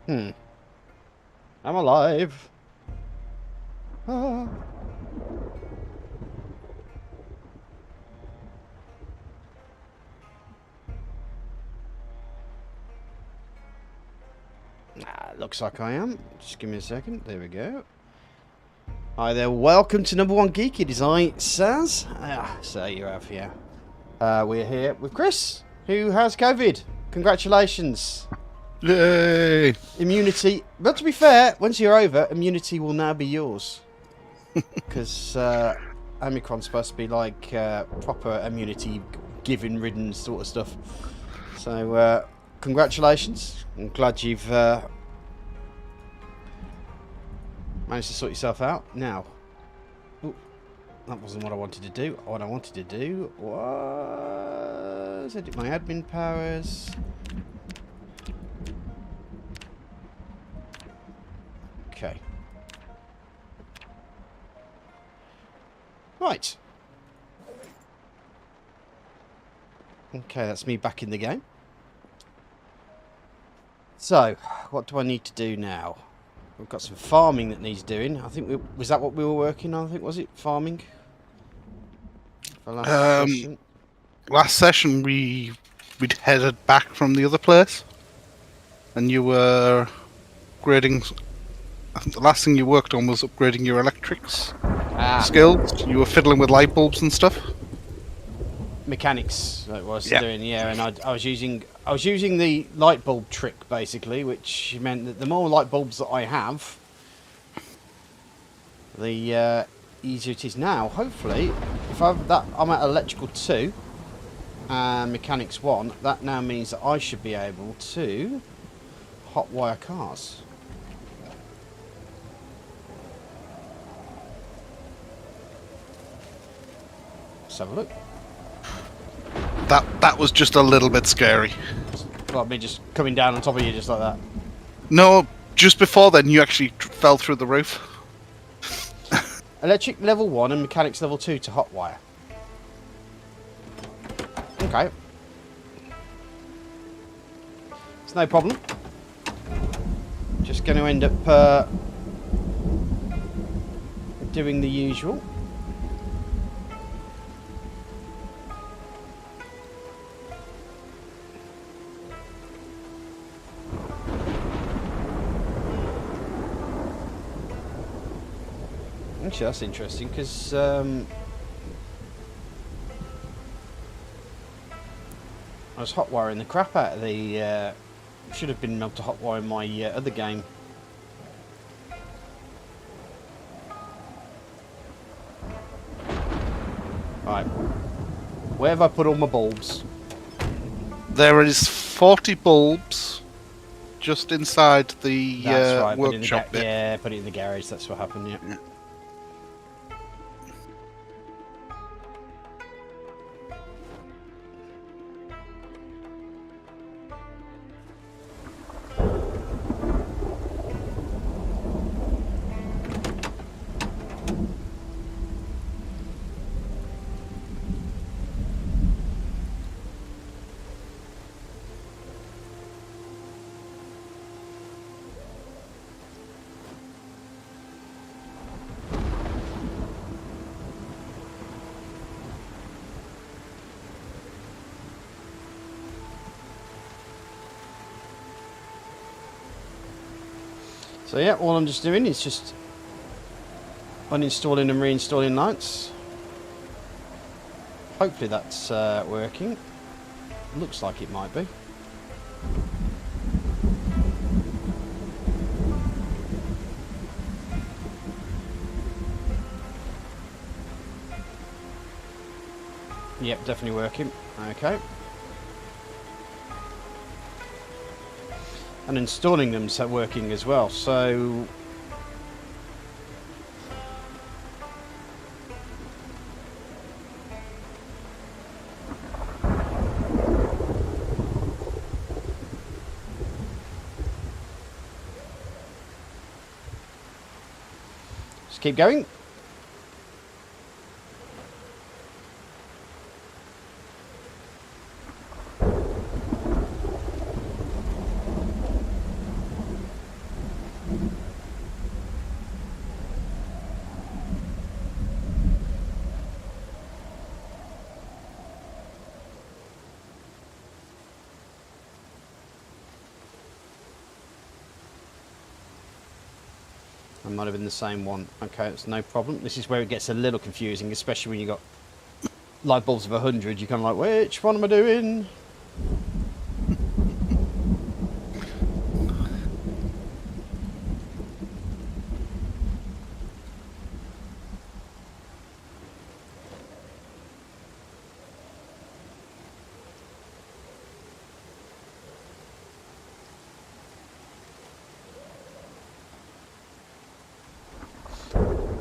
I'm alive. Ah. Looks like I am. Just give me a second. There we go. Hi there. Welcome to Number One Geek. It is I, Saz. So you have here. We're here with Chris, who has COVID. Congratulations. Yay! Immunity. But to be fair, once you're over, immunity will now be yours. Because Omicron's supposed to be like proper immunity giving ridden sort of stuff. So congratulations. I'm glad you've managed to sort yourself out. Now, ooh, that wasn't what I wanted to do. What I wanted to do was edit my admin powers. Okay. Right. Okay, that's me back in the game. So, what do I need to do now? We've got some farming that needs doing. I think was that what we were working on? I think, was it farming? For last session? Last session we'd headed back from the other place, and you were upgrading. I think the last thing you worked on was upgrading your electrics skills. You were fiddling with light bulbs and stuff. Mechanics that was doing, yeah, and I was using the light bulb trick basically, which meant that the more light bulbs that I have, the easier it is. Now, hopefully, if I'm at electrical 2 and mechanics 1, that now means that I should be able to hotwire cars. Let's have a look. That was just a little bit scary. Like me just coming down on top of you just like that. No, just before then you actually fell through the roof. Electric level 1 and mechanics level 2 to hotwire. Okay. It's no problem. Just going to end up doing the usual. Actually, that's interesting because I was hotwiring the crap out of the. Should have been able to hotwire my other game. Right, where have I put all my bulbs? There is 40 bulbs just inside the That's right, workshop bit. Yeah, put it in the garage. That's what happened. Yeah. So yeah, all I'm just doing is just uninstalling and reinstalling lights. Hopefully that's working. Looks like it might be. Yep, definitely working. Okay. And installing them's working as well, so just keep going. That might have been the same one. Okay, it's no problem. This is where it gets a little confusing, especially when you got light bulbs of 100. You're kind of like, which one am I doing?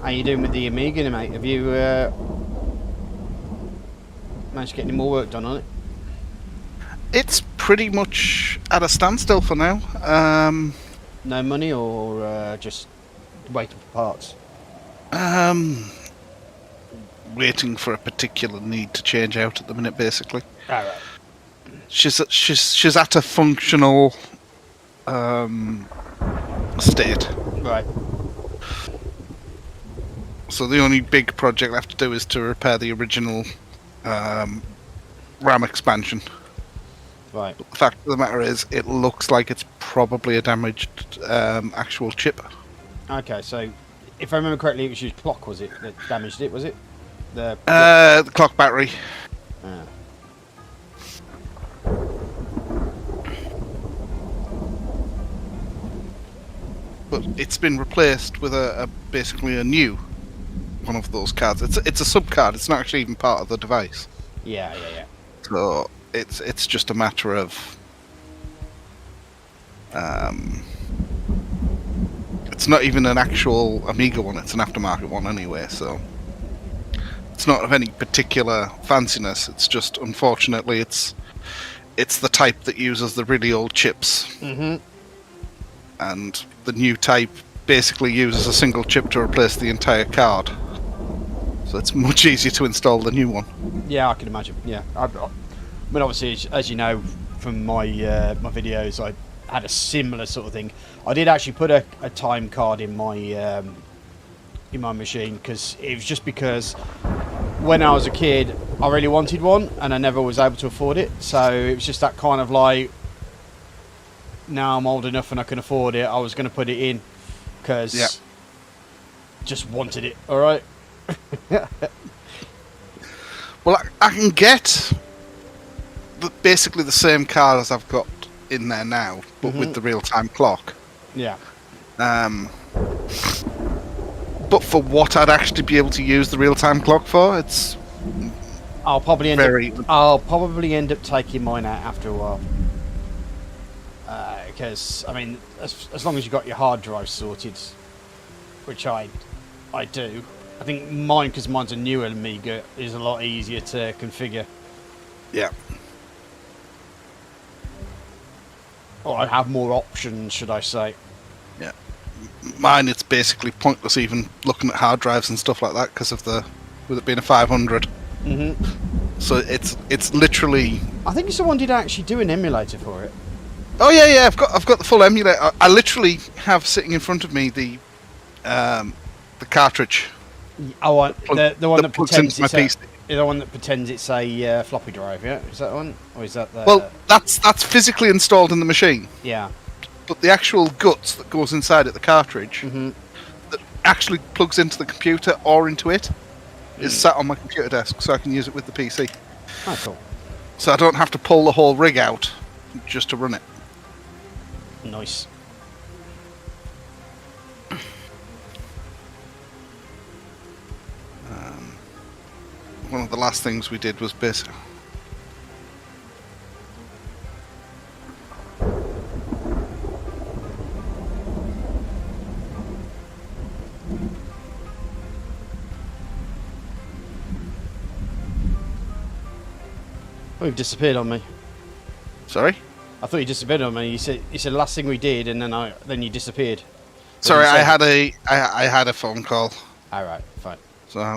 How you doing with the Amiga, mate? Have you managed to get any more work done on it? It's pretty much at a standstill for now. No money, or just waiting for parts? Waiting for a particular need to change out at the minute, basically. All right. She's at a functional state. Right. So the only big project left to do is to repair the original RAM expansion. Right. But the fact of the matter is, it looks like it's probably a damaged actual chip. Okay, so if I remember correctly, it was your clock, was it, that damaged it? Was it the clock battery. Ah. But it's been replaced with a basically a new one of those cards. It's a sub card. It's not actually even part of the device. Yeah. So it's just a matter of it's not even an actual Amiga one. It's an aftermarket one anyway. So it's not of any particular fanciness. It's just unfortunately it's the type that uses the really old chips. Mm-hmm. And the new type basically uses a single chip to replace the entire card. So it's much easier to install the new one. Yeah, I can imagine. Yeah, I mean, obviously, as you know from my my videos, I had a similar sort of thing. I did actually put a time card in my machine because it was just because when I was a kid, I really wanted one and I never was able to afford it. So it was just that kind of like, now I'm old enough and I can afford it, I was going to put it in because just wanted it. All right. Well, I can get basically the same card as I've got in there now, but with the real-time clock. Yeah. But for what I'd actually be able to use the real-time clock for, it's I'll probably end up taking mine out after a while. Because I mean, as long as you got your hard drive sorted, which I do. I think mine, because mine's a newer Amiga, is a lot easier to configure. Yeah. Or I have more options, should I say. Yeah. Mine, it's basically pointless even looking at hard drives and stuff like that because of with it being a 500. Mm-hmm. So it's literally. I think someone did actually do an emulator for it. Oh yeah, I've got the full emulator. I literally have sitting in front of me the cartridge. Oh, the one that pretends into my PC. The one that pretends it's a floppy drive. Yeah, is that one, or is that the? Well, that's physically installed in the machine. Yeah. But the actual guts that goes inside it, the cartridge, that actually plugs into the computer or into it, is sat on my computer desk, so I can use it with the PC. Oh, cool. So I don't have to pull the whole rig out just to run it. Nice. One of the last things we did was basically. Oh, you've disappeared on me. Sorry? I thought you disappeared on me. You said the last thing we did, and then you disappeared. Sorry, I had a phone call. All right, fine. So I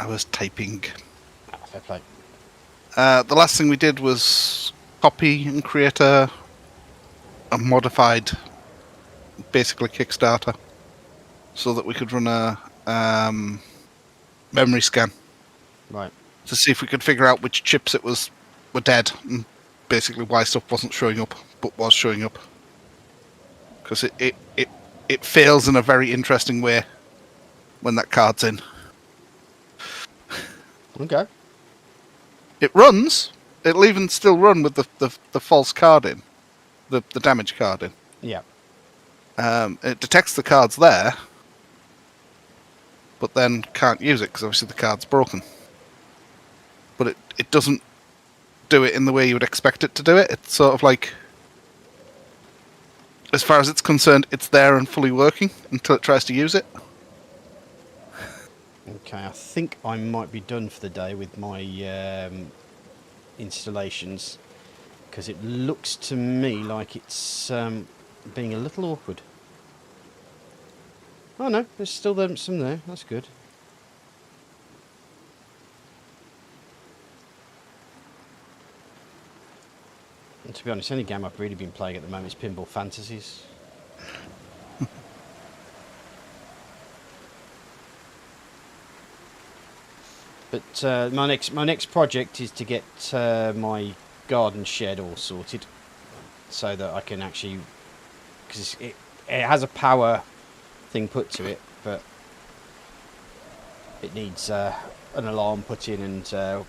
was typing. Fair play. The last thing we did was copy and create a modified, basically Kickstarter, so that we could run a memory scan. Right. To see if we could figure out which chips were dead, and basically why stuff wasn't showing up, but was showing up. Because it fails in a very interesting way when that card's in. Okay. It runs. It'll even still run with the false card in, the damage card in. Yeah. It detects the card's there, but then can't use it because obviously the card's broken. But it doesn't do it in the way you would expect it to do it. It's sort of like, as far as it's concerned, it's there and fully working until it tries to use it. Okay, I think I might be done for the day with my installations, because it looks to me like it's being a little awkward. Oh no, there's still some there. That's good. And to be honest, the only game I've really been playing at the moment is Pinball Fantasies. But my next project is to get my garden shed all sorted, so that I can actually, because it has a power thing put to it, but it needs an alarm put in and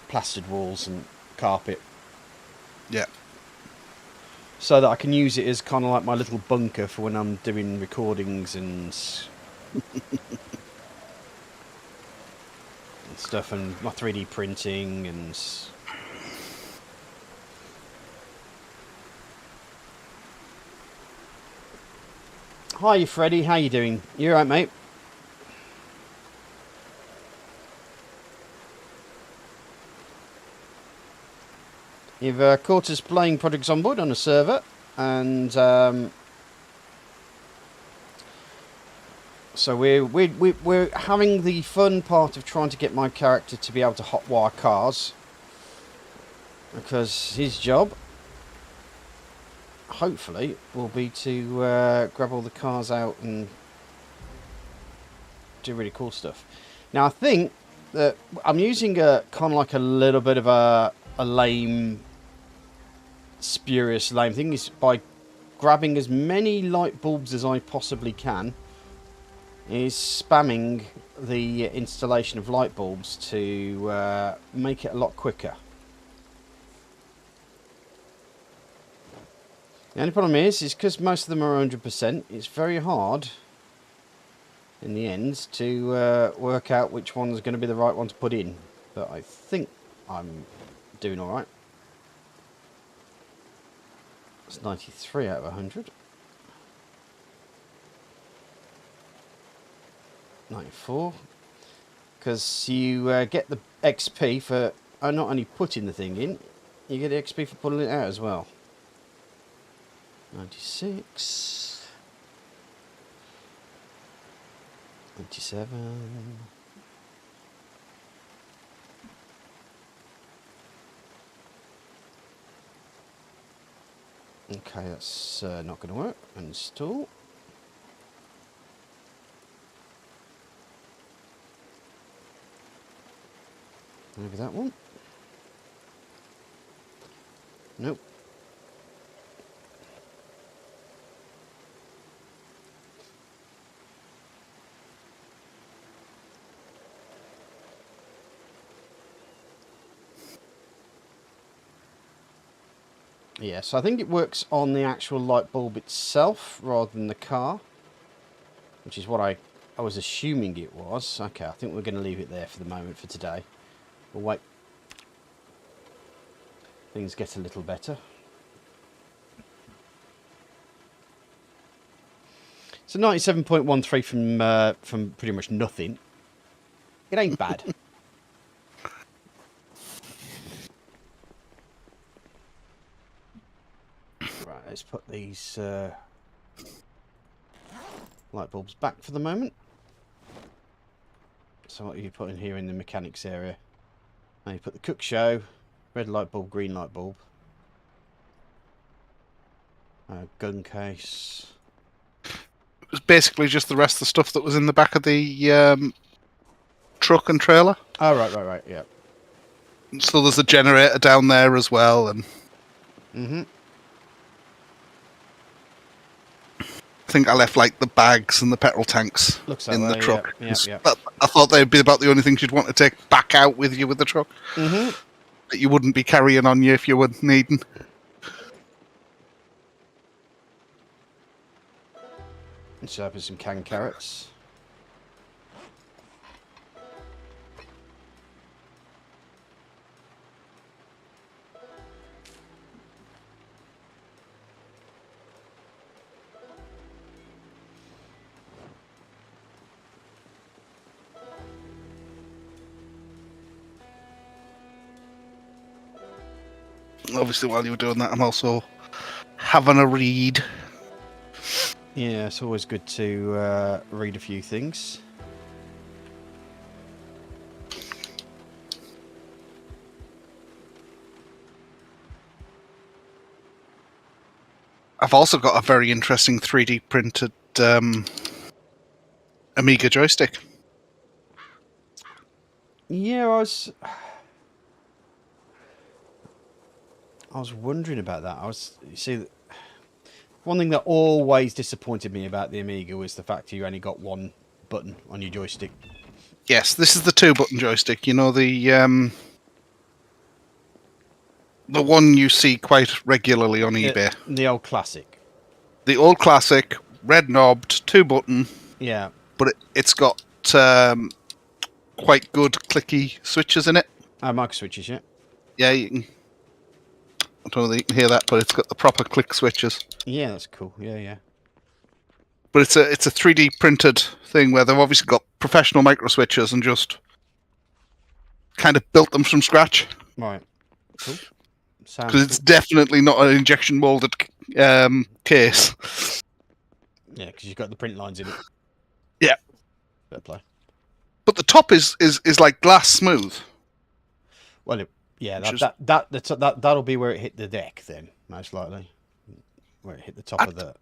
plastered walls and carpet. Yeah. So that I can use it as kind of like my little bunker for when I'm doing recordings and stuff, and my 3D printing and... Hi, Freddie. How you doing? You alright, mate? You've caught us playing Project Zomboid on a server, and so we're having the fun part of trying to get my character to be able to hotwire cars, because his job, hopefully, will be to grab all the cars out and do really cool stuff. Now, I think that I'm using a kind of like a little bit of a lame, spurious lame thing, is by grabbing as many light bulbs as I possibly can, is spamming the installation of light bulbs to make it a lot quicker. The only problem is because most of them are 100%, it's very hard in the end to work out which one's going to be the right one to put in. But I think I'm doing alright. It's 93 out of 100. 94. Because you get the XP for not only putting the thing in, you get the XP for pulling it out as well. 96. 97. Okay, that's not going to work. Install. Maybe that one. Nope. Yeah, so I think it works on the actual light bulb itself rather than the car, which is what I was assuming it was. Okay, I think we're going to leave it there for the moment for today. We'll wait. Things get a little better. So 97.13 from pretty much nothing. It ain't bad. Right, let's put these light bulbs back for the moment. So what are you putting here in the mechanics area? Now you put the cook show, red light bulb, green light bulb, gun case. It was basically just the rest of the stuff that was in the back of the truck and trailer. Oh, right, yeah. So there's a generator down there as well, and Mm-hmm. I think I left like the bags and the petrol tanks Looks that in the way, truck. yeah, yeah. I thought they'd be about the only things you'd want to take back out with you with the truck. Mm-hmm. That you wouldn't be carrying on you if you were needing. Let's open some canned carrots. Obviously, while you were doing that, I'm also having a read. Yeah, it's always good to read a few things. I've also got a very interesting 3D printed Amiga joystick. Yeah, I was wondering about that. You see, one thing that always disappointed me about the Amiga was the fact you only got one button on your joystick. Yes, this is the 2-button joystick. You know, the one you see quite regularly on eBay. The old classic. The old classic, red knobbed, 2-button. Yeah. But it's got quite good clicky switches in it. Micro switches, yeah. Yeah, you can. I don't know if you can hear that, but it's got the proper click switches. Yeah, that's cool. Yeah, yeah. But it's a 3D printed thing where they've obviously got professional micro switches and just kind of built them from scratch. Right. Cool. Because it's definitely not an injection molded case. Yeah, because you've got the print lines in it. Yeah. Fair play. But the top is like glass smooth. Well, that'll be where it hit the deck then, most likely. Where it hit the top of the...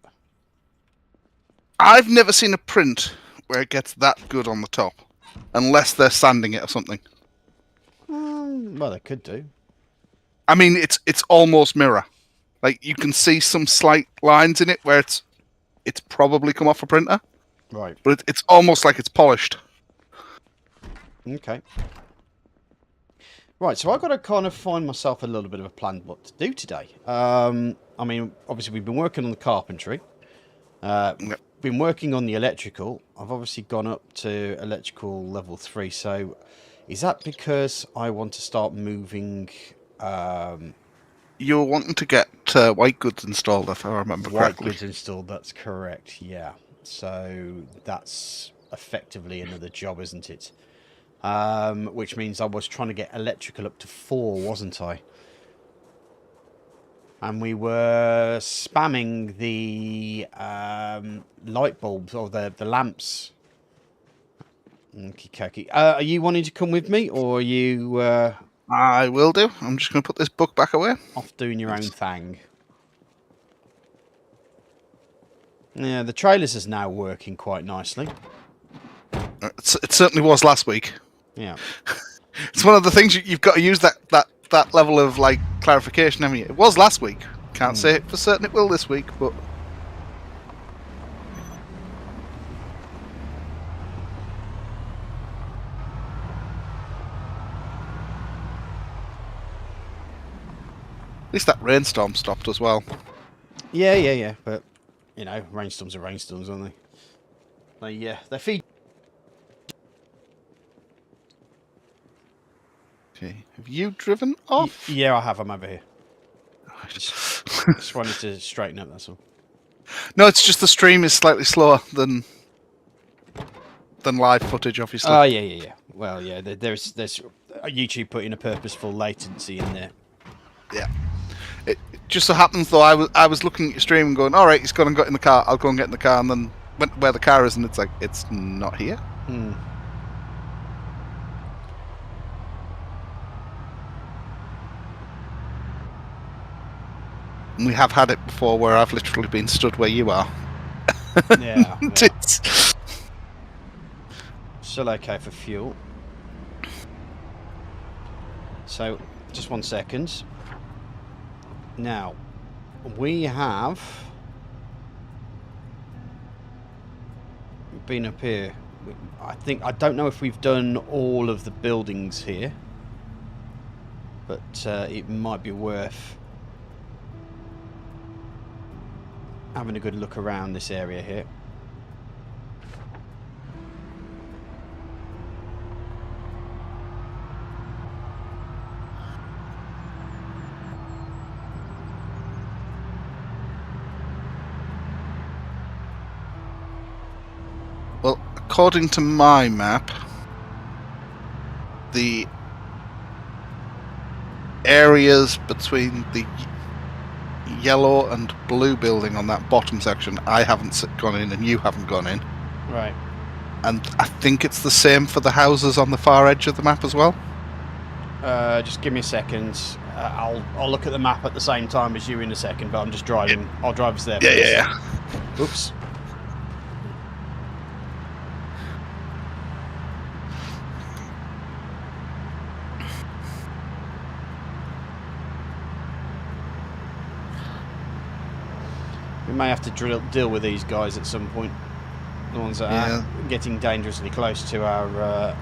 I've never seen a print where it gets that good on the top. Unless they're sanding it or something. Well, they could do. I mean, it's almost mirror. Like, you can see some slight lines in it where it's probably come off a printer. Right. But it's almost like it's polished. Okay. Right, so I've got to kind of find myself a little bit of a plan what to do today. I mean, obviously we've been working on the carpentry. Yep. Been working on the electrical. I've obviously gone up to electrical level 3. So is that because I want to start moving... You're wanting to get white goods installed, if I remember correctly. White goods installed, that's correct, yeah. So that's effectively another job, isn't it? Which means I was trying to get electrical up to 4, wasn't I? And we were spamming the light bulbs, or the lamps. Okay. Are you wanting to come with me, or are you... I will do. I'm just going to put this book back away. Off doing your own thing. Yeah, the trailers is now working quite nicely. It certainly was last week. Yeah. It's one of the things you've got to use that level of like clarification. I mean, it was last week. Can't say for certain it will this week, but at least that rainstorm stopped as well. Yeah. But you know, rainstorms are rainstorms, aren't they? They feed. Okay, have you driven off? Yeah, I have. I'm over here. Just wanted to straighten up. That's all. No, it's just the stream is slightly slower than live footage, obviously. Oh yeah. Well, yeah. There's YouTube putting a purposeful latency in there. Yeah. It just so happens though, I was looking at your stream and going, all right, he's gone and got in the car. I'll go and get in the car, and then went where the car is, and it's like it's not here. And we have had it before where I've literally been stood where you are. Yeah. It's still okay for fuel. So, just 1 second. Now, we have been up here. I don't know if we've done all of the buildings here, but it might be worth having a good look around this area here. Well, according to my map, the areas between the yellow and blue building on that bottom section, I haven't gone in and you haven't gone in. Right. And I think it's the same for the houses on the far edge of the map as well. Just give me a second. I'll look at the map at the same time as you in a second, but I'm just driving. Yeah. I'll drive us there. Yeah. Oops. We may have to deal with these guys at some point. The ones that are getting dangerously close to our...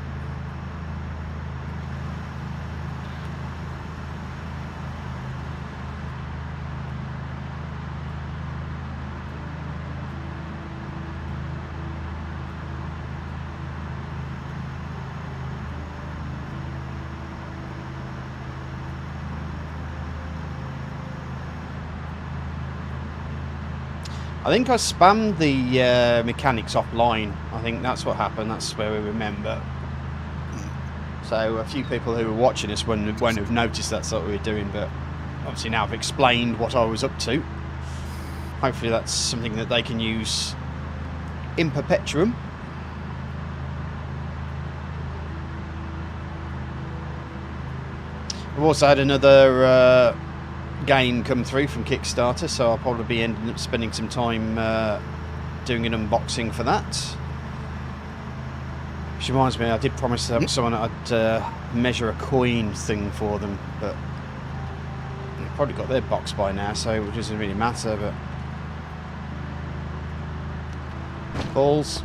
I think I spammed the mechanics offline. I think that's what happened. That's where we remember. So a few people who were watching us won't have noticed that's what we were doing, but obviously now I've explained what I was up to. Hopefully that's something that they can use in perpetuum. I've also had another game come through from Kickstarter, so I'll probably be ending up spending some time doing an unboxing for that. Which reminds me, I did promise someone I'd measure a coin thing for them, but they've probably got their box by now, so it doesn't really matter. But balls,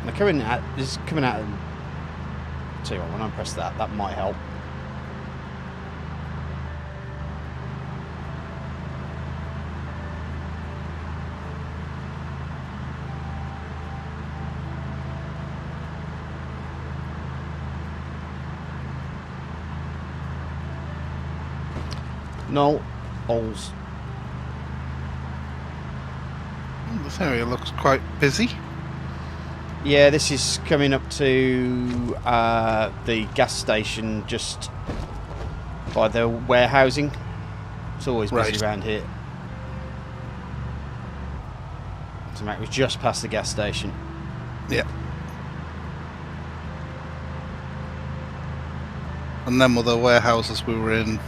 they're coming out. This is coming out. Tell you what, when I press that might help. No, balls. This area looks quite busy. Yeah, this is coming up to the gas station just by the warehousing. It's always busy around here. So mate, we're just past the gas station. Yeah. And then were the warehouses we were in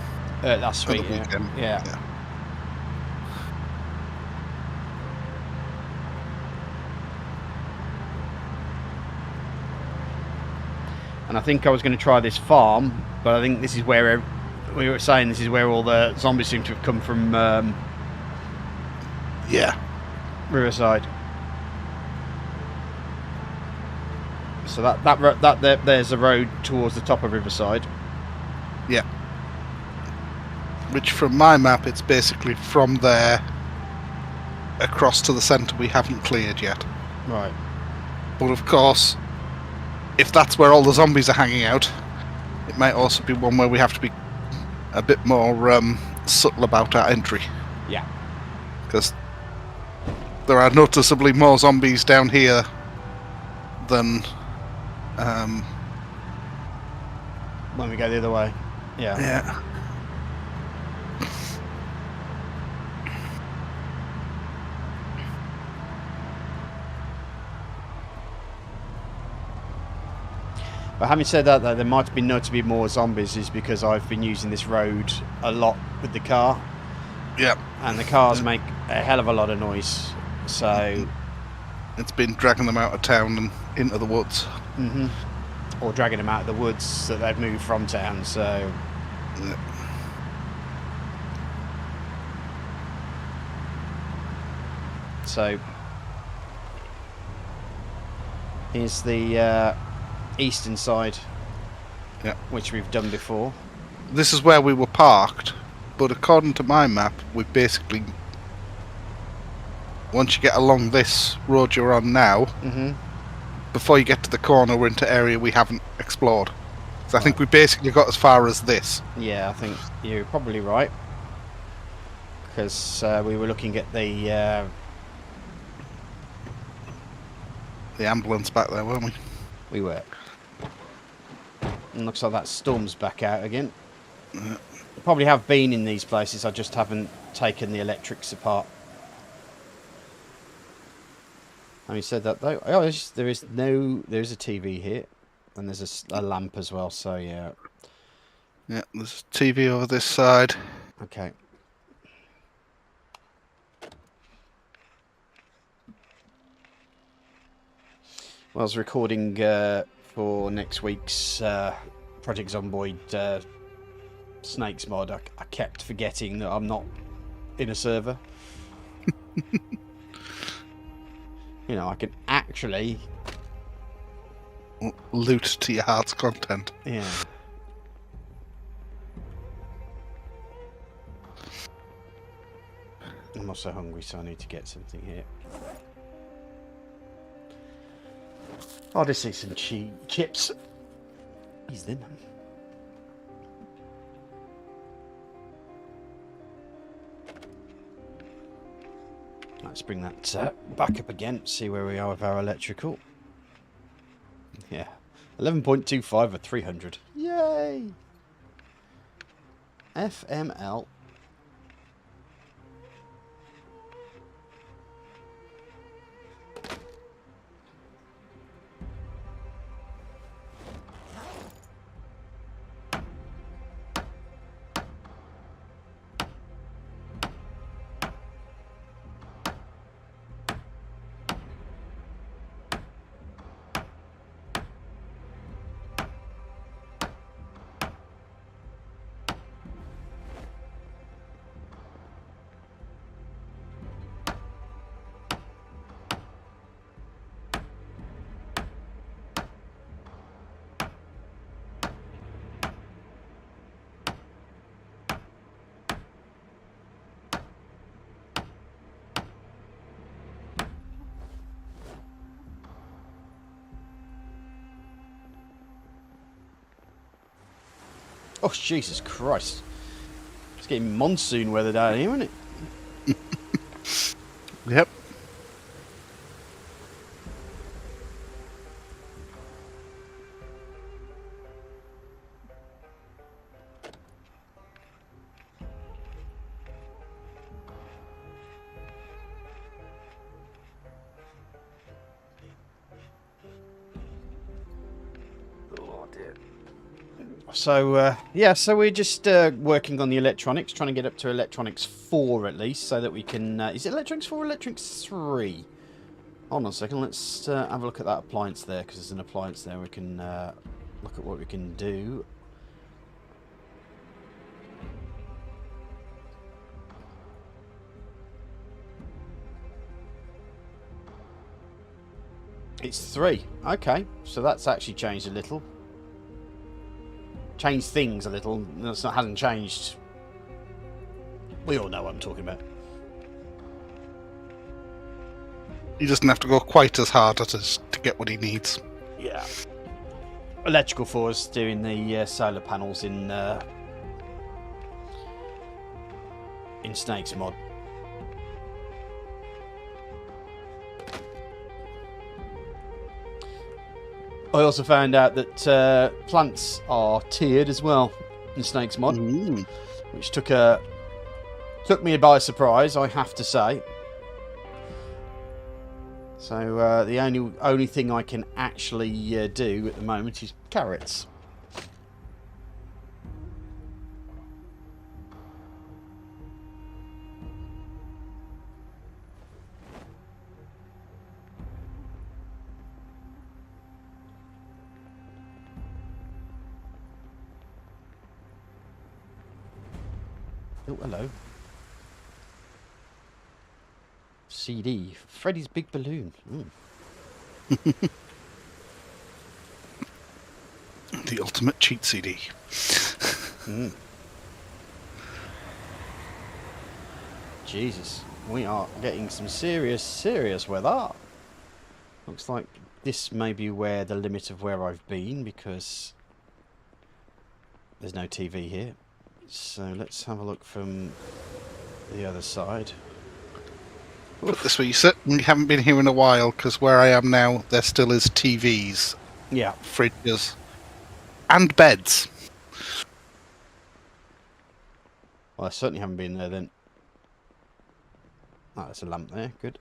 last week. Yeah. And I think I was going to try this farm, but I think this is where we were saying this is where all the zombies seem to have come from. Riverside. So there's a road towards the top of Riverside. Yeah. Which, from my map, it's basically from there across to the centre we haven't cleared yet. Right. But of course, if that's where all the zombies are hanging out, it might also be one where we have to be a bit more subtle about our entry. Yeah. Because there are noticeably more zombies down here than when we go the other way. Yeah. But having said that, though, there might be notably more zombies is because I've been using this road a lot with the car. Yep. And the cars make a hell of a lot of noise. So it's been dragging them out of town and into the woods. Mm-hmm. Or dragging them out of the woods that they've moved from town. So So here's the eastern side, Yeah. which we've done before. This is where we were parked, but according to my map, we basically, once you get along this road you're on now, before you get to the corner, we're into area we haven't explored. So I think we basically got as far as this. Yeah, I think you're probably right. Because we were looking at the ambulance back there, weren't we? we were. And looks like that storm's back out again. Probably have been in these places, I just haven't taken the electrics apart. Having said that though, there is a TV here, and there's a lamp as well, so yeah. Yeah, there's a TV over this side. Okay. Well, I was recording for next week's Project Zomboid Snakes mod. I kept forgetting that I'm not in a server. You know, I can actually loot to your heart's content. Yeah. I'm also hungry, so I need to get something here. I'll just eat some chips. He's in them. Let's bring that back up again, see where we are with our electrical. Yeah. 11.25 or 300. Yay! FML. Oh, Jesus Christ. It's getting monsoon weather down here, isn't it? Yep. So, yeah, so we're just working on the electronics, trying to get up to electronics 4 at least, so that we can... is it electronics 4 or electronics 3? Hold on a second, let's have a look at that appliance there, because there's an appliance there. We can look at what we can do. It's 3. Okay, so that's actually changed a little. Changed things a little. That's not, hasn't changed. We all know what I'm talking about. He doesn't have to go quite as hard at us to get what he needs. Yeah. Electrical Force doing the solar panels in Snakes mod. I also found out that plants are tiered as well in Snakes mod, which took me by surprise, I have to say. So the only thing I can actually do at the moment is carrots. Oh, hello. CD. Freddy's Big Balloon. The ultimate cheat CD. Jesus, we are getting some serious weather. Looks like this may be where the limit of where I've been, because there's no TV here. So let's have a look from the other side. Put it this way, you certainly haven't been here in a while, because where I am now, there still is TVs, Yeah. fridges, and beds. Well, I certainly haven't been there then. Oh, there's a lamp there. Good.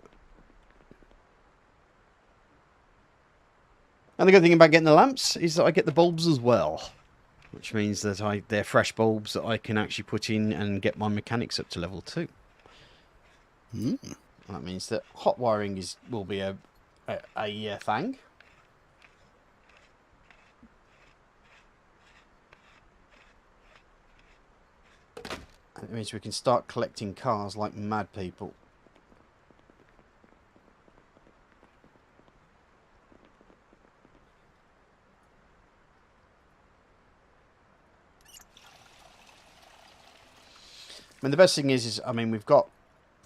And the good thing about getting the lamps is that I get the bulbs as well, which means that they're fresh bulbs that I can actually put in and get my mechanics up to level 2. That means that hot wiring will be a thing. And it means we can start collecting cars like mad people. I mean, the best thing is I mean, we've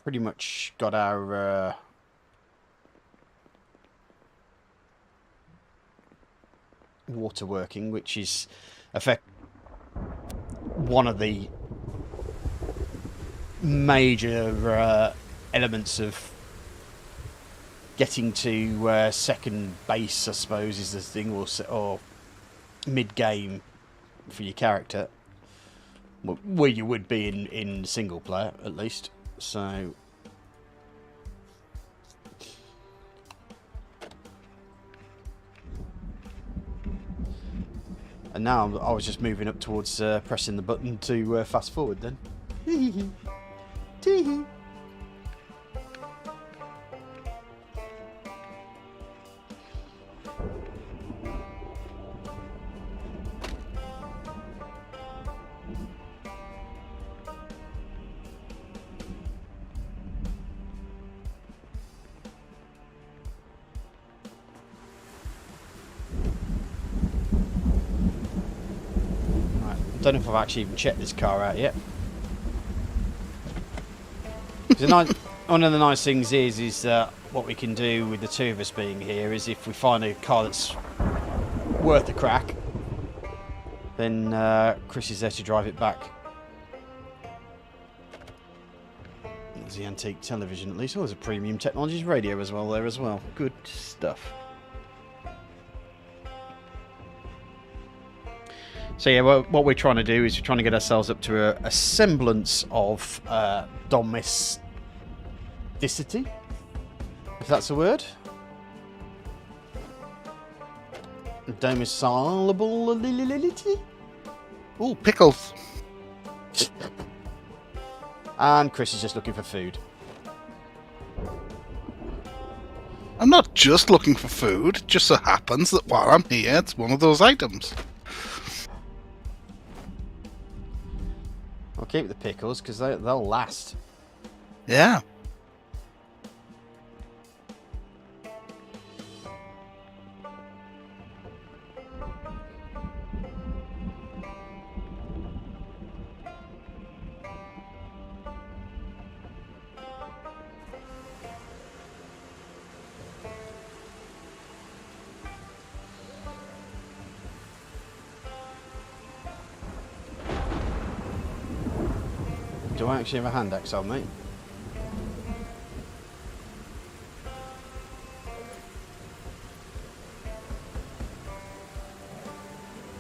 pretty much got our water working, which is one of the major elements of getting to second base, I suppose, is the thing, or mid-game for your character. Where you would be in single player, at least. So, and now I was just moving up towards pressing the button to fast forward. Then, tee-hee. Don't know if I've actually even checked this car out yet. One of the nice things is what we can do with the two of us being here is if we find a car that's worth a crack, then Chris is there to drive it back. There's the antique television at least. Oh, there's a premium technologies radio as well there as well. Good stuff. So yeah, what we're trying to do is we're trying to get ourselves up to a semblance of domesticity, if that's a word. Domicilability. Ooh, pickles. And Chris is just looking for food. I'm not just looking for food. It just so happens that while I'm here, it's one of those items. I'll keep the pickles because they'll last. Yeah. Do I actually have a hand axe on me?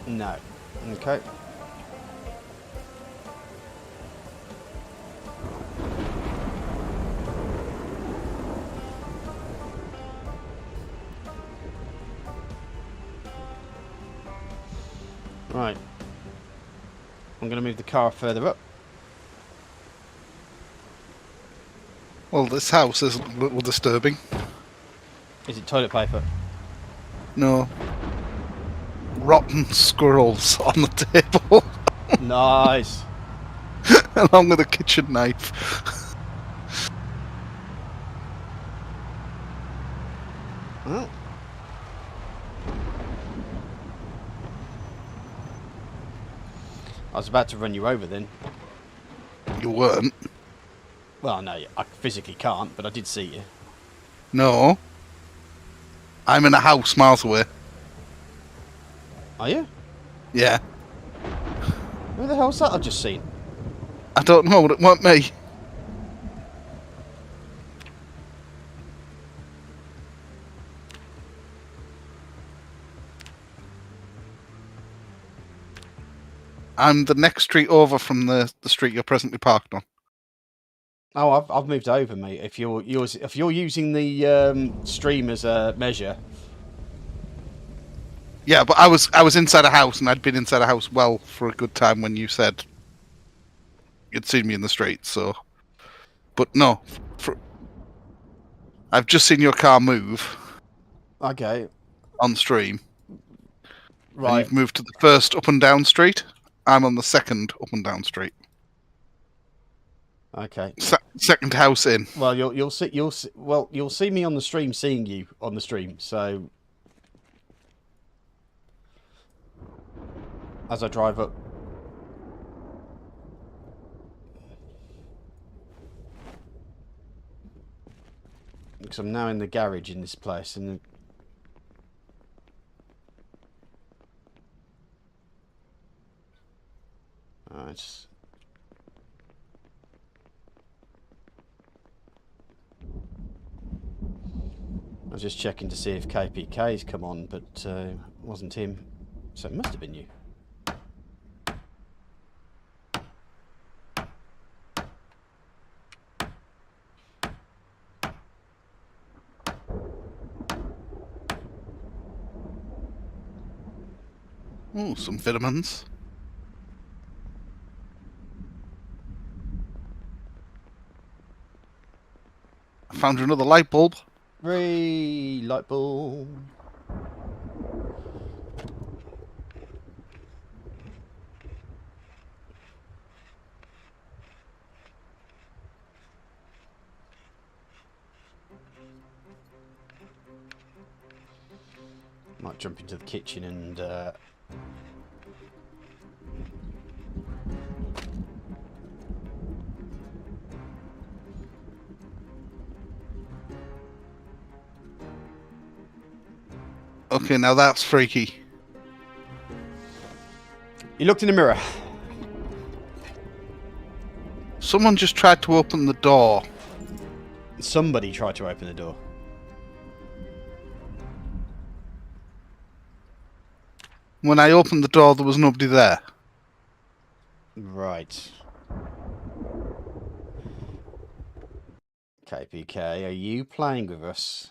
No. Okay. Right. I'm going to move the car further up. Well, this house is a little disturbing. Is it toilet paper? No. Rotten squirrels on the table. Nice. Along with a kitchen knife. I was about to run you over then. You weren't. Well, no, I physically can't, but I did see you. No. I'm in a house miles away. Are you? Yeah. Who the hell's that I've just seen? I don't know, but it weren't me. I'm the next street over from the street you're presently parked on. Oh, I've moved over, mate. If you're using the stream as a measure. Yeah, but I was inside a house, and I'd been inside a house well for a good time when you said you'd seen me in the street. So, but no, I've just seen your car move Okay. on stream, Right. and you've moved to the first up and down street. I'm on the second up and down street. Okay. Second house in. Well, you'll see me on the stream, seeing you on the stream. So as I drive up. Because I'm now in the garage in this place, and it's... I was just checking to see if KPK's come on, but it wasn't him, so it must have been you. Oh, some vitamins. I found you another light bulb. Light bulb. Might jump into the kitchen and Okay, now that's freaky. you looked in the mirror. Someone just tried to open the door. Somebody tried to open the door. When I opened the door, there was nobody there. Right. KPK, are you playing with us?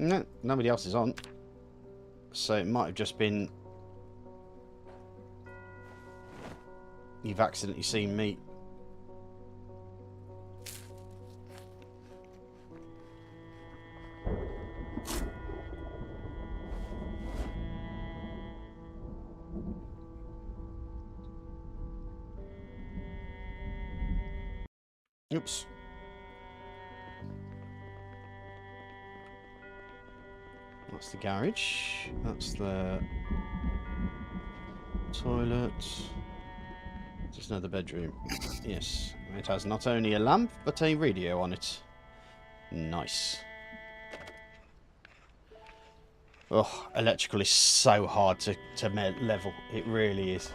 No, nobody else is on. So it might have just been you've accidentally seen me. Oops. That's the garage. That's the toilet. Just another bedroom. Yes. It has not only a lamp, but a radio on it. Nice. Oh, electrical is so hard to level. It really is.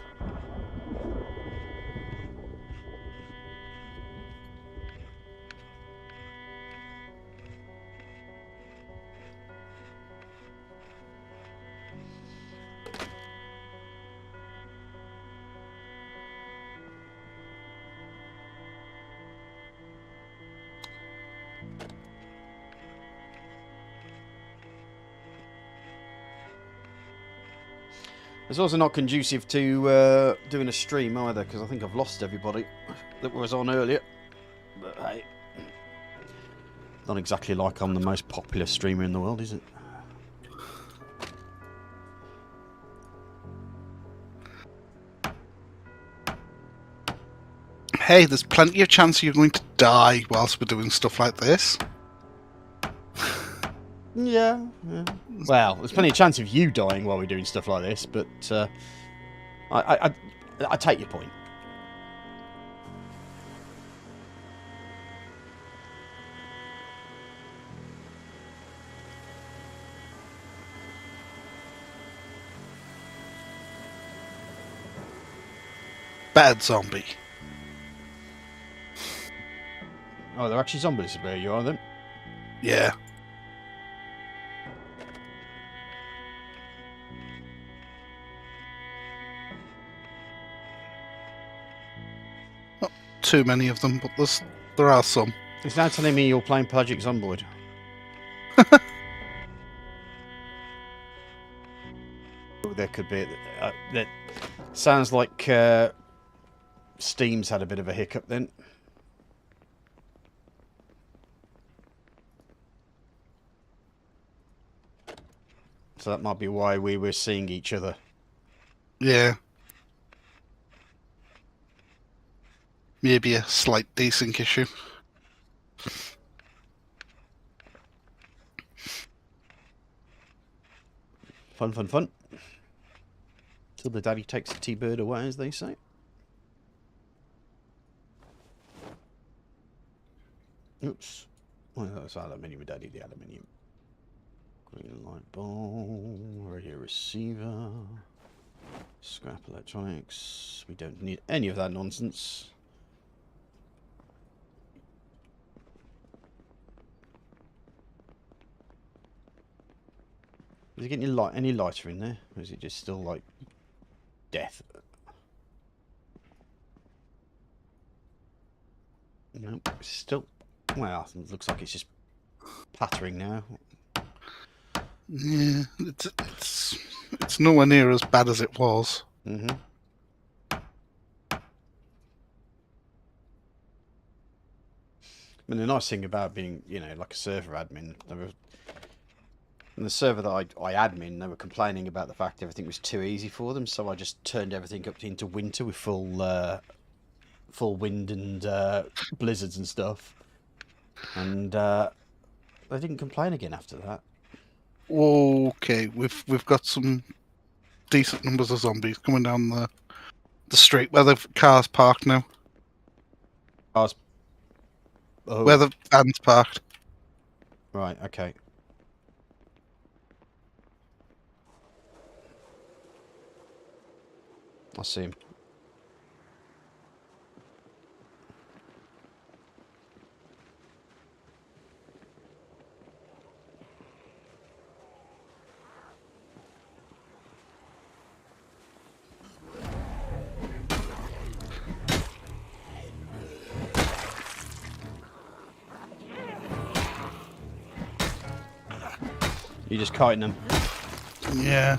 It's also not conducive to doing a stream either, because I think I've lost everybody that was on earlier. But hey, not exactly like I'm the most popular streamer in the world, is it? Hey, there's plenty of chance you're going to die whilst we're doing stuff like this. Yeah. Well, there's plenty of chance of you dying while we're doing stuff like this, but I take your point. Bad zombie. Oh, they're actually zombies where you are then? Yeah. Not too many of them, but there are some. It's now telling me you're playing Project Zomboid. There could be... that sounds like Steam's had a bit of a hiccup then. So that might be why we were seeing each other. Yeah. Maybe a slight desync issue. Fun, fun, fun. Till the daddy takes the T-bird away, as they say. Oops. Well, that's aluminium, daddy, the aluminium. Green light bulb, radio receiver, scrap electronics. We don't need any of that nonsense. Is it getting any lighter in there? Or is it just still like death? Nope, still. Well, it looks like it's just pattering now. Yeah, it's nowhere near as bad as it was. Mm-hmm. I mean, the nice thing about being, you know, like a server admin, and the server that I admin, they were complaining about the fact everything was too easy for them, so I just turned everything up into winter with full wind and blizzards and stuff, and they didn't complain again after that. Okay, we've got some decent numbers of zombies coming down the street where the car's parked now. Oh. Where the van's parked. Right, okay. I see him. You're just kiting them. Yeah.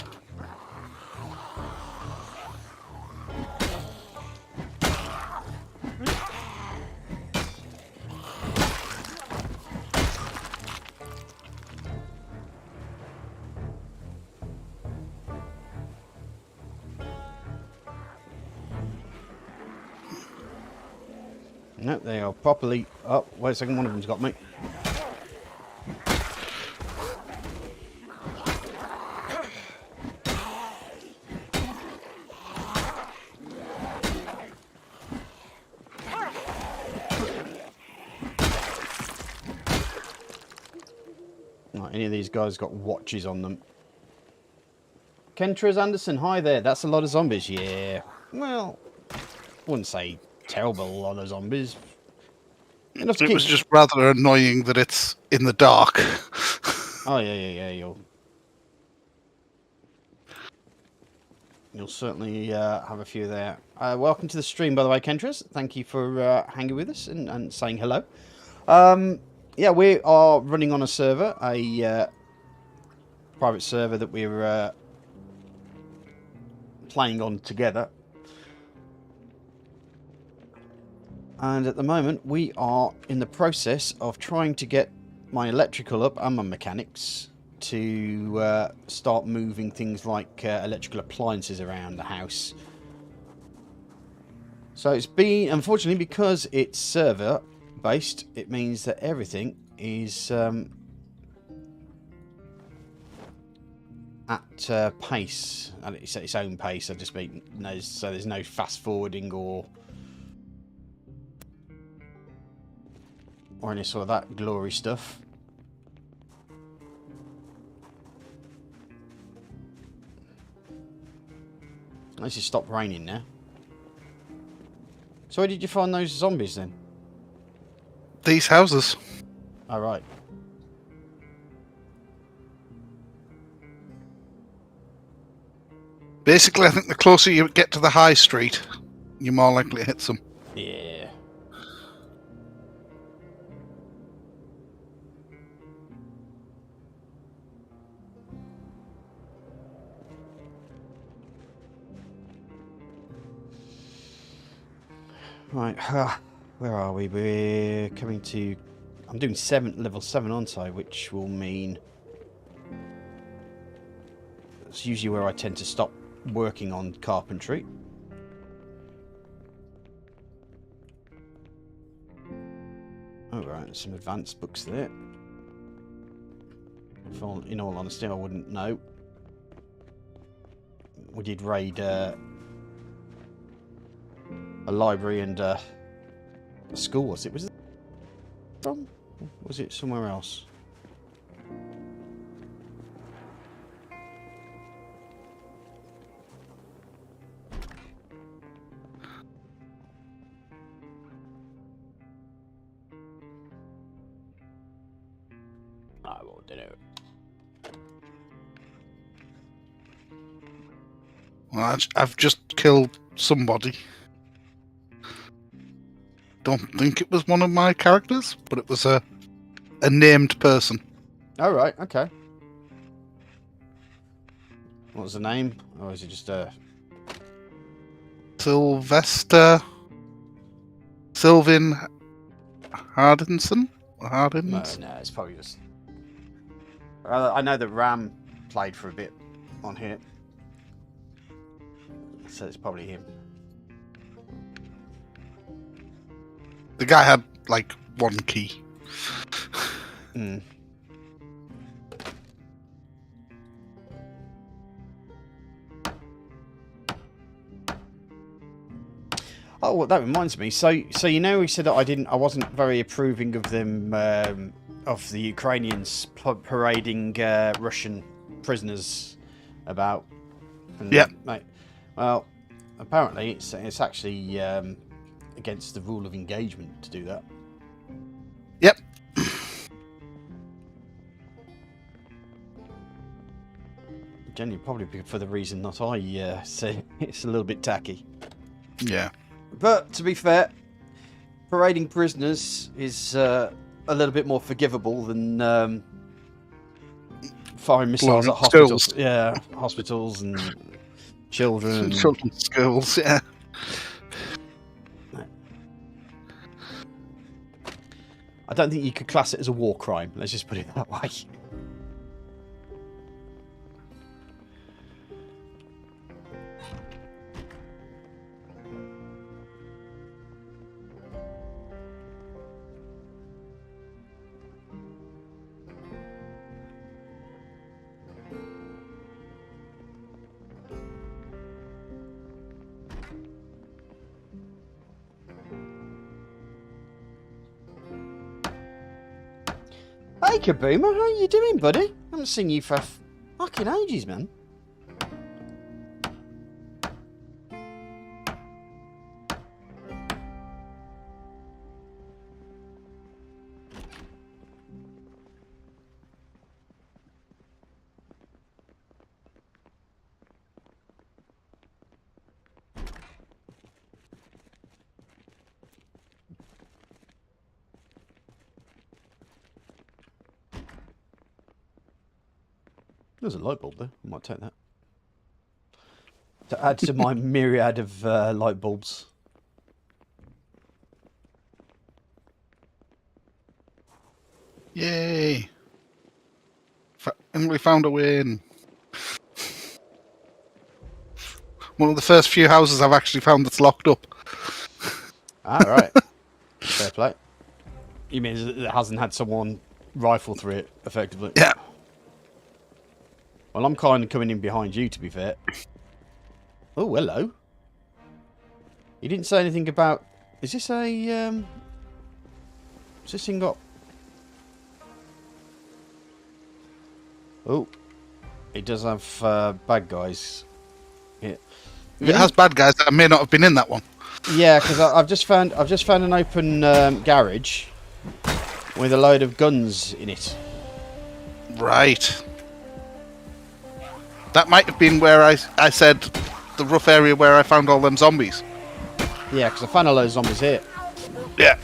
Nope, they are properly... Oh, wait a second, one of them's got me. Right, any of these guys got watches on them. Kentra's Anderson, hi there. That's a lot of zombies. Yeah. Well, I wouldn't say terrible lot of zombies. It was just rather annoying that it's in the dark. Oh, yeah. You'll certainly have a few there. Welcome to the stream, by the way, Kentras. Thank you for hanging with us and saying hello. Yeah, we are running on a server, a private server that we're playing on together. And at the moment, we are in the process of trying to get my electrical up and my mechanics to start moving things like electrical appliances around the house. So it's been, unfortunately, because it's server based, it means that everything is at pace, and it's at its own pace. I just mean, so there's no fast forwarding or any sort of that glory stuff. Let's just stop raining now. So where did you find those zombies then? These houses. All right. Basically, I think the closer you get to the high street, you're more likely to hit some. Yeah. Right, where are we? We're coming to... I'm doing level 7, aren't I? Which will mean... That's usually where I tend to stop working on carpentry. Oh, right, some advanced books there. In all honesty, I wouldn't know. We did raid a library and a school, was it? Was it from? Was it somewhere else? I won't know. Well, I've just killed somebody. Don't think it was one of my characters, but it was a named person. Oh, right, okay. What was the name? Or is it just a... Sylvan Hardinson? Hardins? No, it's probably just... I know that Ram played for a bit on here. So it's probably him. The guy had, like, one key. Mm. Oh, well, that reminds me. So you know, we said that I wasn't very approving of them, of the Ukrainians parading Russian prisoners about. And, Yep. Mate, well, apparently it's actually against the rule of engagement to do that. Yep. Generally, probably for the reason that I say it's a little bit tacky. Yeah. But to be fair, parading prisoners is a little bit more forgivable than firing missiles at hospitals. Schools. Yeah, hospitals and children. Children's schools, yeah. I don't think you could class it as a war crime. Let's just put it that way. Hey, Kaboomer, how you doing, buddy? I haven't seen you for fucking ages, man. There's a light bulb there. I might take that. to add to my myriad of light bulbs. Yay! And we found a win. One of the first few houses I've actually found that's locked up. Ah, right. Fair play. You mean it hasn't had someone rifle through it, effectively? Yeah. Well, I'm kind of coming in behind you, to be fair. Oh, hello. You didn't say anything about... Is this a... Has this thing got... Oh. It does have bad guys. Yeah. If it has bad guys, I may not have been in that one. Yeah, because I've just found an open garage with a load of guns in it. Right. That might have been where I said the rough area where I found all them zombies. Yeah, because I found a load of zombies here. Yeah.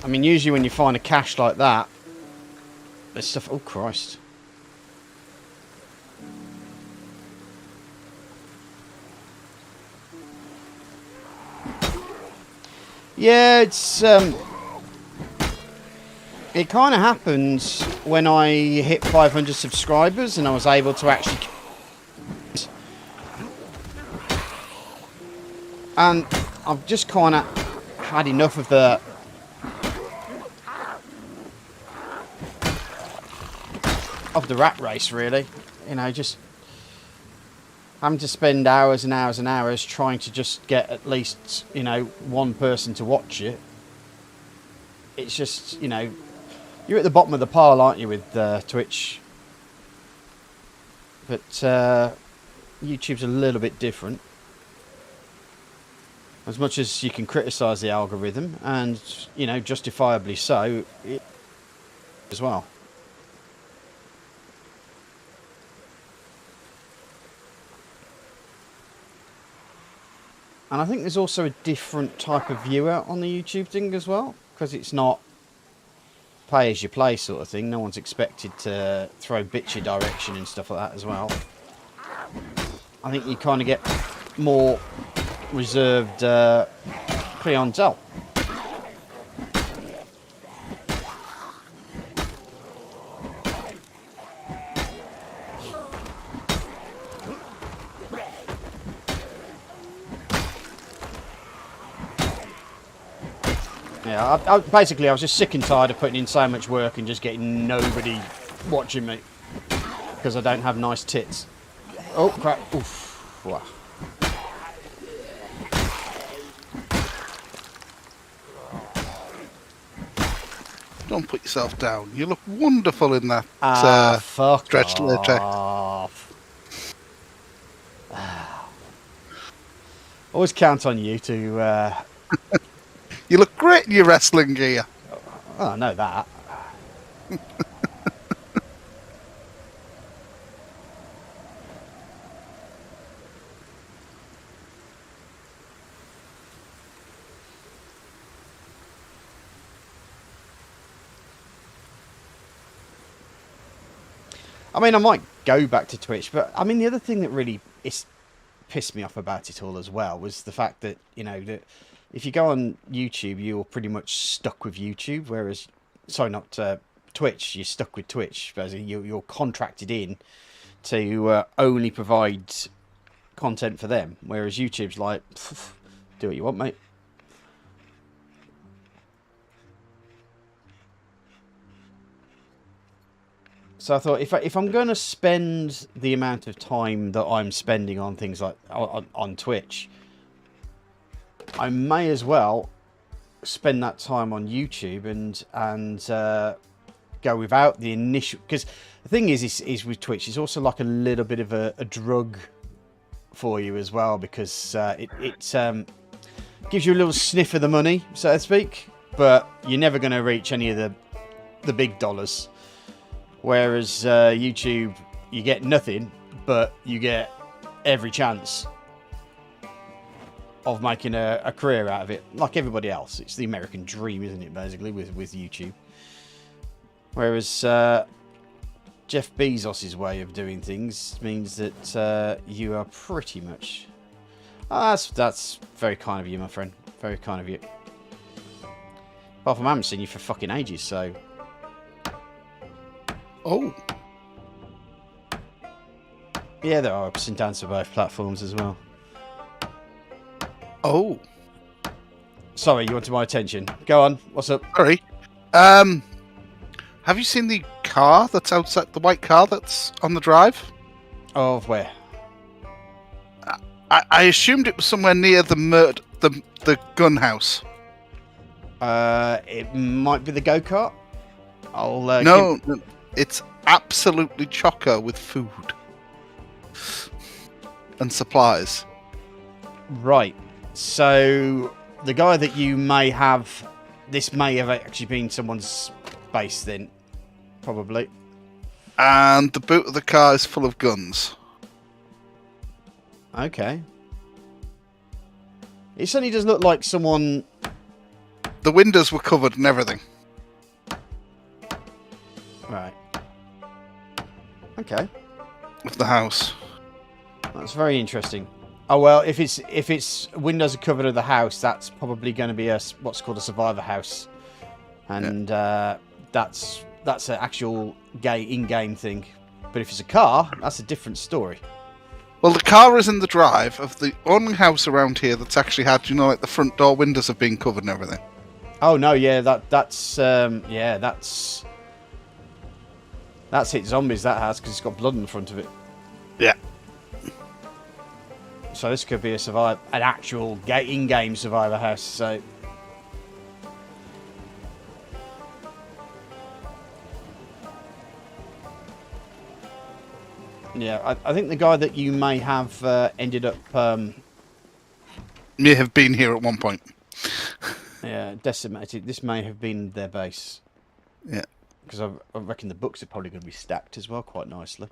I mean, usually when you find a cache like that, there's stuff... Oh, Christ. Yeah, it's... It kind of happens when I hit 500 subscribers and I was able to actually... And I've just kind of had enough of the... rat race, really. You know, just having to spend hours and hours and hours trying to just get at least, you know, one person to watch it. It's just, you know, you're at the bottom of the pile, aren't you, with Twitch? But YouTube's a little bit different. As much as you can criticise the algorithm, and, you know, justifiably so, as well. And I think there's also a different type of viewer on the YouTube thing as well, because it's not pay as you play sort of thing. No one's expected to throw bits your direction and stuff like that as well. I think you kind of get more reserved clientele. Yeah, basically I was just sick and tired of putting in so much work and just getting nobody watching me because I don't have nice tits. Oh crap! Oof! Wow. Don't put yourself down. You look wonderful in that Fuck stretched latex. off. Always count on you to. You look great in your wrestling gear. Oh, I know that. I mean, I might go back to Twitch, but I mean, the other thing that really pissed me off about it all as well was the fact that, you know, that if you go on YouTube, you're pretty much stuck with YouTube, whereas, sorry, not Twitch, you're stuck with Twitch. You're contracted in to only provide content for them, whereas YouTube's like, do what you want, mate. So I thought, if I'm going to spend the amount of time that I'm spending on things like on Twitch, I may as well spend that time on YouTube and go without the initial. Because the thing is with Twitch, it's also like a little bit of a drug for you as well, because it gives you a little sniff of the money, so to speak. But you're never going to reach any of the the big dollars. Whereas YouTube, you get nothing, but you get every chance of making a career out of it, like everybody else. It's the American dream, isn't it, basically, with YouTube. Whereas Jeff Bezos' way of doing things means that you are pretty much... that's very kind of you, my friend. Very kind of you. Apart from I haven't seen you for fucking ages, so... Oh. Yeah, there are ups and downs for both platforms as well. Oh. Sorry, you wanted my attention. Go on, what's up? Sorry. Have you seen the car that's outside, the white car that's on the drive? Of where? I assumed it was somewhere near the gun house. It might be the go-kart. I'll no, it's absolutely chocker with food and supplies. Right. So the guy that you may have, this may have actually been someone's base then, probably. And the boot of the car is full of guns. Okay. It certainly does look like someone... The windows were covered and everything. Right. Okay. Of the house. That's very interesting. Oh well, if it's windows are covered of the house, that's probably going to be what's called a survivor house, and that's an actual in-game thing. But if it's a car, that's a different story. Well, the car is in the drive of the only house around here that's actually had, like the front door windows have been covered and everything. Oh no, yeah, that's hit zombies. That has, because it's got blood in the front of it. Yeah. So this could be an actual in-game survivor house. So. Yeah, I think the guy that you may have ended up... may have been here at one point. Yeah, decimated. This may have been their base. Yeah. Because I reckon the books are probably going to be stacked as well, quite nicely.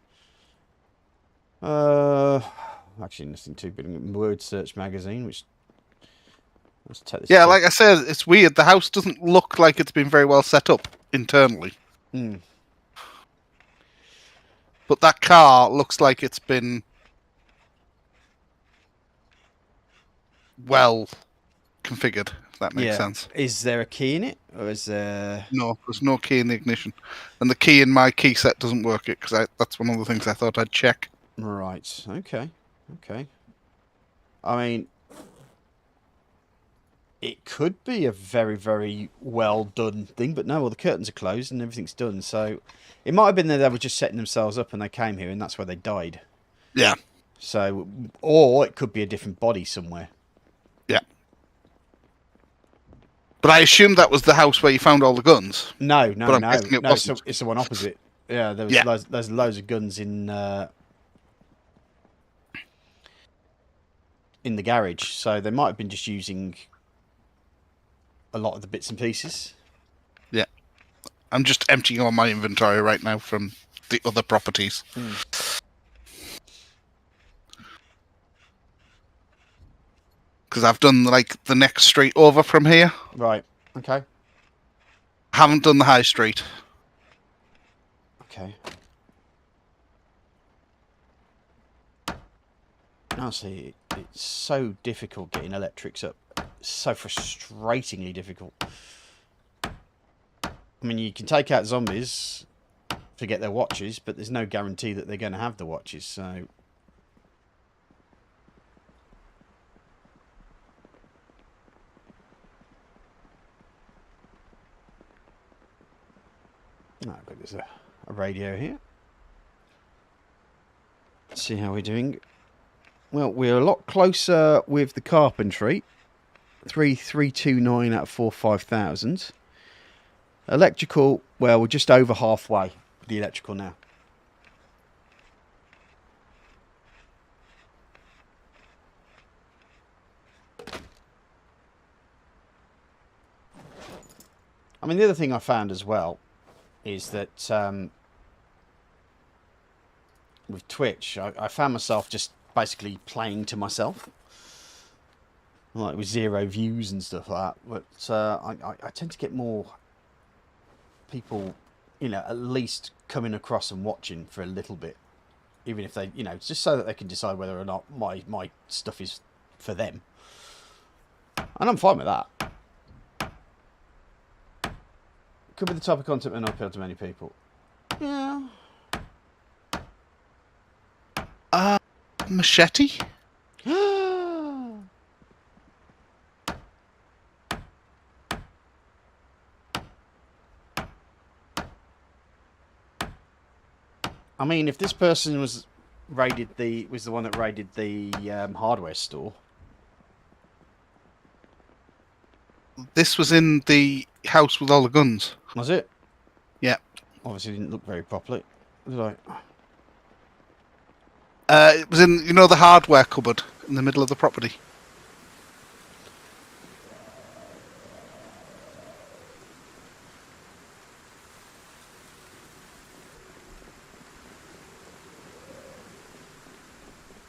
Actually, nothing too big. Word search magazine, which... Let's take this. Yeah, like I said, it's weird. The house doesn't look like it's been very well set up internally. Hmm. But that car looks like it's been well configured, if that makes sense. Is there a key in it? Or is there... No, there's no key in the ignition. And the key in my key set doesn't work it, because that's one of the things I thought I'd check. Right, okay. Okay. I mean... It could be a very, very well done thing, but no, well, the curtains are closed and everything's done, so... It might have been that they were just setting themselves up and they came here and that's where they died. Yeah. So, or it could be a different body somewhere. Yeah. But I assumed that was the house where you found all the guns. No. Wasn't. It's the one opposite. Yeah, there's loads of guns in the garage, so they might have been just using a lot of the bits and pieces. Yeah. I'm just emptying all my inventory right now from the other properties. Because I've done like the next street over from here. Right. Okay. Haven't done the high street. Okay. Honestly, it's so difficult getting electrics up. So frustratingly difficult. I mean, you can take out zombies to get their watches, but there's no guarantee that they're going to have the watches, so... Oh, but there's a radio here. Let's see how we're doing. Well, we're a lot closer with the carpentry. 3,329 out of 4,500. Electrical, well, we're just over halfway with the electrical now. I mean, the other thing I found as well is that with Twitch, I found myself just basically playing to myself, like with 0 views and stuff like that. But I tend to get more people, at least coming across and watching for a little bit, even if they, just so that they can decide whether or not my stuff is for them. And I'm fine with that. Could be the type of content that not appeal to many people. Yeah. Machete? I mean, if this person was the one that raided the hardware store. This was in the house with all the guns. Was it? Yeah. Obviously didn't look very properly. Was it It was in, the hardware cupboard in the middle of the property.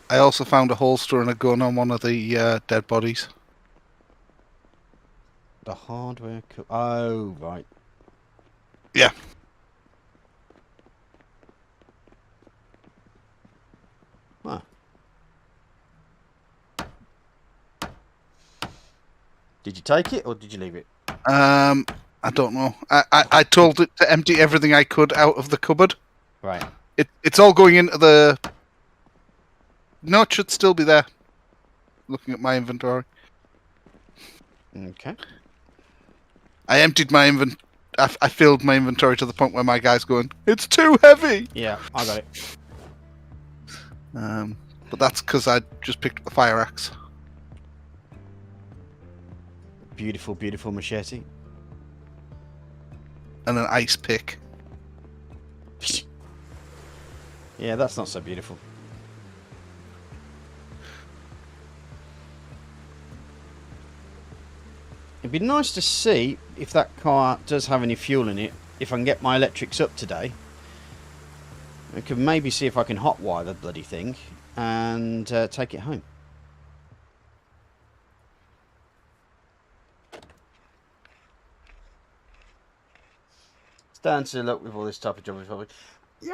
I also found a holster and a gun on one of the dead bodies. The hardware oh, right. Yeah. Huh. Did you take it or did you leave it? I don't know. I told it to empty everything I could out of the cupboard. Right. It's all going into the... No, it should still be there. Looking at my inventory. Okay. I emptied my I filled my inventory to the point where my guy's going, "It's too heavy!" Yeah, I got it. But that's because I just picked up the fire axe. Beautiful, beautiful machete. And an ice pick. Yeah, that's not so beautiful. It'd be nice to see if that car does have any fuel in it. If I can get my electrics up today, I could maybe see if I can hotwire the bloody thing and take it home. It's down to luck with all this type of job. Yeah,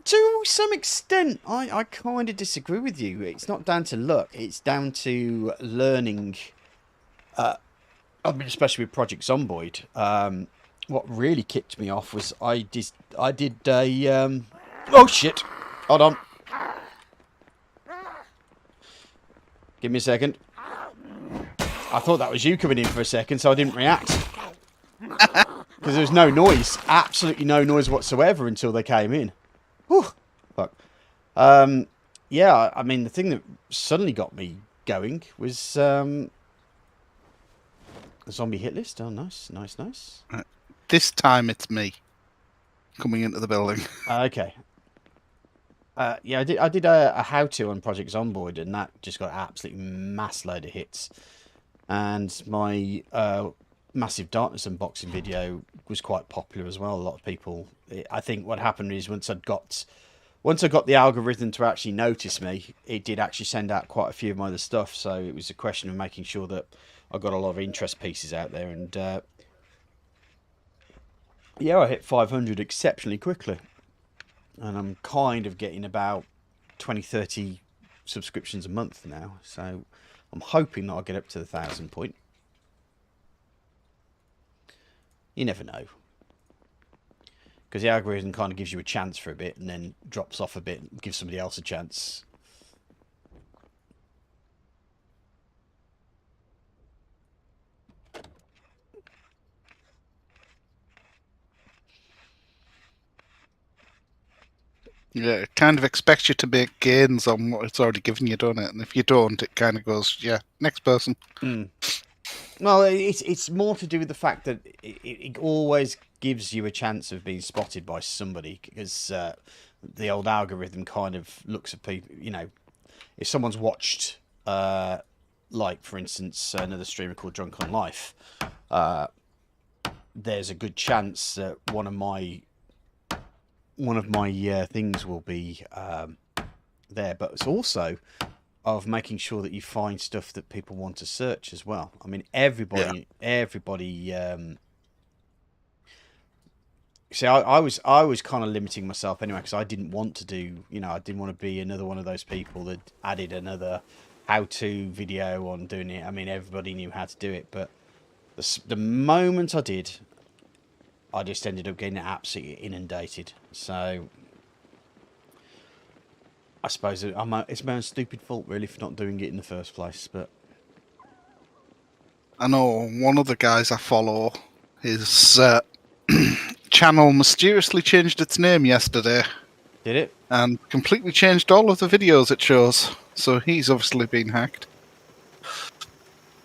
to some extent, I kind of disagree with you. It's not down to luck. It's down to learning. I mean, especially with Project Zomboid. What really kicked me off was I did a oh shit! Hold on. Give me a second. I thought that was you coming in for a second, so I didn't react. Because there was no noise, absolutely no noise whatsoever until they came in. Whew. Fuck. Yeah, I mean, the thing that suddenly got me going was the zombie hit list. Oh, nice, nice, nice. This time it's me coming into the building. Okay. Yeah, I did a how-to on Project Zomboid, and that just got absolutely mass load of hits. And my Massive Darkness unboxing video was quite popular as well. A lot of people. I think what happened is once I got the algorithm to actually notice me, it did actually send out quite a few of my other stuff. So it was a question of making sure that I got a lot of interest pieces out there, and yeah, I hit 500 exceptionally quickly. And I'm kind of getting about 20-30 subscriptions a month now. So I'm hoping that I'll get up to the 1,000 point. You never know. Because the algorithm kind of gives you a chance for a bit and then drops off a bit and gives somebody else a chance. Yeah, it kind of expects you to make gains on what it's already given you, don't it? And if you don't, it kind of goes, yeah, next person. Mm. Well, it's more to do with the fact that it always gives you a chance of being spotted by somebody, because the old algorithm kind of looks at people, you know, if someone's watched, like, for instance, another streamer called Drunk on Life, there's a good chance that one of my things will be there. But it's also of making sure that you find stuff that people want to search as well. I mean, everybody. See, I was kind of limiting myself anyway, because I didn't want to do, I didn't want to be another one of those people that added another how-to video on doing it. I mean, everybody knew how to do it, but the moment I did, I just ended up getting absolutely inundated. So I suppose it's my own stupid fault, really, for not doing it in the first place. But I know one of the guys I follow, his channel mysteriously changed its name yesterday. did it? And completely changed all of the videos it shows. So he's obviously been hacked.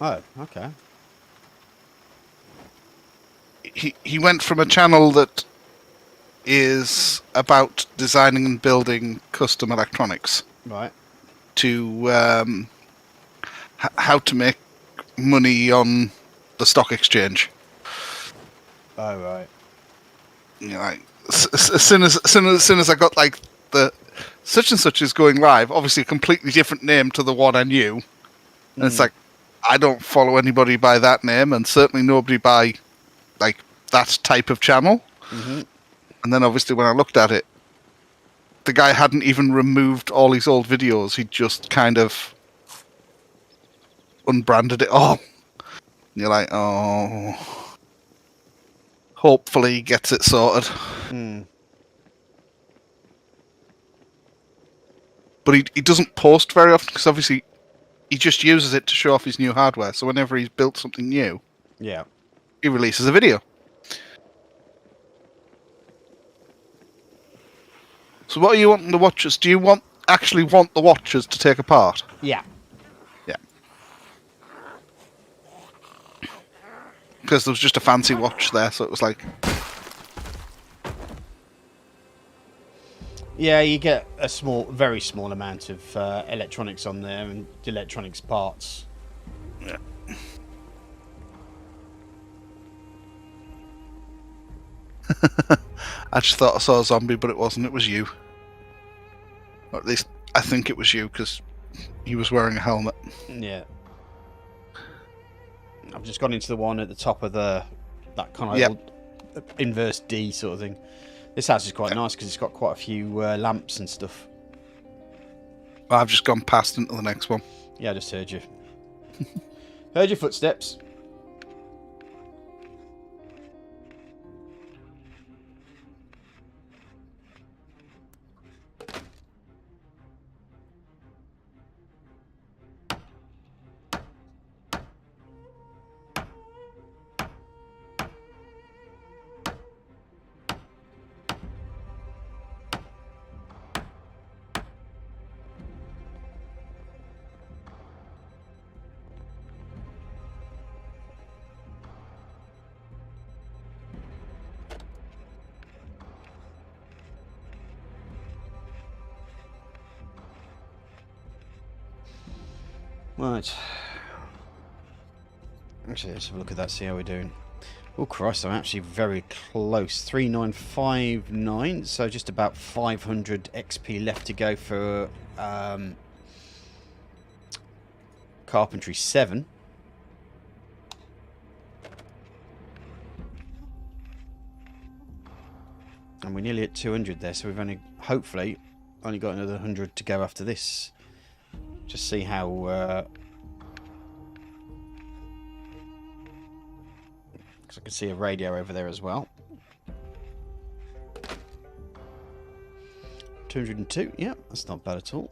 Oh, okay. He went from a channel that is about designing and building custom electronics Right. to how to make money on the stock exchange. Oh, right. Like as soon as I got like the such and such is going live, obviously a completely different name to the one I knew, and it's like I don't follow anybody by that name, and certainly nobody by like that type of channel. Mm-hmm. And then obviously when I looked at it, the guy hadn't even removed all his old videos. He just kind of unbranded it all. And you're like, oh. Hopefully he gets it sorted. Mm. But he doesn't post very often, because obviously he just uses it to show off his new hardware. So whenever he's built something new, Yeah. he releases a video. So what are you wanting the watchers? Do you actually want the watchers to take apart? Yeah. Yeah. Because there was just a fancy watch there, so it was like... Yeah, you get a very small amount of electronics on there, and electronics parts. Yeah. I just thought I saw a zombie, but it wasn't. It was you. Or at least I think it was you, because he was wearing a helmet. Yeah. I've just gone into the one at the top of that kind of Yep. old inverse D sort of thing. This house is quite nice because it's got quite a few lamps and stuff. I've just gone past into the next one. Yeah, I just heard you. Heard your footsteps. Right. Actually, let's have a look at that, see how we're doing. Oh, Christ, I'm actually very close. 3959, so just about 500 XP left to go for Carpentry 7. And we're nearly at 200 there, so we've hopefully, only got another 100 to go after this. Just see how... because I can see a radio over there as well. 202, yeah, that's not bad at all.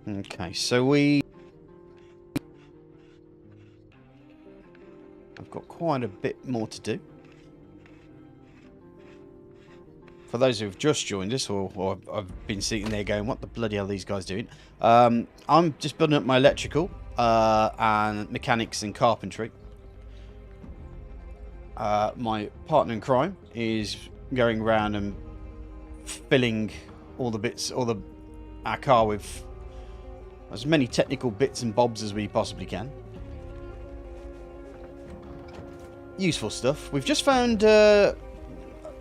Okay, so I've got quite a bit more to do. For those who've just joined us, or I've been sitting there going, what the bloody hell are these guys doing? I'm just building up my electrical and mechanics and carpentry. my partner in crime is going around and filling all the bits, our car with as many technical bits and bobs as we possibly can. Useful stuff. We've just found a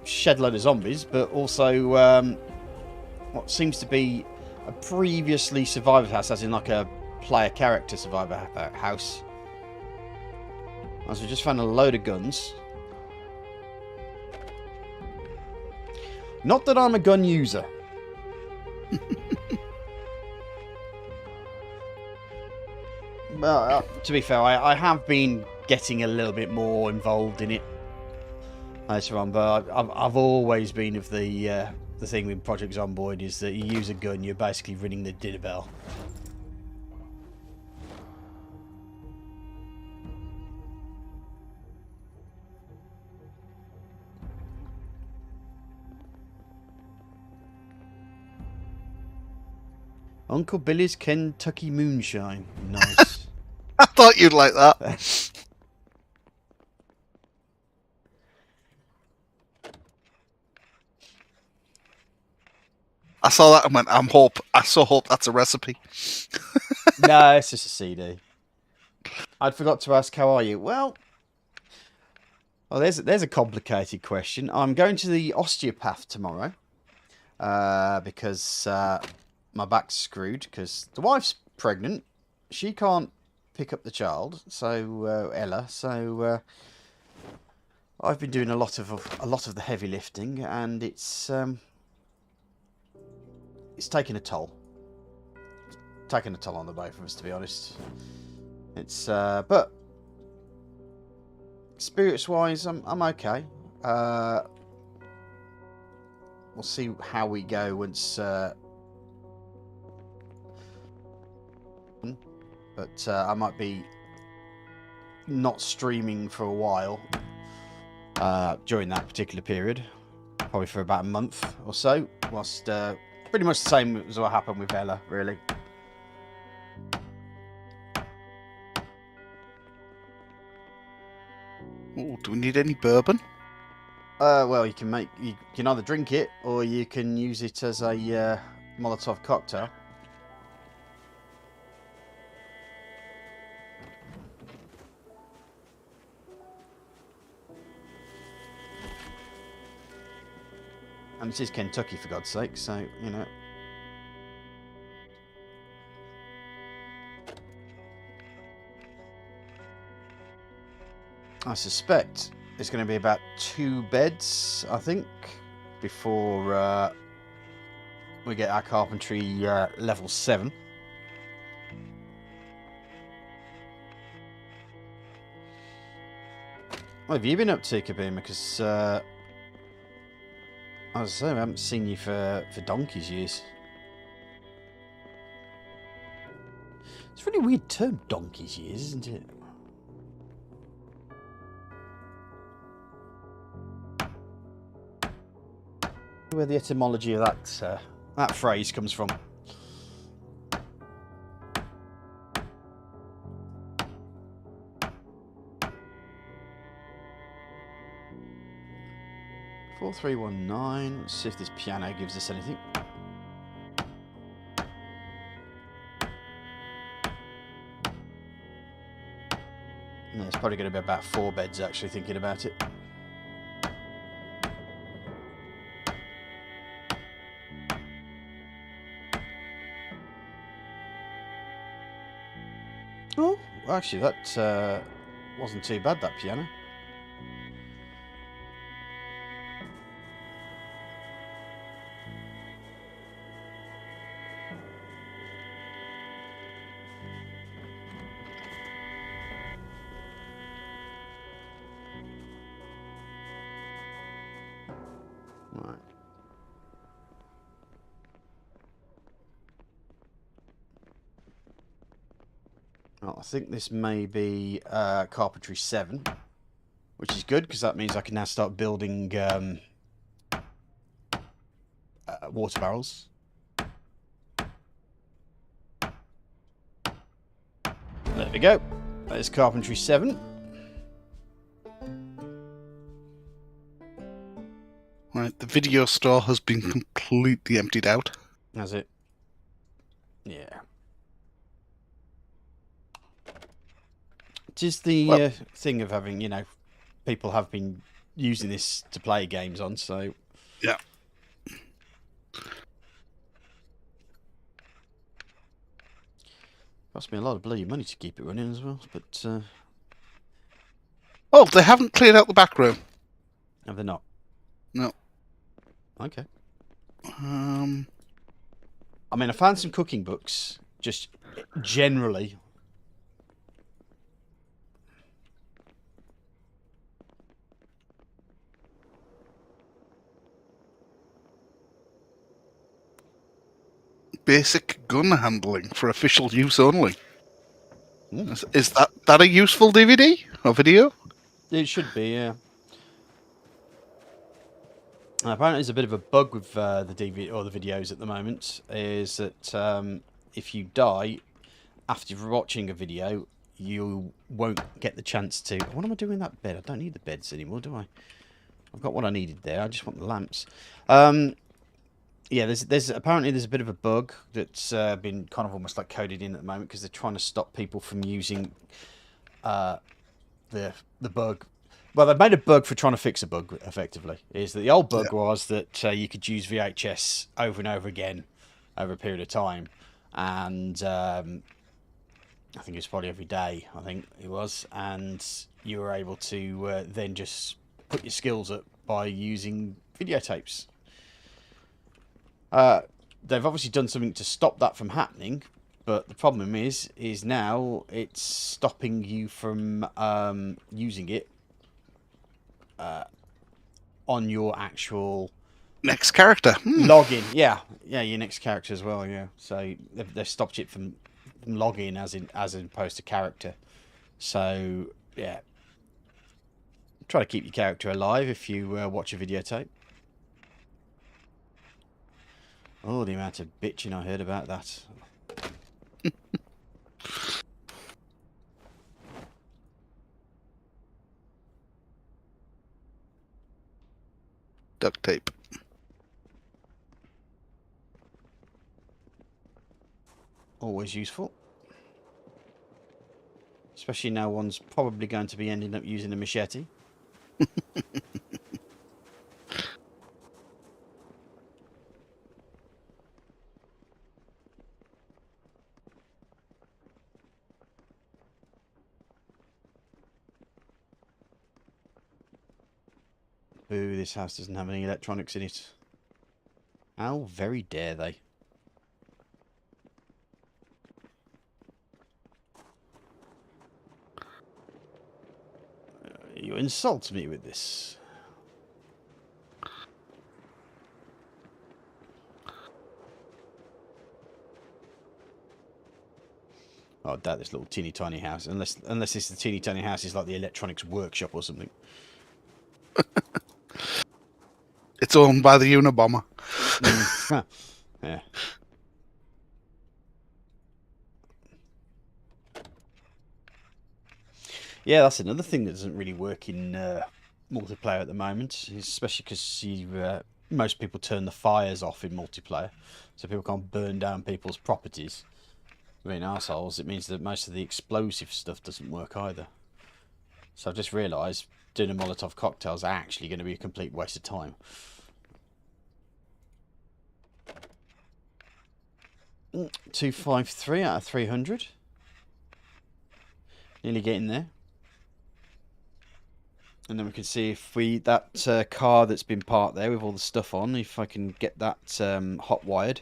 shed load of zombies, but also what seems to be a previously survivor house, as in like a player character survivor house. As we just found a load of guns. Not that I'm a gun user. Well, to be fair, I have been getting a little bit more involved in it later on, but I've always been of the thing with Project Zomboid is that you use a gun, you're basically ringing the dinner bell. Uncle Billy's Kentucky Moonshine. Nice. I thought you'd like that. I saw that and went, I so hope that's a recipe. No, it's just a CD. I'd forgot to ask, how are you? Well, there's a complicated question. I'm going to the osteopath tomorrow because my back's screwed because the wife's pregnant. She can't pick up the child, so Ella. So I've been doing a lot of the heavy lifting, and it's taking a toll. Taking a toll on the both of us, to be honest. It's but spirits-wise, I'm okay. We'll see how we go once. But I might be not streaming for a while during that particular period, probably for about a month or so. Whilst pretty much the same as what happened with Ella, really. Ooh, do we need any bourbon? Well, you can either drink it or you can use it as a Molotov cocktail. And this is Kentucky, for God's sake, so, you know. I suspect it's going to be about 2 beds, I think, before we get our carpentry level 7. What have you been up to, Kabima? Because, as I say, I haven't seen you for donkey's years. It's a really weird term, donkey's years, isn't it? Where the etymology of that phrase comes from. $4319. Let's see if this piano gives us anything. Yeah, it's probably going to be about 4 beds, actually, thinking about it. Oh, actually, that wasn't too bad, that piano. Right. Well, I think this may be Carpentry 7, which is good because that means I can now start building water barrels. There we go. That is Carpentry 7. Right, the video store has been completely emptied out. Has it? Yeah. It is the Well, thing of having, people have been using this to play games on, so... yeah. Cost me a lot of bloody money to keep it running as well, but... Oh, they haven't cleared out the back room. Have they not? No. Okay. Um, I mean, I found some cooking books, just generally. basic gun handling for official use only. Ooh. Is that a useful DVD or video? It should be, yeah. Apparently, there's a bit of a bug with the DVD or the videos at the moment. Is that if you die after watching a video, you won't get the chance to. What am I doing in that bed? I don't need the beds anymore, do I? I've got what I needed there. I just want the lamps. Yeah, there's apparently there's a bit of a bug that's been kind of almost like coded in at the moment because they're trying to stop people from using the bug. Well, they've made a bug for trying to fix a bug, effectively. Is that the old bug was that you could use VHS over and over again over a period of time. And I think it was probably every day, I think it was. And you were able to then just put your skills up by using videotapes. They've obviously done something to stop that from happening. But the problem is now it's stopping you from using it on your actual Next character. login. Yeah, your next character as well. Yeah, so they've stopped it from login as opposed to character. So yeah, try to keep your character alive if you watch a videotape. Oh, the amount of bitching I heard about that. Duct tape. Always useful. Especially now one's probably going to be ending up using a machete. Boo, this house doesn't have any electronics in it. How very dare they? You insult me with this. Oh, I doubt this little teeny tiny house. Unless this the teeny tiny house is like the electronics workshop or something. It's owned by the Unabomber. Yeah. Yeah, that's another thing that doesn't really work in multiplayer at the moment, especially because most people turn the fires off in multiplayer, so people can't burn down people's properties. Being arseholes, it means that most of the explosive stuff doesn't work either. So I've just realised doing a Molotov cocktail is actually going to be a complete waste of time. $253 out of 300. Nearly getting there. And then we can see if that car that's been parked there with all the stuff on, if I can get that hot wired,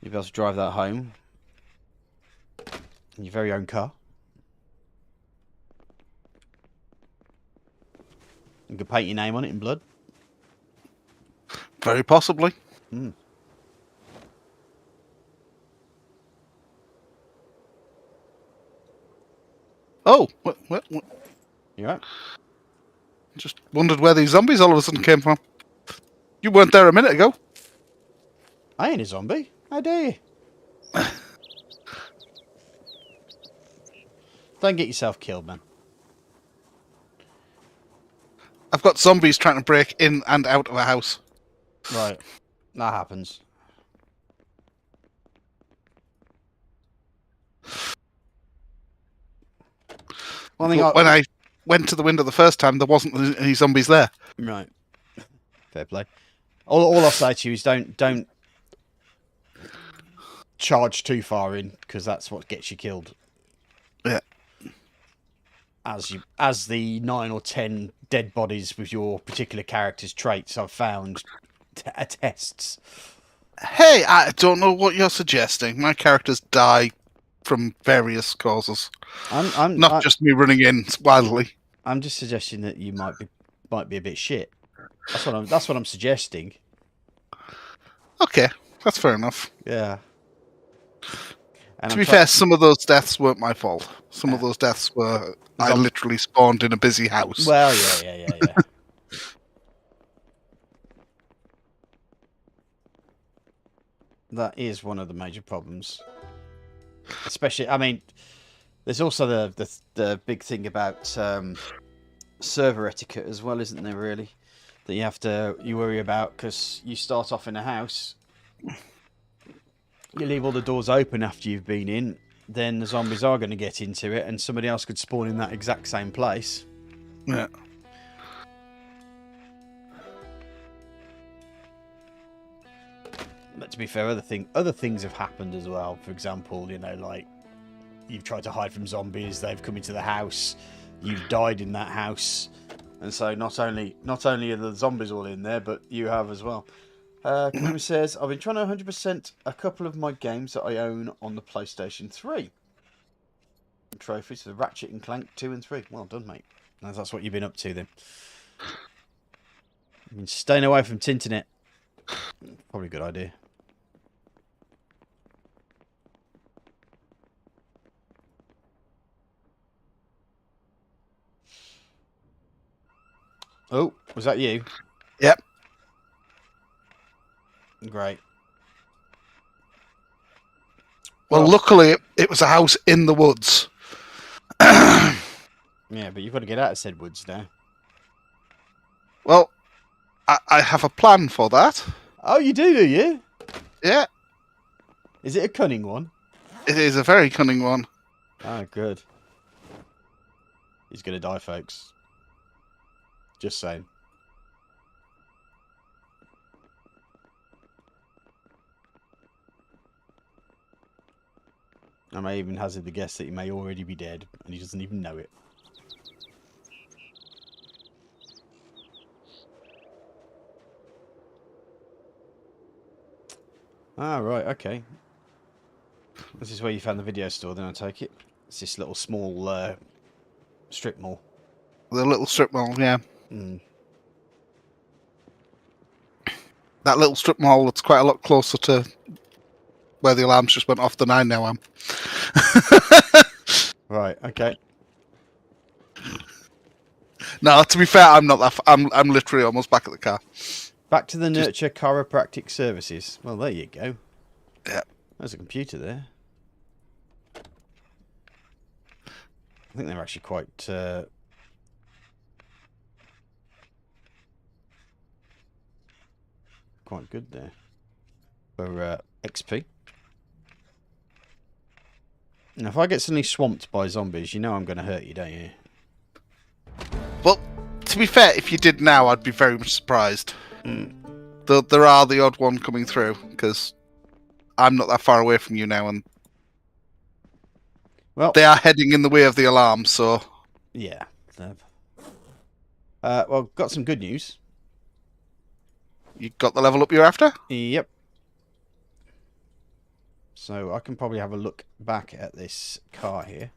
you'll be able to drive that home in your very own car. You can paint your name on it in blood. Very possibly. Mm. Oh, what? You right? Just wondered where these zombies all of a sudden came from. You weren't there a minute ago. I ain't a zombie. How dare you? Don't get yourself killed, man. I've got zombies trying to break in and out of a house. Right. That happens. One thing But when I went to the window the first time, there wasn't any zombies there. Right. Fair play. All I'll say to you is don't charge too far in, because that's what gets you killed. Yeah. As the 9 or 10 dead bodies with your particular character's traits I've found attests. Hey, I don't know what you're suggesting. My characters die from various causes. Not just me running in wildly. I'm just suggesting that you might be a bit shit. That's what I'm suggesting. Okay, that's fair enough. Yeah. And to be fair, some of those deaths weren't my fault. Some of those deaths were I literally spawned in a busy house. Well, yeah. That is one of the major problems. Especially, I mean, there's also the big thing about server etiquette as well, isn't there? Really, that you worry about, because you start off in a house, you leave all the doors open after you've been in, then the zombies are going to get into it, and somebody else could spawn in that exact same place. Yeah. But to be fair, other things have happened as well. For example, like you've tried to hide from zombies, they've come into the house, you've died in that house, and so not only are the zombies all in there, but you have as well. Community says, I've been trying to 100% a couple of my games that I own on the PlayStation 3. Trophies for Ratchet and Clank 2 and 3. Well done, mate. That's what you've been up to then. You've been staying away from Tinternet. Probably a good idea. Oh, was that you? Yep. Great. Well, luckily, it was a house in the woods. Yeah, but you've got to get out of said woods now. Well, I have a plan for that. Oh, you do you? Yeah. Is it a cunning one? It is a very cunning one. Oh, good. He's going to die, folks. Just saying. I may even hazard the guess that he may already be dead, and he doesn't even know it. Ah, right, okay. This is where you found the video store, then I take it. It's this little small strip mall. The little strip mall, yeah. Mm. That little strip mall that's quite a lot closer to where the alarms just went off than I now am. Right, okay. No, to be fair, I'm not that. I'm literally almost back at the car. Back to the Nurture Chiropractic Services. Well, there you go. Yeah. There's a computer there. I think they're actually quite good there for XP. Now, if I get suddenly swamped by zombies, you know I'm going to hurt you, don't you? Well, to be fair, if you did now, I'd be very much surprised. Mm. There are the odd one coming through, because I'm not that far away from you now, and well, they are heading in the way of the alarm, so... Yeah. Well, got some good news. You got the level up you're after? Yep. So I can probably have a look back at this car here.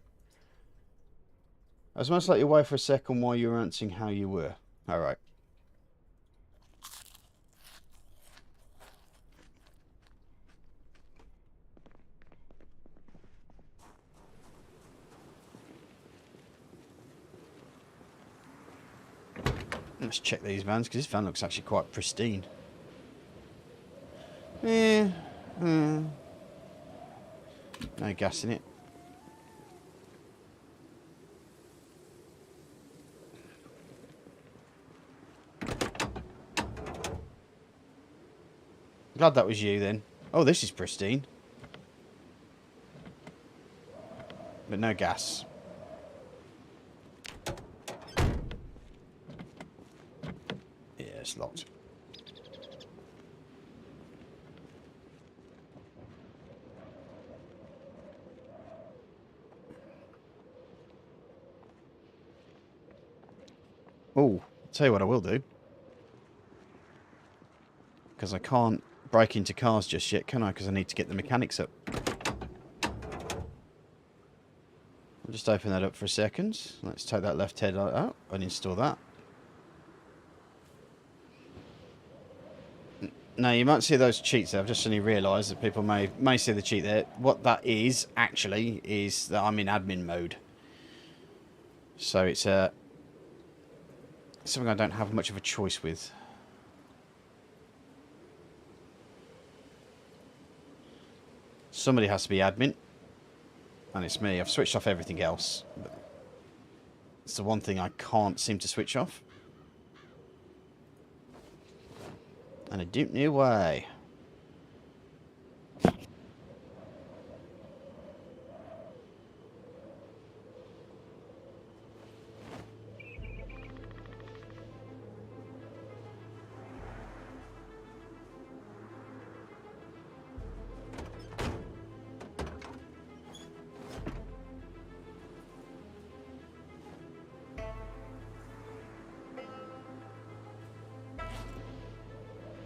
I was almost let you away for a second while you were answering how you were. Alright. Let's check these vans, because this van looks actually quite pristine. Yeah. No gas in it. Glad that was you then. Oh, this is pristine. But no gas. Yeah, it's locked. Oh, I'll tell you what I will do. Because I can't break into cars just yet, can I? Because I need to get the mechanics up. I'll just open that up for a second. Let's take that left head out and install that. Now, you might see those cheats there. I've just suddenly realised that people may see the cheat there. What that is, actually, is that I'm in admin mode. So it's something I don't have much of a choice with. Somebody has to be admin. And it's me. I've switched off everything else. But it's the one thing I can't seem to switch off. And I don't know why.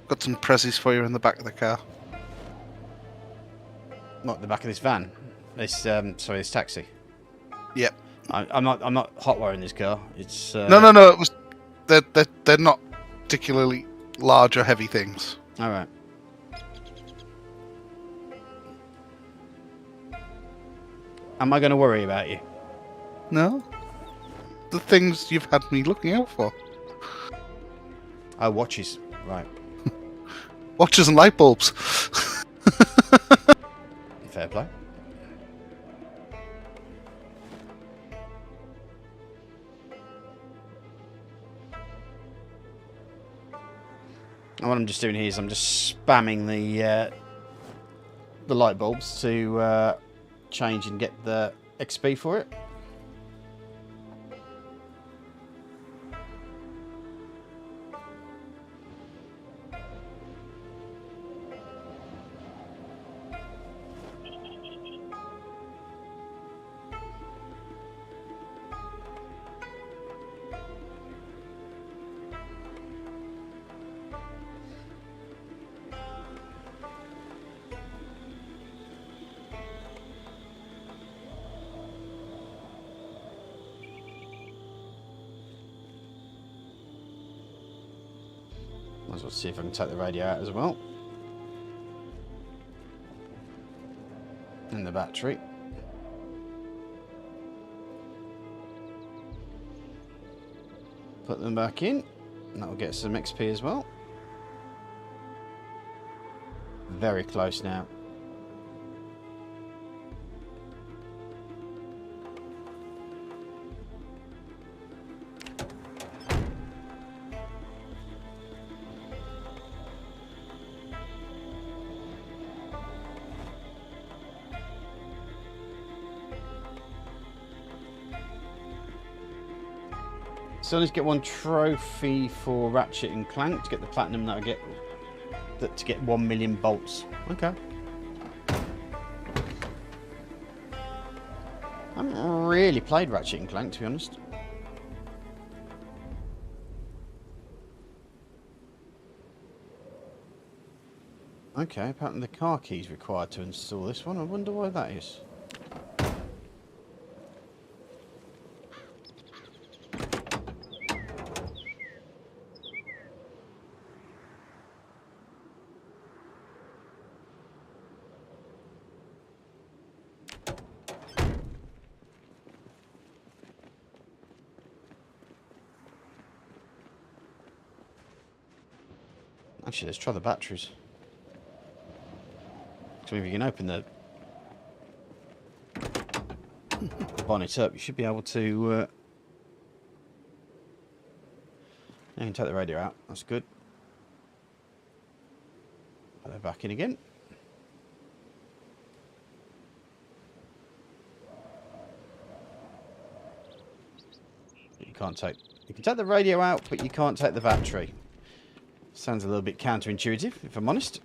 Got some prezzies for you in the back of the car. Not the back of this van. This sorry, this taxi. Yep. I'm not hotwiring this car. It's No. It was they're not particularly large or heavy things. all right. Am I going to worry about you? No. The things you've had me looking out for. Oh, watches. Right. Watches and light bulbs. Fair play. And what I'm just doing here is I'm just spamming the light bulbs to change and get the XP for it. Might as well see if I can take the radio out as well. And the battery. Put them back in. And that will get some XP as well. Very close now. Still need to get one trophy for Ratchet and Clank to get the platinum that I get. To get 1 million bolts. Okay. I haven't really played Ratchet and Clank, to be honest. Okay, apparently the car key is required to install this one. I wonder why that is. Actually, let's try the batteries. So if you can open the bonnet up, you should be able to... you can take the radio out. That's good. Put that back in again. You can't take... You can take the radio out, but you can't take the battery. Sounds a little bit counterintuitive, if I'm honest.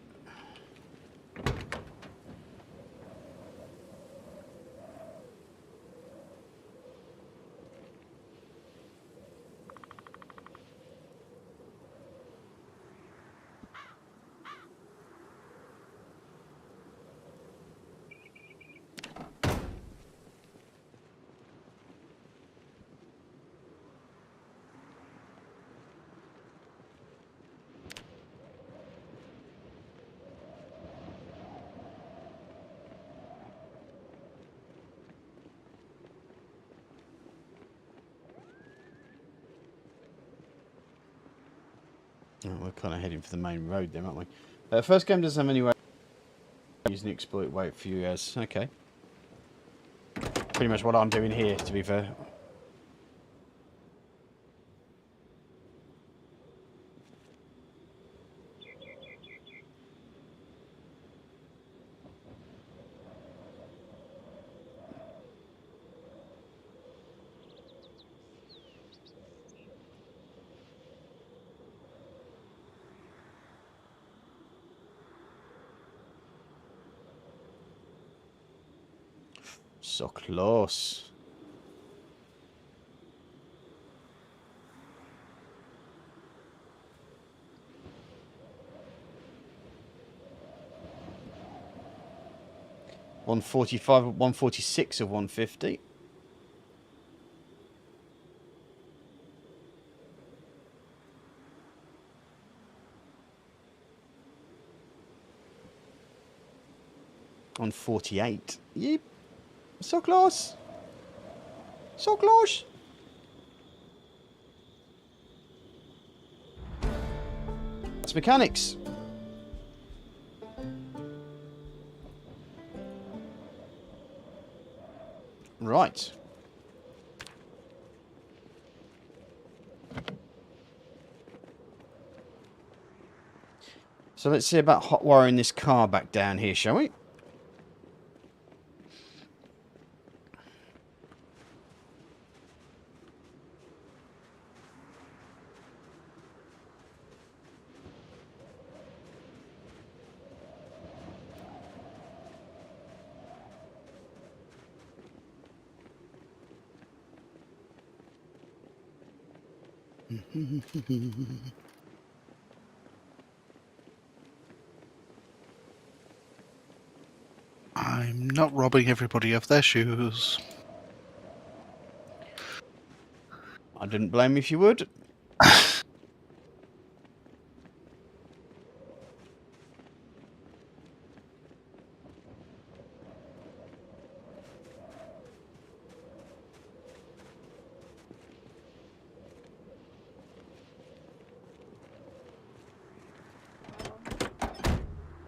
Oh, we're kind of heading for the main road then, aren't we? First game doesn't have any way using the exploit. Wait for you guys. Okay. Pretty much what I'm doing here, to be fair. So close. $145, 146 of 150. On 48. Yep. So close. So close. It's mechanics. Right. So let's see about hot wiring this car back down here, shall we? I'm not robbing everybody of their shoes. I didn't blame you if you would.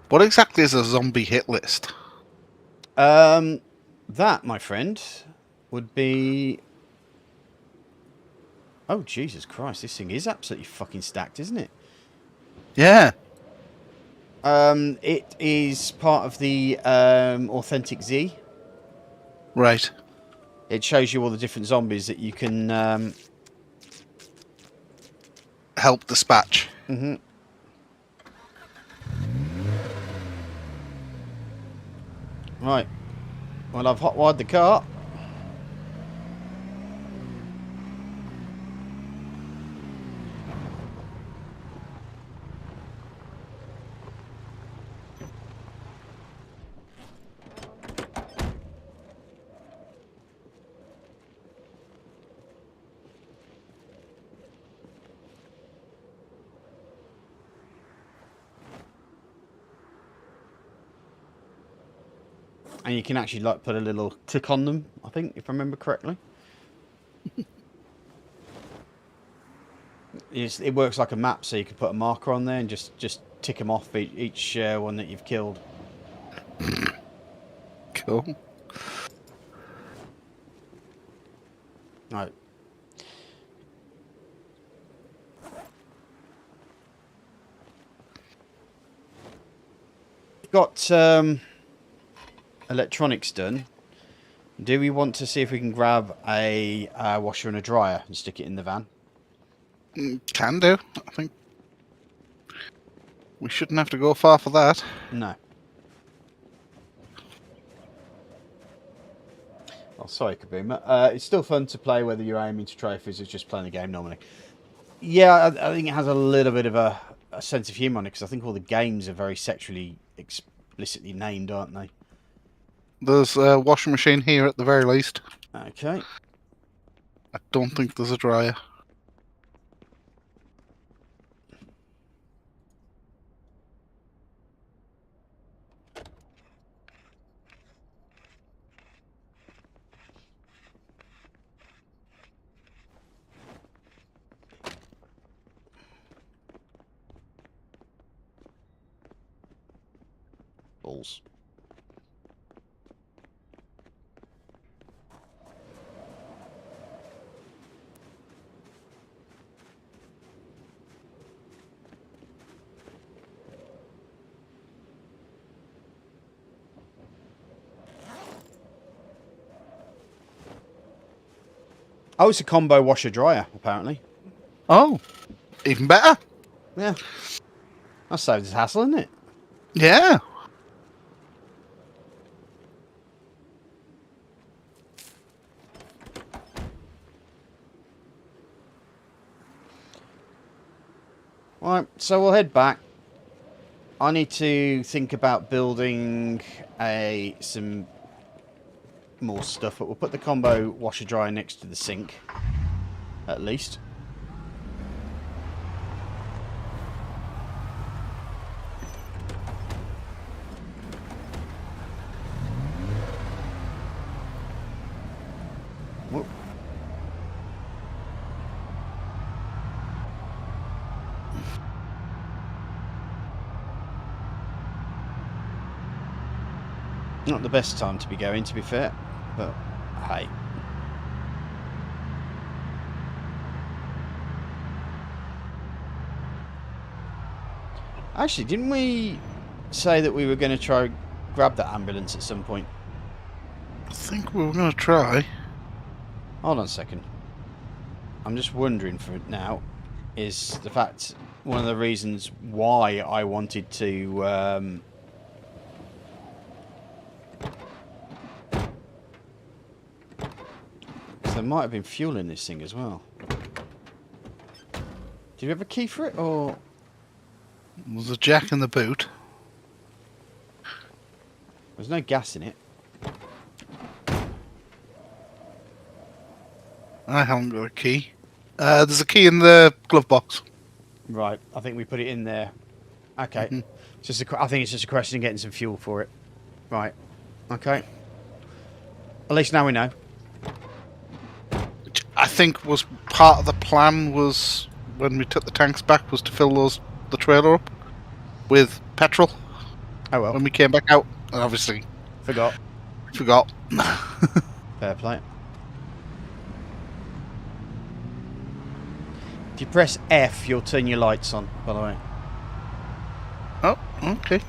What exactly is a zombie hit list? That, my friend, would be... Oh, Jesus Christ, this thing is absolutely fucking stacked, isn't it? Yeah. It is part of the Authentic Z. Right. It shows you all the different zombies that you can... Help dispatch. Mm-hmm. Right. Well, I've hot-wired the car. And you can actually like put a little tick on them, I think, if I remember correctly. It works like a map, so you can put a marker on there and just tick them off each one that you've killed. Cool. Right. got electronics done, do we want to see if we can grab a washer and a dryer and stick it in the van? Can do. I think we shouldn't have to go far for that. No. Oh, sorry, Kabuma. It's still fun to play whether you're aiming to trophies or just playing the game normally. Yeah, I think it has a little bit of a sense of humour on it, because I think all the games are very sexually explicitly named, aren't they? There's a washing machine here at the very least. Okay. I don't think there's a dryer. Balls. Oh, it's a combo washer dryer, apparently. Oh, even better. Yeah. That saves us hassle, isn't it? Yeah. Right, so we'll head back. I need to think about building some more stuff, but we'll put the combo washer dryer next to the sink, at least. Whoop. Not the best time to be going, to be fair, but hey. Actually, didn't we say that we were going to try grab that ambulance at some point? I think we were going to try. Hold on a second. I'm just wondering for now, is the fact one of the reasons why I wanted to there might have been fuel in this thing as well. Do you have a key for it, or...? There's a jack in the boot. There's no gas in it. I haven't got a key. There's a key in the glove box. Right, I think we put it in there. Okay. I think it's just a question of getting some fuel for it. Right. Okay. At least now we know. Which I think was part of the plan, was when we took the tanks back, was to fill the trailer up with petrol. Oh well. When we came back out, and obviously Forgot. Fair play. If you press F, you'll turn your lights on, by the way. Oh, okay.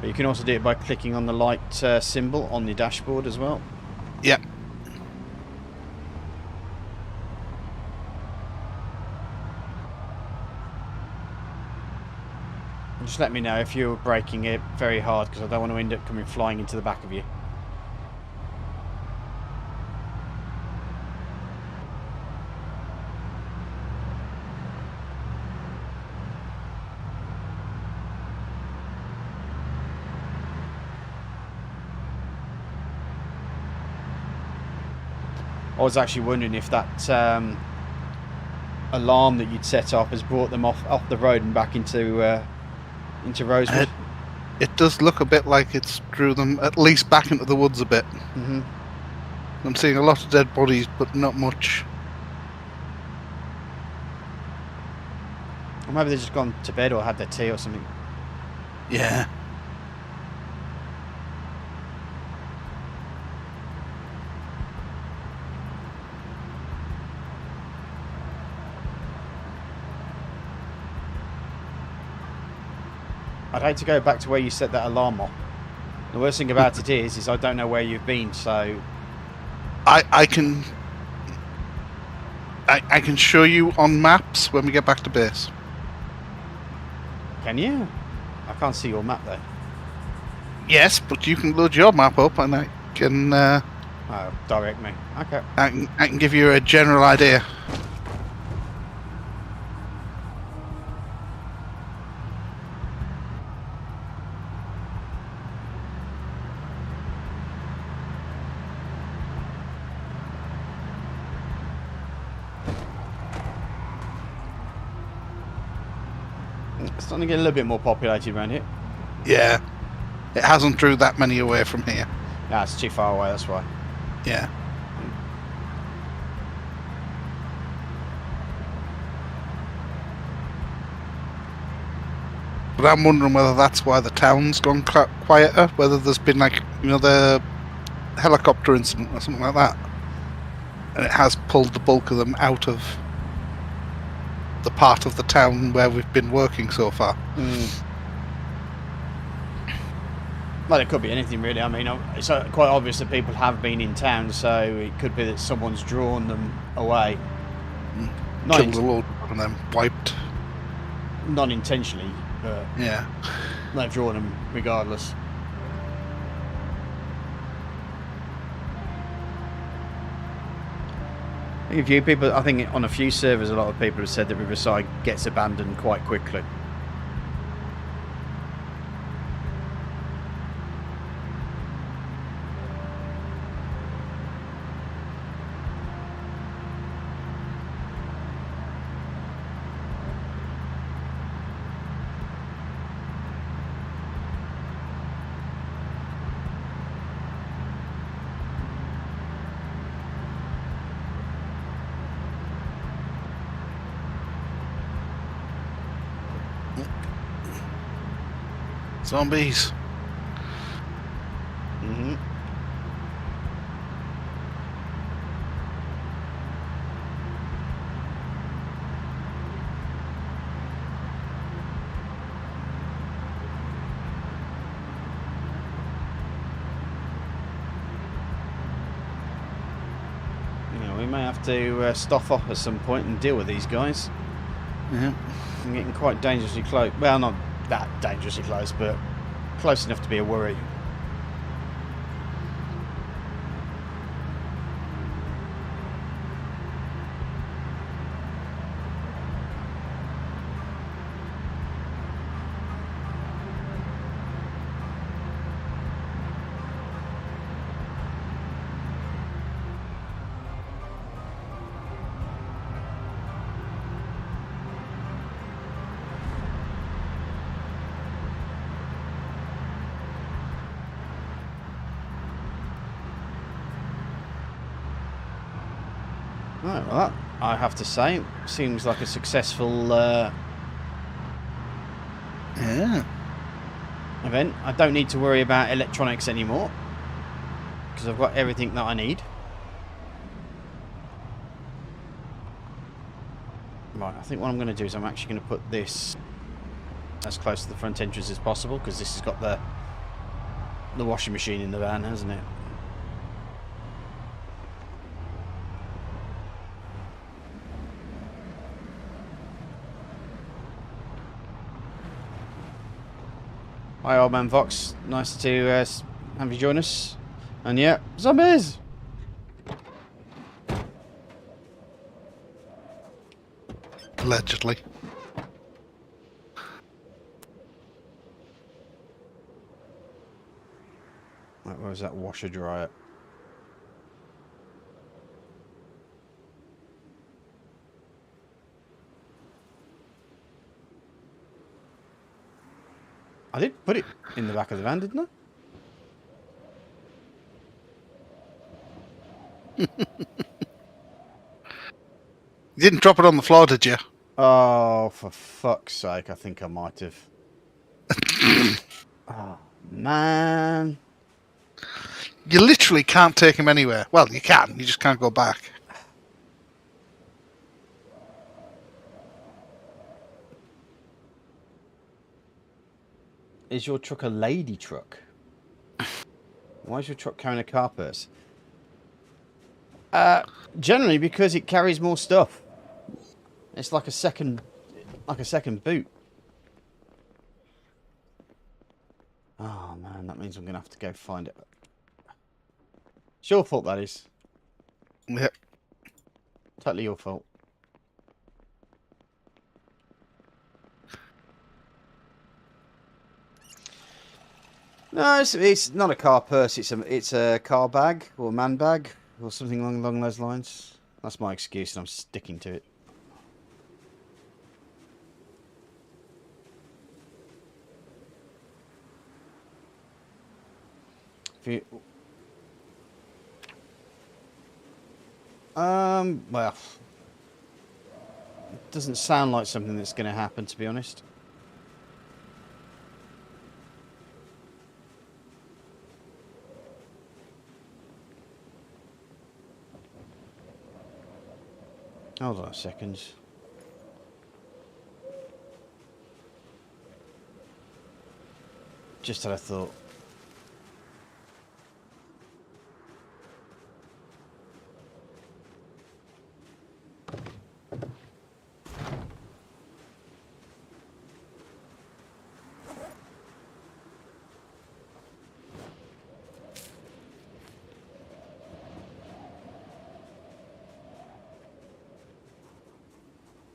But you can also do it by clicking on the light symbol on the dashboard as well. Yeah. And just let me know if you're braking it very hard, because I don't want to end up coming flying into the back of you. I was actually wondering if that alarm that you'd set up has brought them off the road and back into Rosewood. It does look a bit like it's drew them at least back into the woods a bit. Mm-hmm. I'm seeing a lot of dead bodies, but not much. Or maybe they've just gone to bed or had their tea or something. Yeah. I'd hate to go back to where you set that alarm off. The worst thing about it is I don't know where you've been, so... I can show you on maps when we get back to base. Can you? I can't see your map, though. Yes, but you can load your map up and I can... Oh, direct me. Okay. I can give you a general idea. It's starting to get a little bit more populated around here. Yeah. It hasn't drew that many away from here. No, it's too far away, that's why. Yeah. But I'm wondering whether that's why the town's gone quieter, whether there's been like, the helicopter incident or something like that. And it has pulled the bulk of them out of the part of the town where we've been working so far. Well, it could be anything, really. I mean, it's quite obvious that people have been in town, so it could be that someone's drawn them away. Killed a load and then wiped. Not intentionally, but yeah, they've drawn them regardless. I think on a few servers, a lot of people have said that Riverside gets abandoned quite quickly. Zombies. Mm-hmm. We may have to stop off at some point and deal with these guys. Yeah. I'm getting quite dangerously close. Well, not that dangerously close, but close enough to be a worry. Right, well, that, I have to say, seems like a successful Yeah. event. I don't need to worry about electronics anymore because I've got everything that I need. Right, I think what I'm going to do is I'm actually going to put this as close to the front entrance as possible because this has got the washing machine in the van, hasn't it? Hi, old man Vox. Nice to have you join us. And yeah, zombies! Allegedly. Right, where was that washer dryer? I did put it in the back of the van, didn't I? You didn't drop it on the floor, did you? Oh, for fuck's sake, I think I might have. Oh, man. You literally can't take him anywhere. Well, you can, you just can't go back. Is your truck a lady truck? Why is your truck carrying a car purse? Generally because it carries more stuff. It's like a second boot. Oh man, that means I'm gonna have to go find it. It's your fault, that is. Yep. Totally your fault. No, it's not a car purse. It's a car bag or a man bag or something along those lines. That's my excuse, and I'm sticking to it. If you, well, it doesn't sound like something that's going to happen, to be honest. Hold on a second. Just had a thought.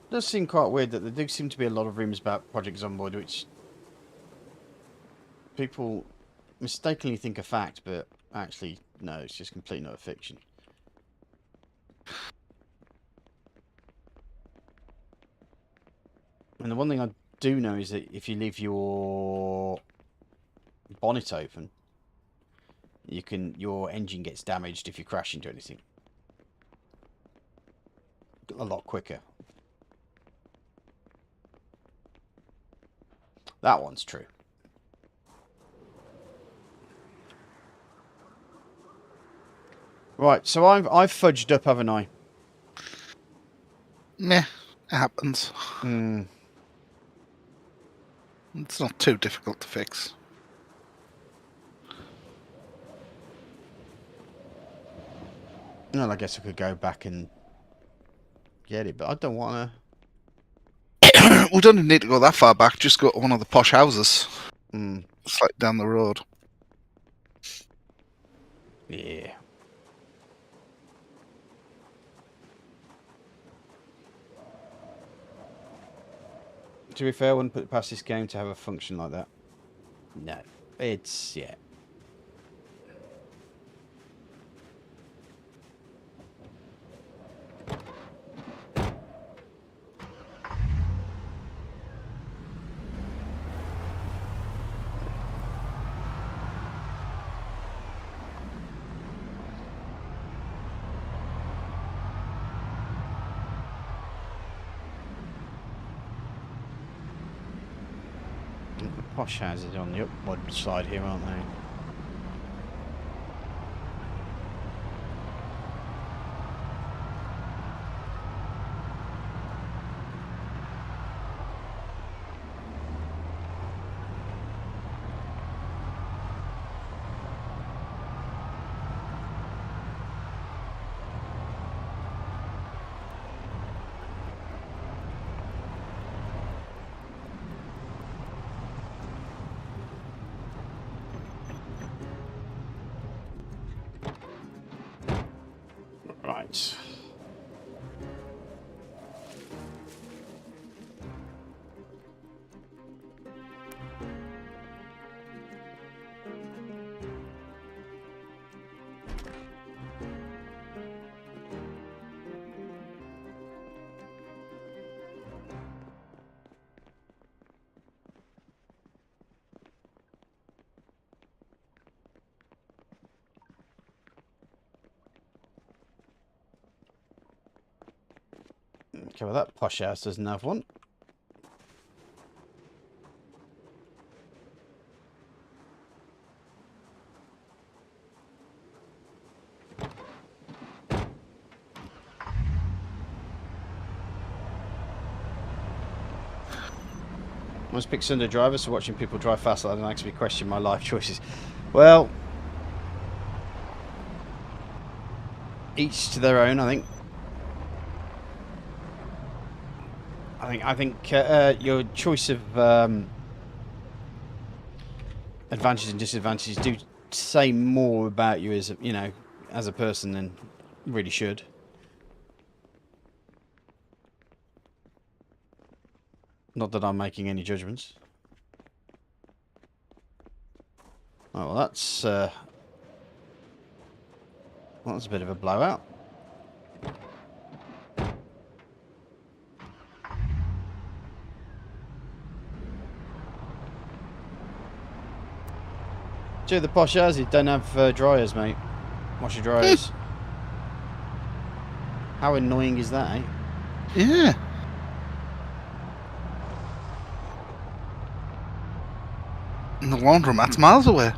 It does seem quite weird that there do seem to be a lot of rumours about Project Zomboid, which people mistakenly think are fact, but actually, no, it's just complete and utter fiction. And the one thing I do know is that if you leave your bonnet open, your engine gets damaged if you crash into anything. A lot quicker. That one's true. Right, so I've fudged up, haven't I? Meh, it happens. Hmm. It's not too difficult to fix. Well, I guess I could go back and get it, but I don't want to. We don't even need to go that far back, just go to one of the posh houses. Hmm. It's like down the road. Yeah. To be fair, I wouldn't put it past this game to have a function like that. No. It's, yeah. The posh houses are on the upward side here, aren't they? Right. Okay, well that posh house doesn't have one. I was picked Sunday driver, so watching people drive fast like that makes me question my life choices. Well, each to their own, I think. I think your choice of advantages and disadvantages do say more about you as as a person than really should. Not that I'm making any judgments. Oh, well, that's a bit of a blowout. Gee, the posh Aussie don't have dryers, mate. Washer dryers. How annoying is that, eh? Yeah. And the laundromat's miles away.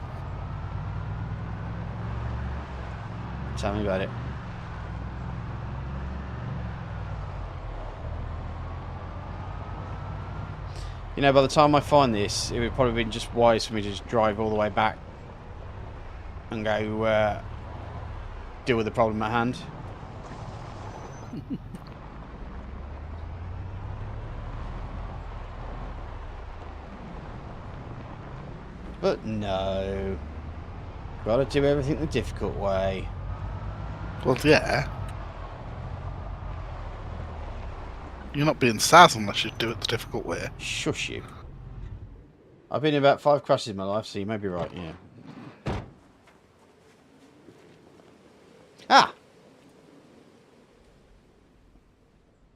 Tell me about it. You know, by the time I find this, it would probably be just wise for me to just drive all the way back and go deal with the problem at hand. But no. Gotta do everything the difficult way. Well, yeah. You're not being Saz unless you do it the difficult way. Shush you. I've been in about 5 crashes in my life, so you may be right, yeah. Ah!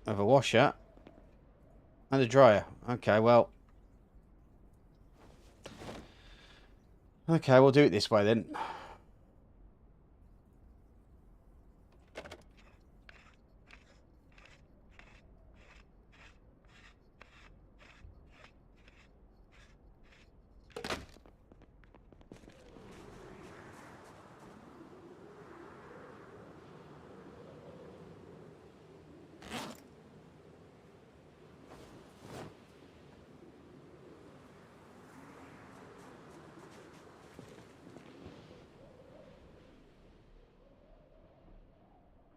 I have a washer. And a dryer. Okay, well. Okay, we'll do it this way then.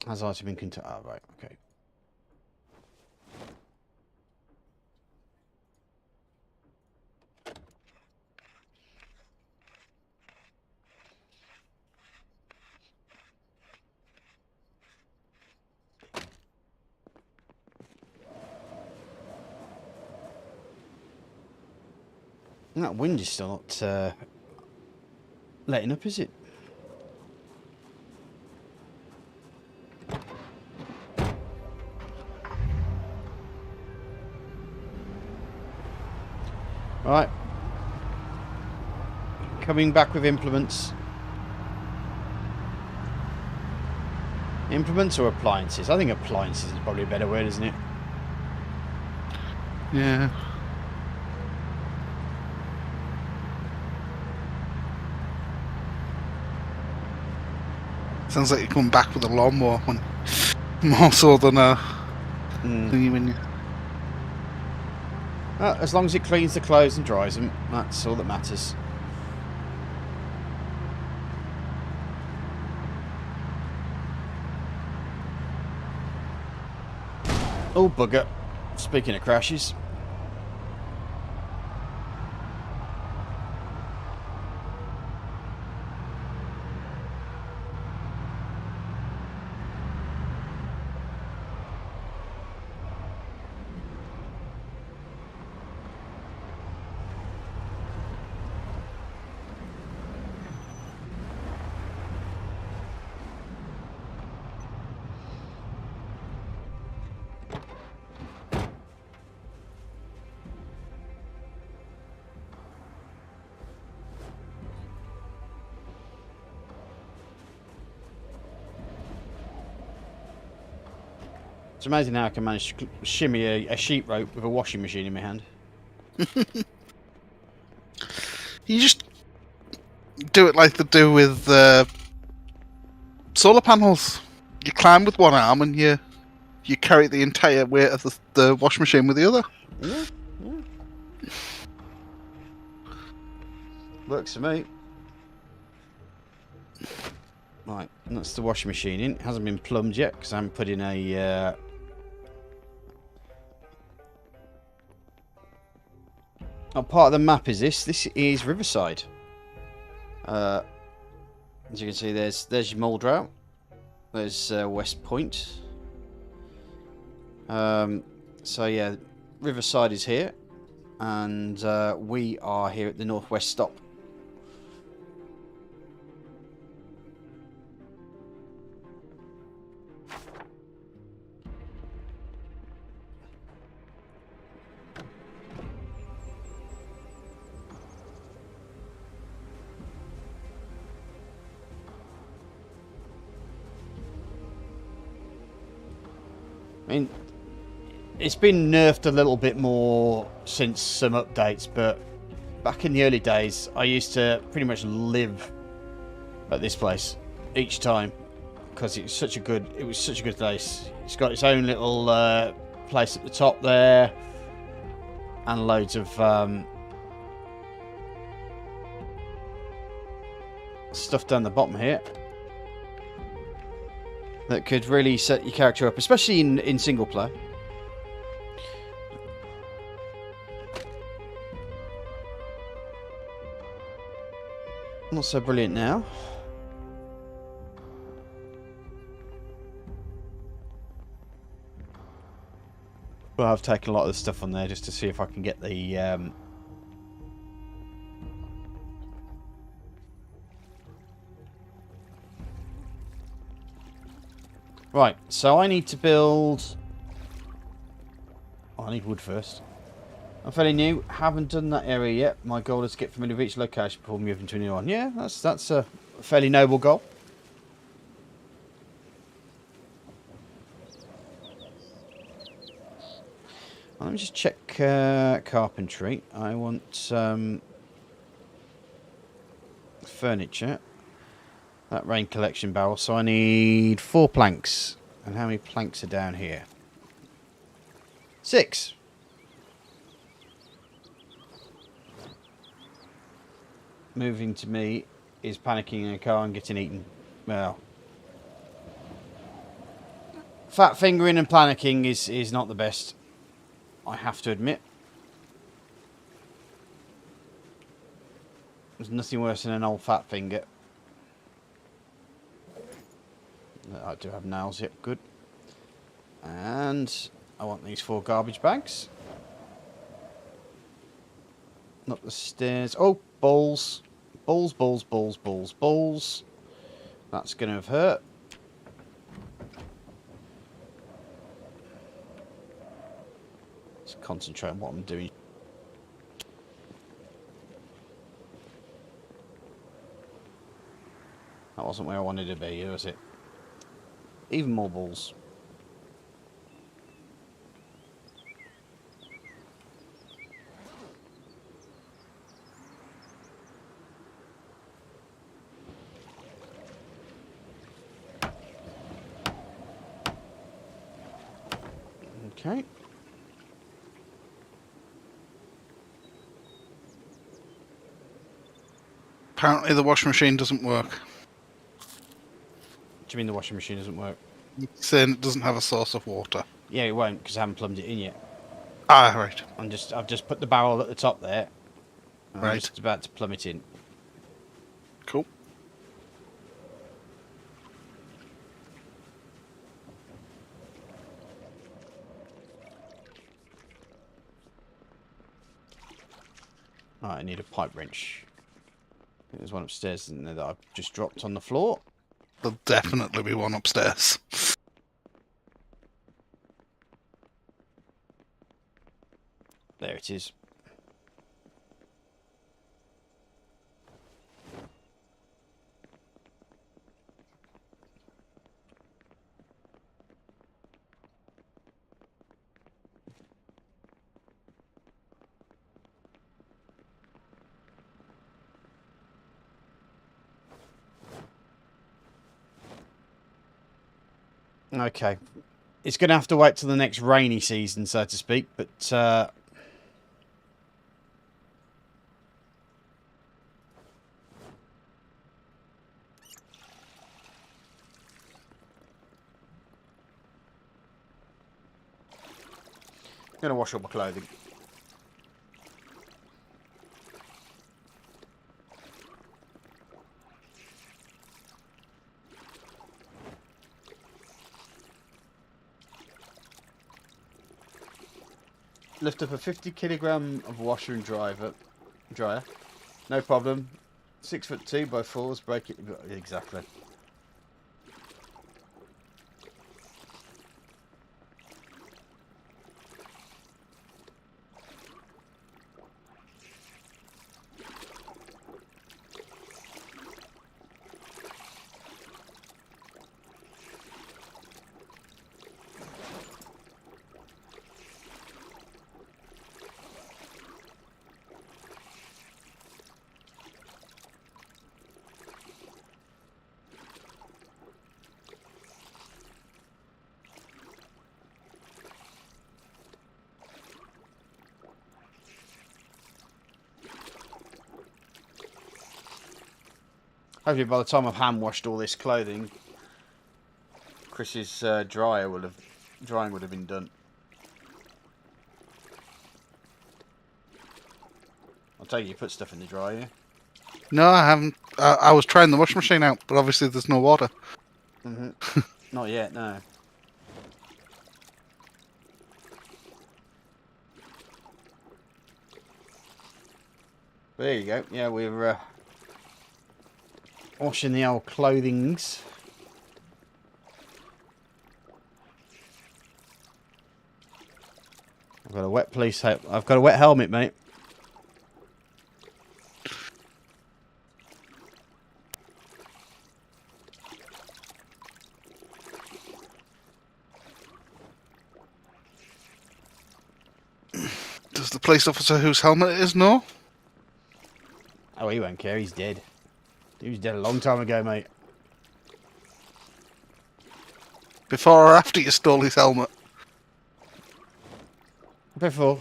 Has item been contained? Oh, right, okay. And that wind is still not letting up, is it? Right. Coming back with implements. Implements or appliances? I think appliances is probably a better word, isn't it? Yeah. Sounds like you're coming back with a lawnmower, one more so than a thingy when you... Well, as long as it cleans the clothes and dries them, that's all that matters. Oh, bugger. Speaking of crashes. It's amazing how I can manage to shimmy a sheet rope with a washing machine in my hand. You just do it like they do with solar panels. You climb with one arm and you carry the entire weight of the washing machine with the other. Yeah, yeah. Works for me. Right, and that's the washing machine in. It hasn't been plumbed yet because I haven't put in a... Oh, part of the map is this. This is Riverside. As you can see, there's your Muldrow. There's West Point. So yeah, Riverside is here, and we are here at the northwest stop. I mean, it's been nerfed a little bit more since some updates, but back in the early days, I used to pretty much live at this place each time because it was such a good place. It's got its own little place at the top there, and loads of stuff down the bottom here that could really set your character up, especially in single player. Not so brilliant now. But I've taken a lot of the stuff on there just to see if I can get the Right, so I need to build... Oh, I need wood first. I'm fairly new, haven't done that area yet. My goal is to get familiar with each location before moving to a new one. Yeah, that's a fairly noble goal. Let me just check carpentry. I want furniture. That rain collection barrel. So I need 4 planks. And how many planks are down here? 6. Moving to me is panicking in a car and getting eaten. Well, fat fingering and panicking is not the best, I have to admit. There's nothing worse than an old fat finger. I do have nails, yep, good. And I want these 4 garbage bags. Up the stairs. Oh, balls. Balls, balls, balls, balls, balls. That's going to have hurt. Let's concentrate on what I'm doing. That wasn't where I wanted to be, was it? Even more balls. Okay. Apparently the washing machine doesn't work. What do you mean the washing machine doesn't work? It's saying it doesn't have a source of water. Yeah, it won't because I haven't plumbed it in yet. Ah, right. I've just put the barrel at the top there. Right. I'm just about to plumb it in. Cool. Right, I need a pipe wrench. There's one upstairs in there that I've just dropped on the floor. There'll definitely be one upstairs. There it is. Okay. It's going to have to wait till the next rainy season, so to speak, but... Gonna wash all my clothing. Lift up a 50 kg of washer and dryer. No problem. 6'2" by 4s. Break it exactly. Hopefully by the time I've hand washed all this clothing, Chris's drying would have been done. I'll tell you put stuff in the dryer. Yeah? No, I haven't. I was trying the washing machine out, but obviously there's no water. Not yet, no. There you go. Yeah, we're washing the old clothings. I've got a wet I've got a wet helmet, mate. Does the police officer whose helmet it is know? Oh, he won't care. He's dead. He was dead a long time ago, mate. Before or after you stole his helmet? Before.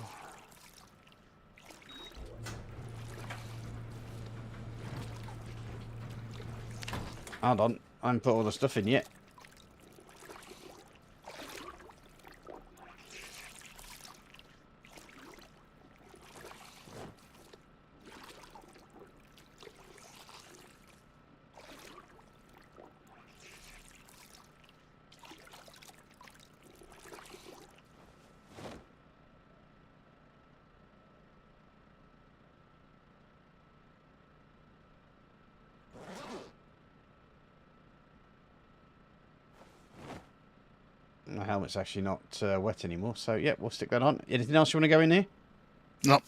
Hold on. I haven't put all the stuff in yet. My helmet's actually not wet anymore, so yeah, we'll stick that on. Anything else you want to go in here? No.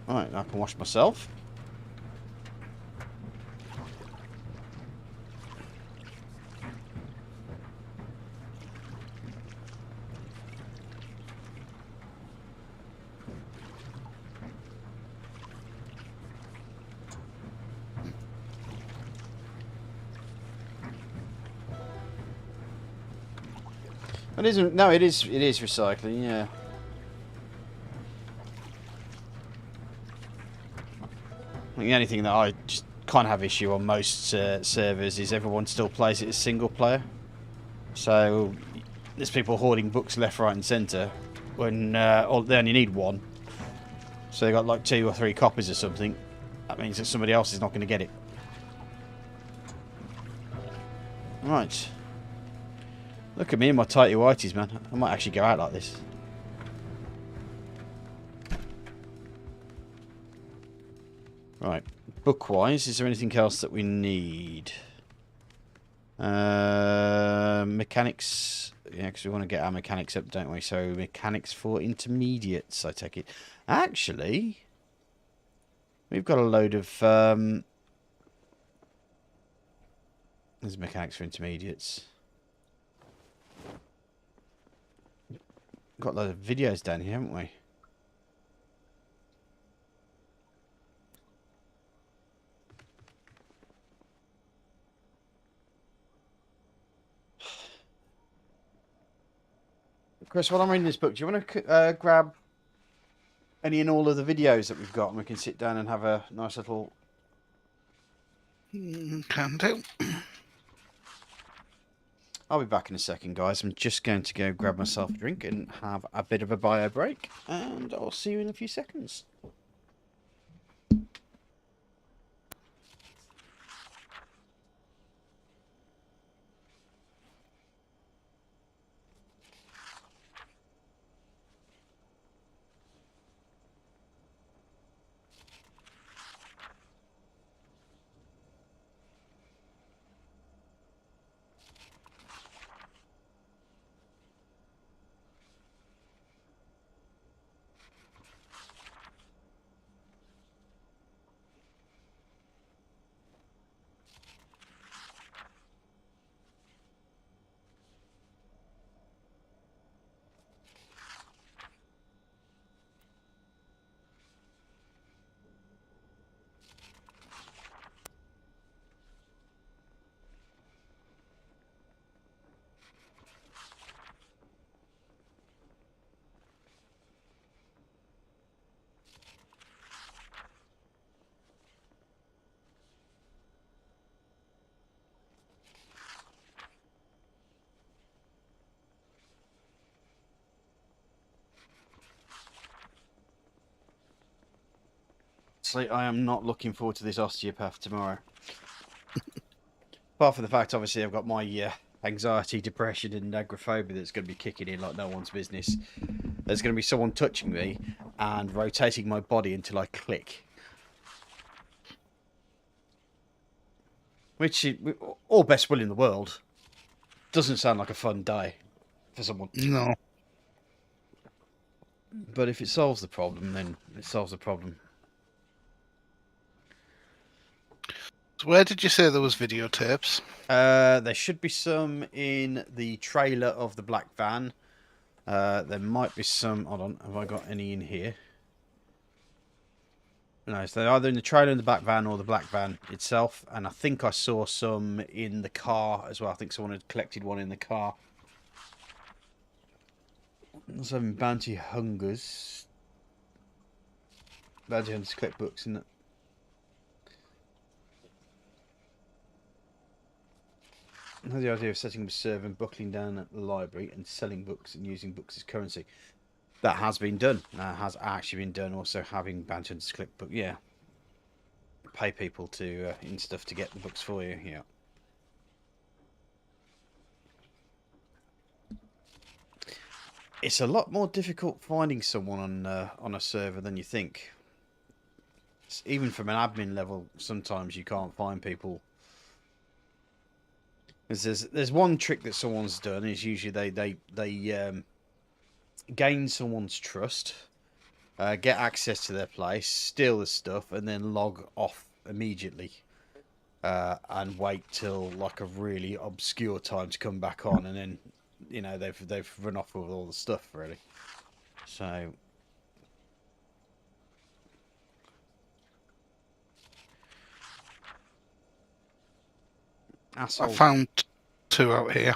Alright, I can wash myself. It isn't. No, it is. It is recycling. Yeah. I think the only thing that I just can't have issue on most servers is everyone still plays it as single player. So there's people hoarding books left, right, and centre when they only need one. So they got like 2 or 3 copies or something. That means that somebody else is not going to get it. Right. Look at me and my tighty whities, man. I might actually go out like this. Right. Book-wise, is there anything else that we need? Mechanics. Yeah, because we want to get our mechanics up, don't we? So mechanics for intermediates, I take it. Actually, we've got a load of... there's mechanics for intermediates. Got a load of videos down here, haven't we? Chris, while I'm reading this book, do you want to grab any and all of the videos that we've got, and we can sit down and have a nice little... Can do. I'll be back in a second, guys. I'm just going to go grab myself a drink and have a bit of a bio break, and I'll see you in a few seconds. So I am not looking forward to this osteopath tomorrow. Apart from the fact, obviously, I've got my anxiety, depression, and agoraphobia that's going to be kicking in like no one's business. There's going to be someone touching me and rotating my body until I click. Which, all best will in the world, doesn't sound like a fun day for someone. No. But if it solves the problem, then it solves the problem. So where did you say there was videotapes? There should be some in the trailer of the black van. There might be some... Hold on, have I got any in here? No, so they're either in the trailer in the black van or the black van itself. And I think I saw some in the car as well. I think someone had collected one in the car. There's some Bounty Hungers. Bounty Hunters collect books, isn't it? I had the idea of setting up a server and buckling down at the library and selling books and using books as currency. That has been done. That has actually been done. Also having Bounty Hunters collect book. Yeah. Pay people to in stuff to get the books for you. Yeah. It's a lot more difficult finding someone on a server than you think. Even from an admin level, sometimes you can't find people. There's one trick that someone's done is usually they gain someone's trust, get access to their place, steal the stuff, and then log off immediately, and wait till like a really obscure time to come back on, and then they've run off with all the stuff really. So. Asshole. I found 2 out here.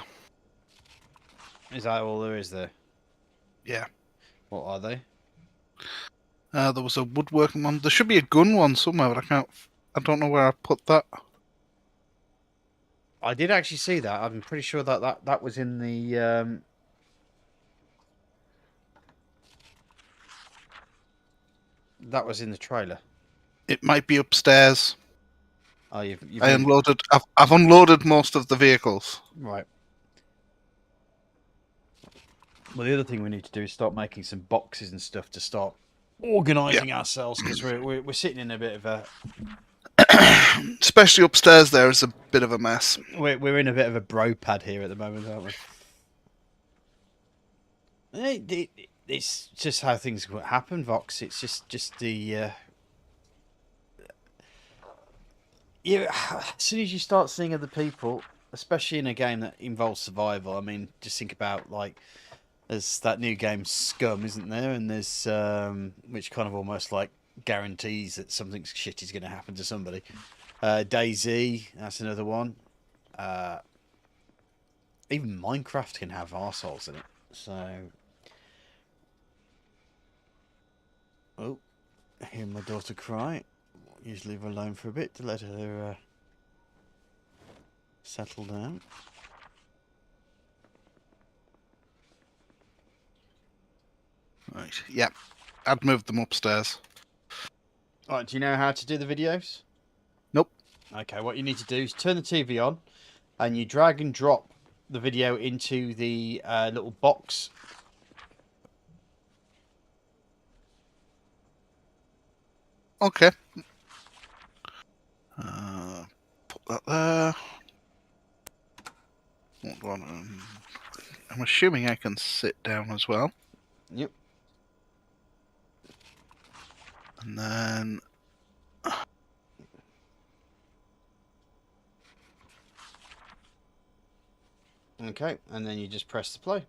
Is that all there is there? Yeah. What are they? There was a woodworking one. There should be a gun one somewhere, but I don't know where I put that. I did actually see that. I'm pretty sure that was in the that was in the trailer. It might be upstairs. Oh, you've I unloaded. I've unloaded most of the vehicles. Right. Well, the other thing we need to do is start making some boxes and stuff to start organising ourselves, because we're sitting in a bit of a. Especially upstairs, there is a bit of a mess. We're in a bit of a bro pad here at the moment, aren't we? It's just how things happen, Vox. It's just the. Yeah, as soon as you start seeing other people, especially in a game that involves survival, I mean, just think about like. There's that new game Scum, isn't there? And there's which kind of almost like guarantees that something shit is going to happen to somebody. DayZ, that's another one. Even Minecraft can have arseholes in it. So, oh, hear my daughter cry. Usually leave her alone for a bit to let her settle down. Right. Yeah. I'd moved them upstairs. Alright, do you know how to do the videos? Nope. Okay, what you need to do is turn the TV on, and you drag and drop the video into the little box. Okay. Put that there. Hold on. I'm assuming I can sit down as well. Yep. And then... Okay, and then you just press the play.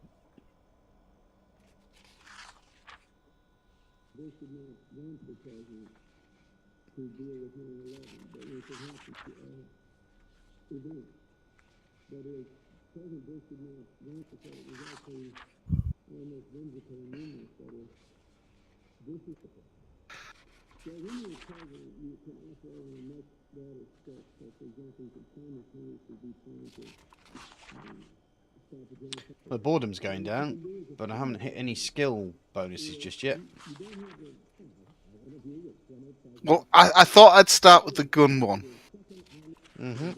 The boredom's going down, but I haven't hit any skill bonuses just yet. Well, I thought I'd start with the gun one. Mm-hmm.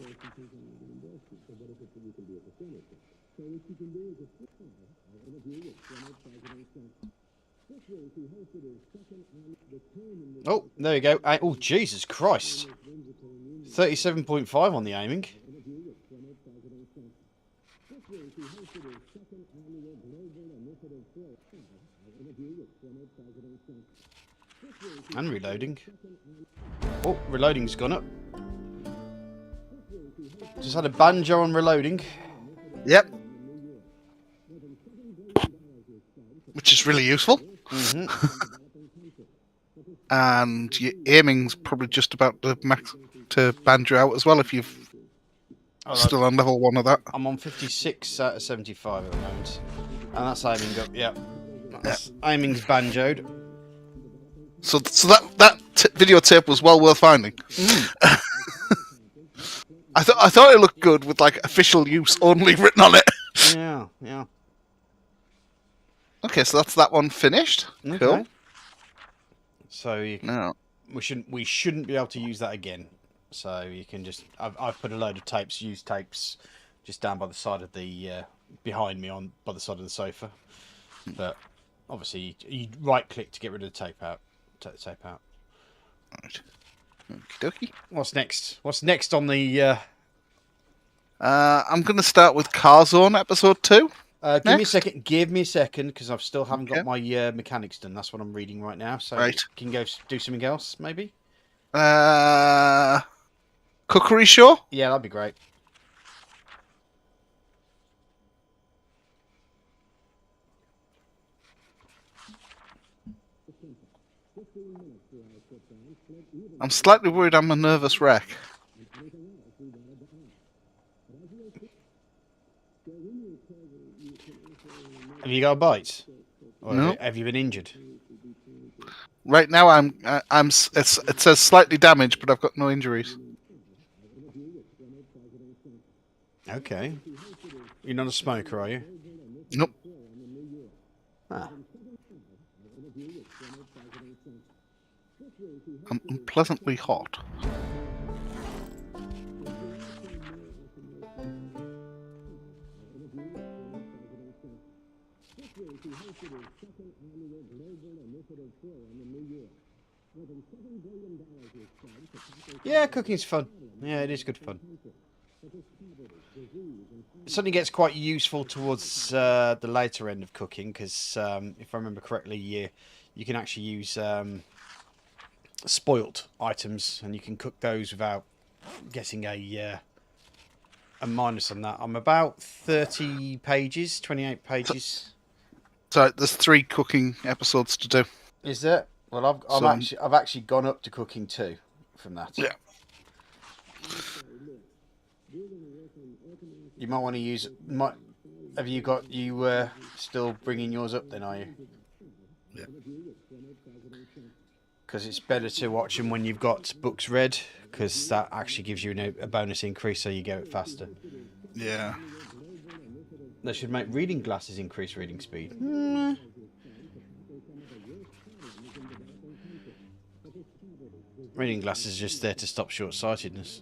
Oh, there you go. Oh, Jesus Christ. 37.5 on the aiming. And reloading. Oh, reloading's gone up. Just had a banjo on reloading. Yep. Which is really useful. Mm-hmm. And your aiming's probably just about to max to banjo out as well if you've still on level 1 of that. I'm on 56 out of 75 at the moment. And that's aiming up, yeah. Aiming's banjoed. So that videotape was well worth finding. Mm. I thought it looked good with like official use only written on it. Yeah. Okay, so that's that one finished. Okay. Cool. So we shouldn't be able to use that again. So you can just I've put a load of used tapes, just down by the side of the behind me by the side of the sofa. But obviously you right click to get rid of the tape out. Take the tape out. Right. Okie dokie. What's next? What's next on the? I'm going to start with Carzone episode 2. Give me a second, because I still haven't got my mechanics done. That's what I'm reading right now. So right. Can you go do something else, maybe? Cookery show? Yeah, that'd be great. I'm slightly worried I'm a nervous wreck. Have you got a bite? Or No. have you been injured? Right now it says slightly damaged, but I've got no injuries. Okay. You're not a smoker, are you? Nope. Ah. I'm unpleasantly hot. Yeah, cooking's fun. Yeah, it is good fun. It suddenly gets quite useful towards the later end of cooking, because if I remember correctly, you can actually use spoilt items, and you can cook those without getting a minus on that. I'm about 30 pages, 28 pages. So there's 3 cooking episodes to do. Is there? Well, I've actually gone up to cooking 2 from that. Yeah. You might want to use. Have you got still bringing yours up? Then are you? Yeah. Because it's better to watch them when you've got books read, because that actually gives you a bonus increase, so you get it faster. Yeah. They should make reading glasses increase reading speed. Reading glasses are just there to stop short-sightedness.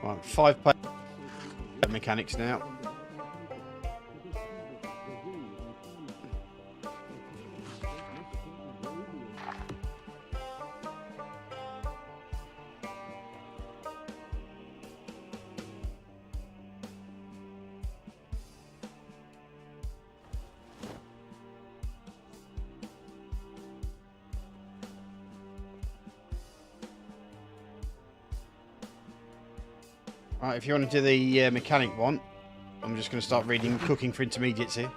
Right, 5 mechanics now. Right, if you want to do the mechanic one, I'm just going to start reading cooking for intermediates here.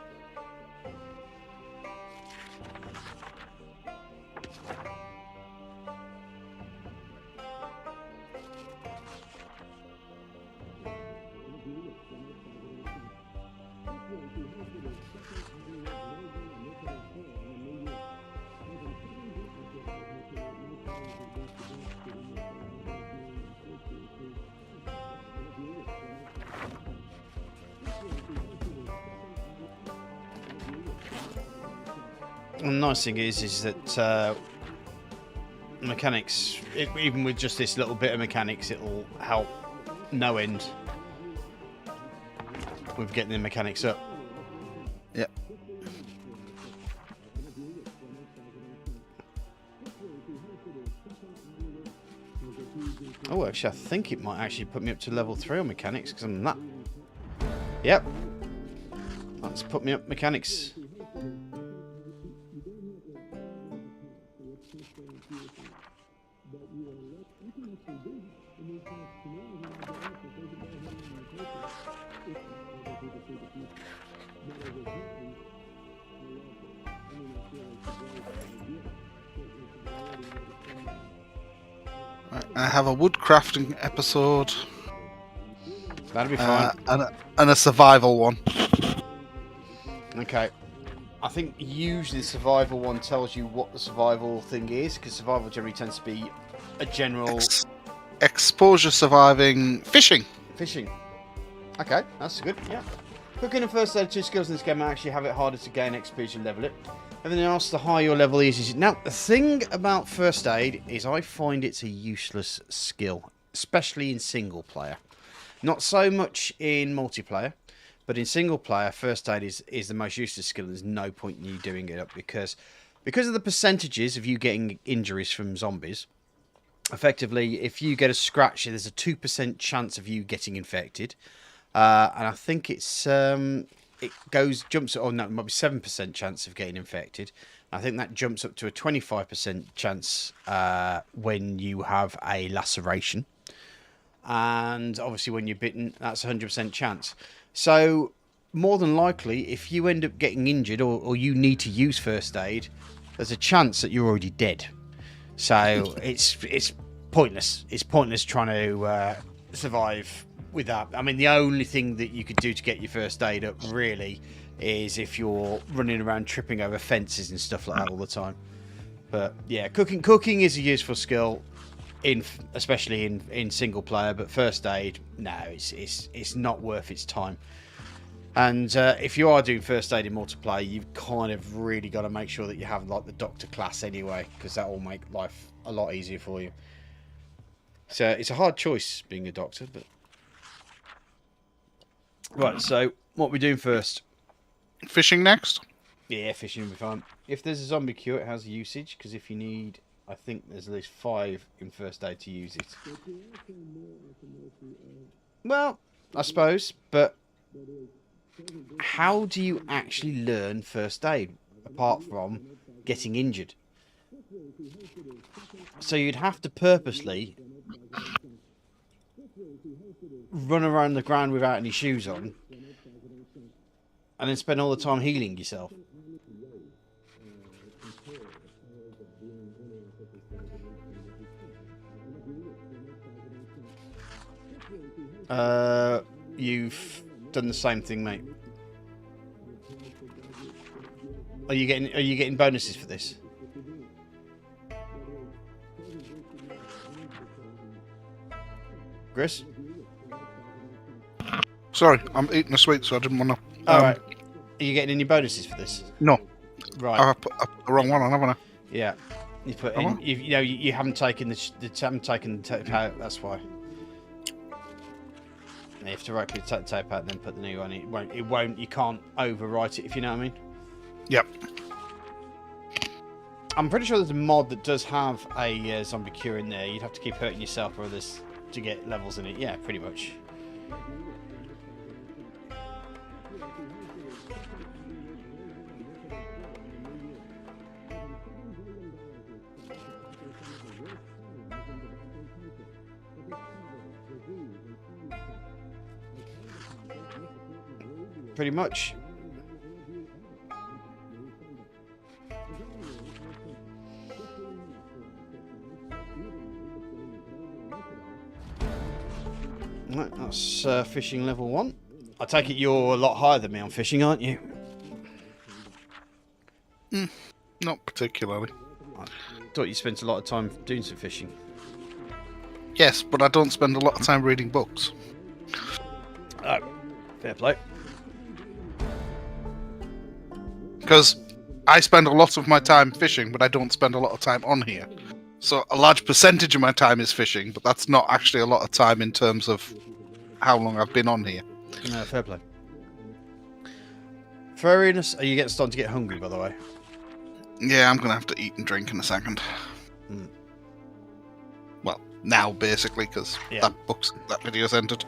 And the nice thing is that mechanics, even with just this little bit of mechanics, it'll help no end with getting the mechanics up. Yep. Oh, actually, I think it might actually put me up to level 3 on mechanics because I'm that. Yep. Let's put me up mechanics. I have a woodcrafting episode. That'll be fine. And a survival one. Okay. I think usually the survival one tells you what the survival thing is, because survival generally tends to be a general... Exposure, surviving, fishing. Fishing. Okay, that's good, yeah. Cooking and first aid 2 skills in this game actually have it harder to gain XP as you level it. Everything else, the higher your level is. Now, the thing about first aid is I find it's a useless skill, especially in single player. Not so much in multiplayer, but in single player, first aid is the most useless skill. There's no point in you doing it up because of the percentages of you getting injuries from zombies. Effectively, if you get a scratch, there's a 2% chance of you getting infected. And I think it's jumps. Oh no, it might be 7% chance of getting infected. I think that jumps up to a 25% chance when you have a laceration, and obviously when you're bitten, that's 100% chance. So more than likely, if you end up getting injured or you need to use first aid, there's a chance that you're already dead. So it's pointless. It's pointless trying to survive with that. I mean, the only thing that you could do to get your first aid up really is if you're running around tripping over fences and stuff like that all the time. But yeah, cooking is a useful skill, especially in single player. But first aid, no, it's not worth its time. And if you are doing first aid in multiplayer, you've kind of really got to make sure that you have like the doctor class anyway, because that will make life a lot easier for you. So it's a hard choice being a doctor, but right. So what are we doing first? Fishing next. Yeah, fishing will be fine. If there's a zombie cure, it has usage, because if you need, I think there's at least 5 in first aid to use it. Well, I suppose, but how do you actually learn first aid apart from getting injured? So you'd have to purposely run around the ground without any shoes on and then spend all the time healing yourself. You've done the same thing, mate. Are you getting bonuses for this? Chris? Sorry, I'm eating a sweet, so I didn't want to. Alright. Are you getting any bonuses for this? No. Right. I put the wrong one on, haven't I? Yeah. You put Oh, in. what? You haven't taken the tape out. That's why. You have to right click, take the tape out, and then put the new one. It won't. You can't overwrite it, if you know what I mean. Yep. I'm pretty sure there's a mod that does have a zombie cure in there. You'd have to keep hurting yourself or others to get levels in it. Yeah, pretty much. Pretty much. Right, that's fishing level 1. I take it you're a lot higher than me on fishing, aren't you? Not particularly. I thought you spent a lot of time doing some fishing. Yes, but I don't spend a lot of time reading books. Oh, fair play. Because I spend a lot of my time fishing, but I don't spend a lot of time on here. So a large percentage of my time is fishing, but that's not actually a lot of time in terms of how long I've been on here. No, fair play. Furriness, are you starting to get hungry, by the way? Yeah, I'm going to have to eat and drink in a second. Mm. Well, now, basically, because that video's ended.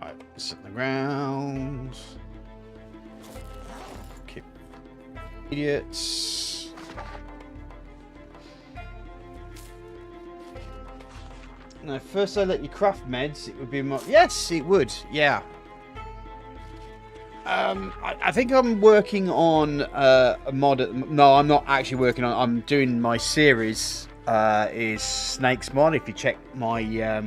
Right, sit on the ground. Keep idiots. No, first I let you craft meds, it would be more... Yes, it would, yeah. I think I'm working on a mod... No, I'm not actually working on... I'm doing my series, is Snake's Mod. If you check my... if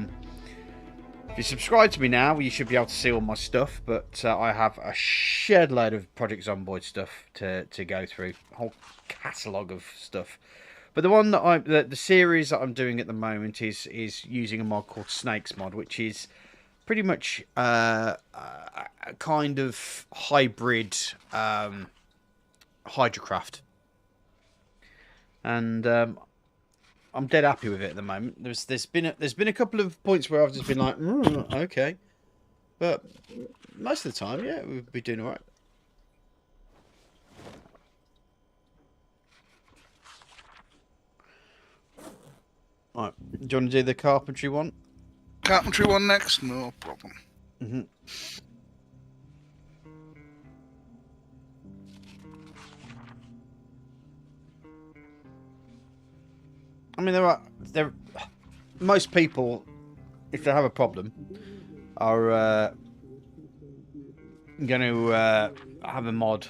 you subscribe to me now, you should be able to see all my stuff. But I have a shed load of Project Zomboid stuff to go through. A whole catalogue of stuff. But the one that the series that I'm doing at the moment is using a mod called Snake's Mod, which is pretty much a kind of hybrid hydrocraft, and I'm dead happy with it at the moment. There's been a couple of points where I've just been like, okay, but most of the time, yeah, we'll be doing all right. Right, do you want to do the carpentry one? Carpentry one next? No problem. Mm-hmm. I mean, most people, if they have a problem, are going to have a mod.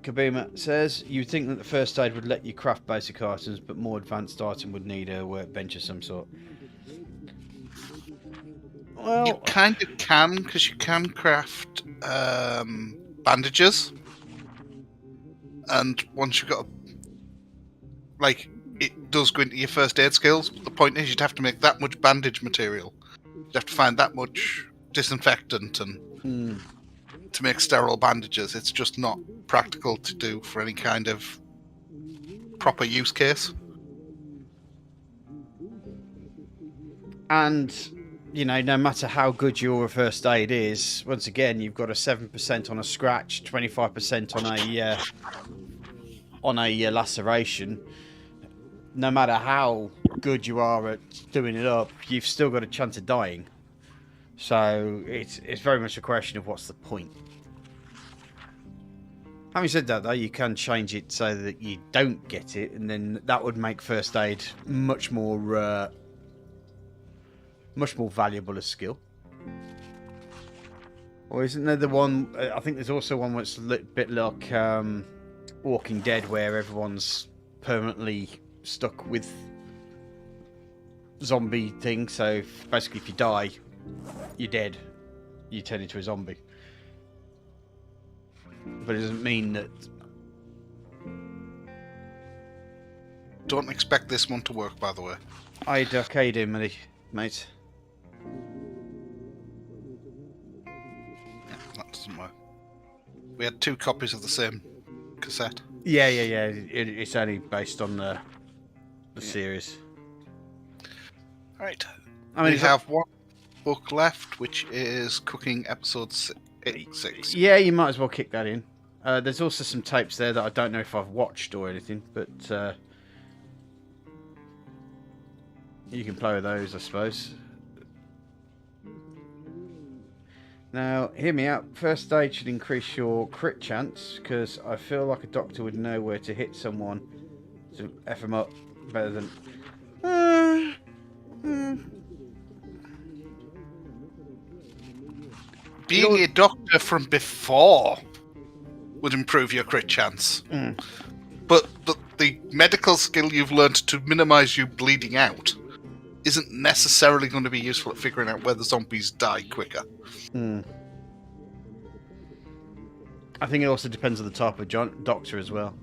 Kabima says, you'd think that the first aid would let you craft basic items, but more advanced item would need a workbench of some sort. Well, you kind of can, because you can craft bandages. And once you've got it does go into your first aid skills, but the point is you'd have to make that much bandage material. You'd have to find that much disinfectant and to make sterile bandages. It's just not practical to do for any kind of proper use case. And, you know, no matter how good your first aid is, once again, you've got a 7% on a scratch, 25% on a laceration. No matter how good you are at doing it up, you've still got a chance of dying. So it's very much a question of what's the point. Having said that, though, you can change it so that you don't get it, and then that would make first aid much more valuable as skill. Or isn't there the one? I think there's also one that's a bit like Walking Dead, where everyone's permanently stuck with zombie thing. So basically, if you die, you're dead. you turn into a zombie. But it doesn't mean that... Don't expect this one to work, by the way. I'd arcade him, mate. Yeah, that doesn't work. We had 2 copies of the same cassette. Yeah. It's only based on the series. Right. I mean, we have one book left, which is Cooking Episode 6. Yeah, you might as well kick that in. There's also some tapes there that I don't know if I've watched or anything, but you can play with those, I suppose. Now, hear me out. First aid should increase your crit chance, because I feel like a doctor would know where to hit someone to F them up better than... Being a doctor from before would improve your crit chance. But the medical skill you've learned to minimise you bleeding out isn't necessarily going to be useful at figuring out whether zombies die quicker. I think it also depends on the type of doctor as well.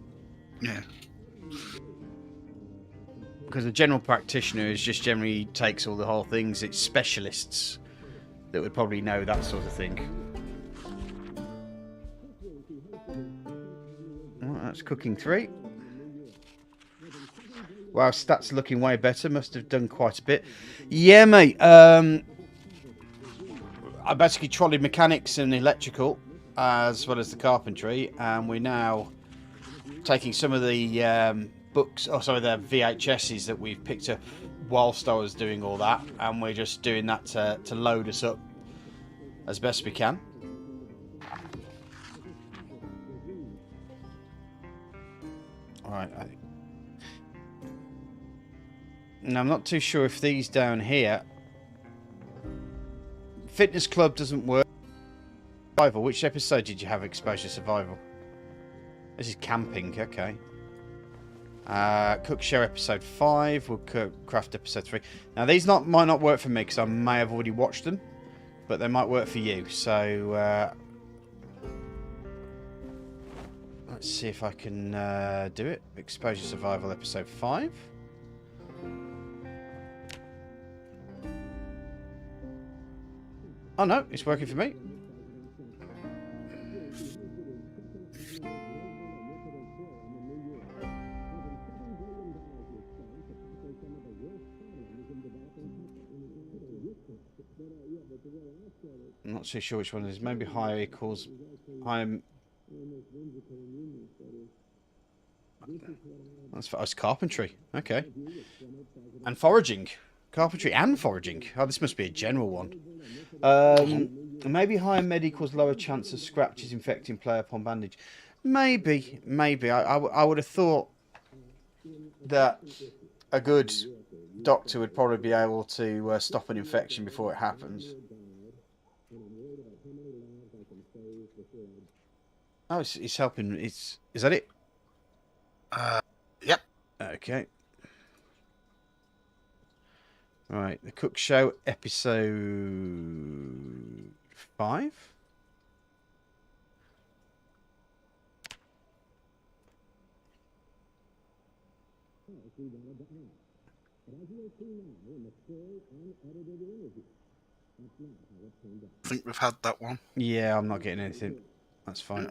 Yeah. Because a general practitioner is just generally takes all the whole things. It's specialists that would probably know that sort of thing. Well, that's cooking 3. Wow, stats are looking way better. Must have done quite a bit. Yeah, mate. I basically trolleyed mechanics and electrical, as well as the carpentry, and we're now taking some of the books, the VHSs that we've picked up whilst I was doing all that, and we're just doing that to load us up as best we can. Alright. Now, I'm not too sure if these down here... Fitness Club doesn't work. Survival. Which episode did you have exposure survival? This is camping, okay. Cook Share episode 5. We'll craft episode 3. Now, these might not work for me because I may have already watched them, but they might work for you. So, let's see if I can do it. Exposure survival episode 5. Oh no, it's working for me. I'm not too sure which one it is. Maybe higher equals higher. That's carpentry. Okay. And foraging. Carpentry and foraging. Oh, this must be a general one. Maybe higher med equals lower chance of scratches infecting player upon bandage. Maybe. I would have thought that a good doctor would probably be able to stop an infection before it happens. Oh, it's helping. Is that it? Yep. Okay. Right, the Cook Show episode 5. I think we've had that one. Yeah, I'm not getting anything. That's fine.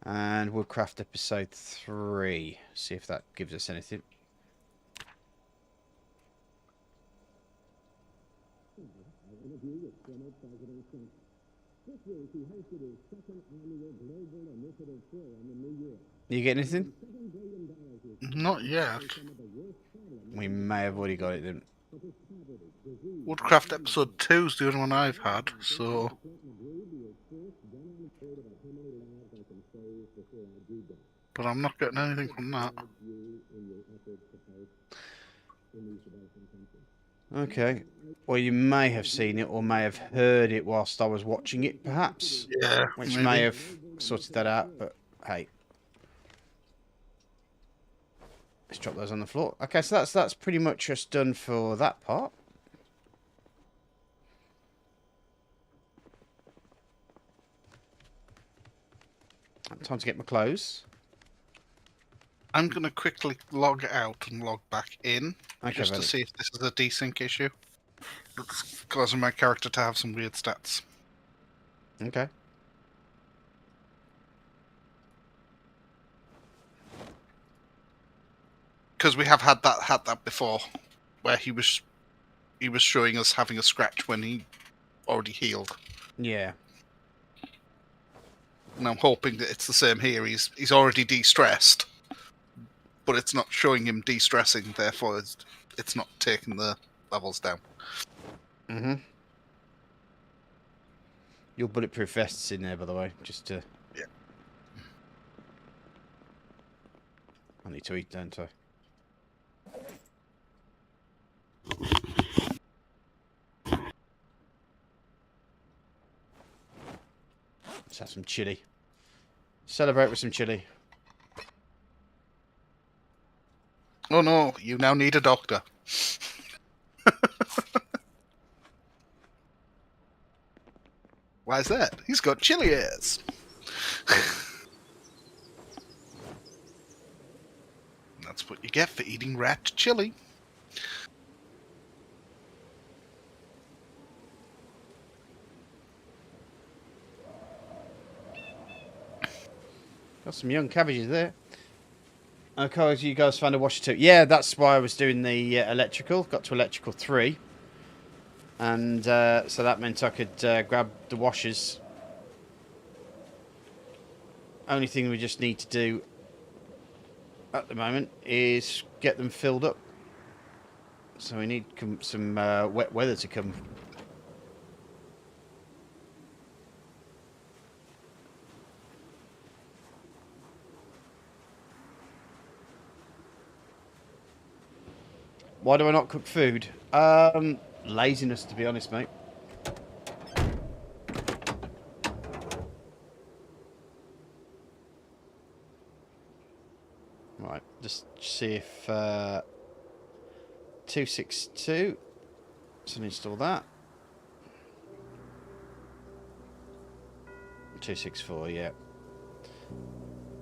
And we'll craft episode 3. See if that gives us anything. You get anything? Not yet. We may have already got it then. Woodcraft episode 2 is the only one I've had, so... But I'm not getting anything from that. Okay. Well, you may have seen it or may have heard it whilst I was watching it, perhaps. Yeah, Which maybe. may have sorted that out, but hey. Let's drop those on the floor. Okay, so that's pretty much just done for that part. Time to get my clothes. I'm going to quickly log out and log back in, Okay, just to buddy. see if this is a desync issue. It's causing my character to have some weird stats. Okay. Because we have had that before, where he was showing us having a scratch when he already healed. Yeah. And I'm hoping that it's the same here. He's already de-stressed, but it's not showing him de-stressing, therefore it's not taking the levels down. Mm-hmm. Your bulletproof vest's in there, by the way, just to... Yeah. I need to eat, don't I? Let's have some chili. Celebrate with some chili. Oh no, you now need a doctor. Why is that? He's got chili ears. That's what you get for eating rat chili. Got some young cabbages there. Okay, you guys found a washer too. Yeah, that's why I was doing the electrical. Got to electrical 3. And so that meant I could grab the washers. Only thing we just need to do at the moment is get them filled up. So we need some wet weather to come. Why do I not cook food? Laziness, to be honest, mate. Right, just see if 262. So install that. 264, yeah.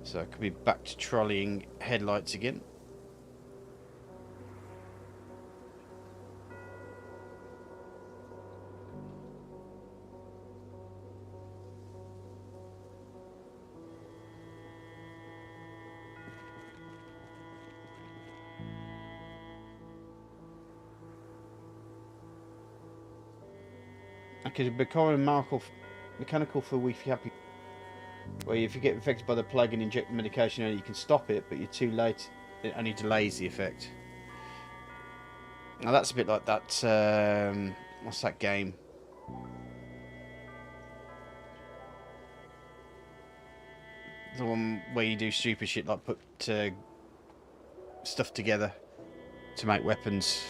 So I could be back to trolleying headlights again. Okay, become a mechanical for Wi-Fi happy. Where if you get infected by the plague and inject medication, you can stop it, but you're too late. It only delays the effect. Now that's a bit like that. What's that game? The one where you do stupid shit like put stuff together to make weapons.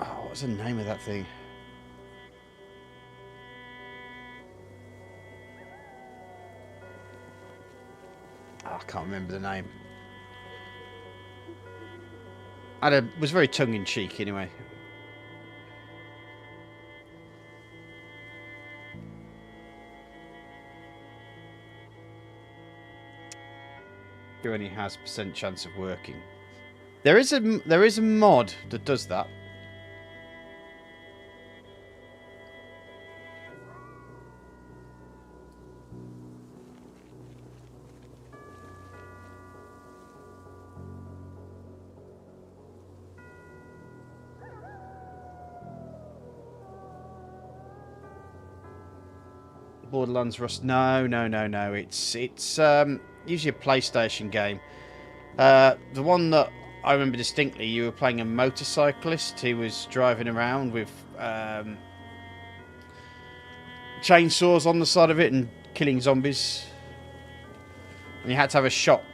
Oh, what's the name of that thing? Oh, I can't remember the name. Was very tongue-in-cheek anyway. It only has % chance of working. There is a mod that does that. Borderlands Rust. No. It's usually a PlayStation game. The one that I remember distinctly, you were playing a motorcyclist who was driving around with chainsaws on the side of it and killing zombies. And you had to have a shot.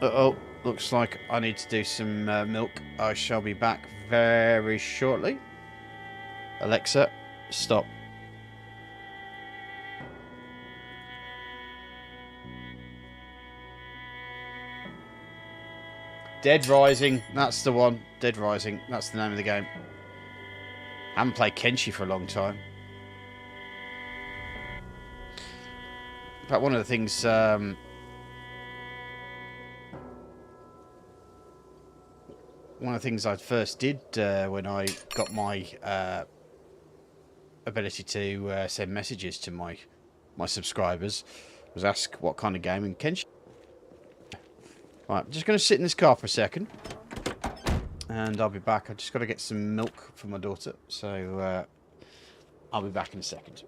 Uh-oh, looks like I need to do some milk. I shall be back very shortly. Alexa, stop. Dead Rising, that's the one. Dead Rising, that's the name of the game. I haven't played Kenshi for a long time. In fact, one of the things I first did when I got my ability to send messages to my subscribers was ask what kind of gaming Ken. Right, I'm just going to sit in this car for a second, and I'll be back. I've just got to get some milk for my daughter, so I'll be back in a second.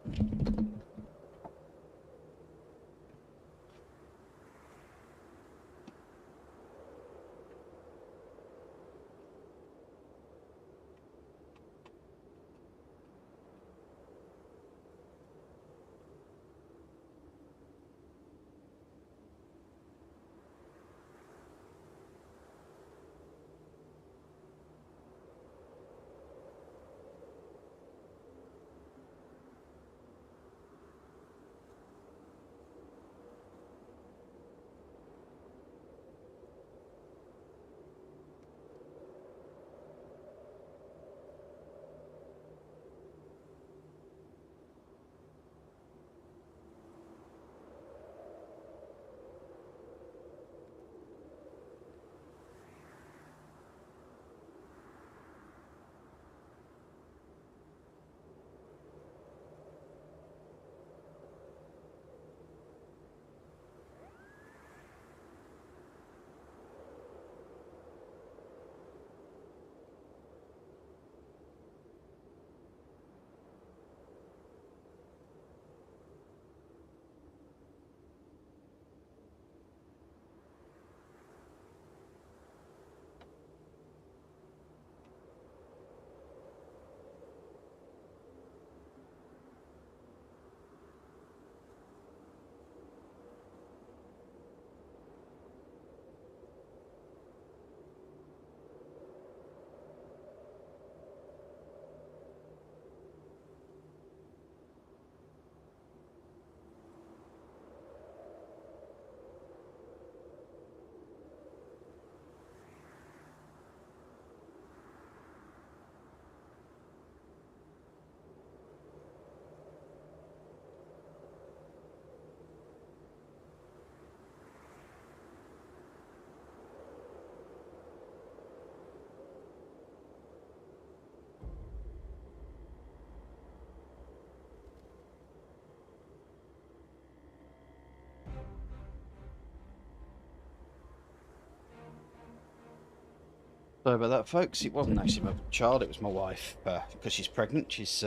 Sorry about that, folks. It wasn't actually my child, it was my wife. Because she's pregnant, she's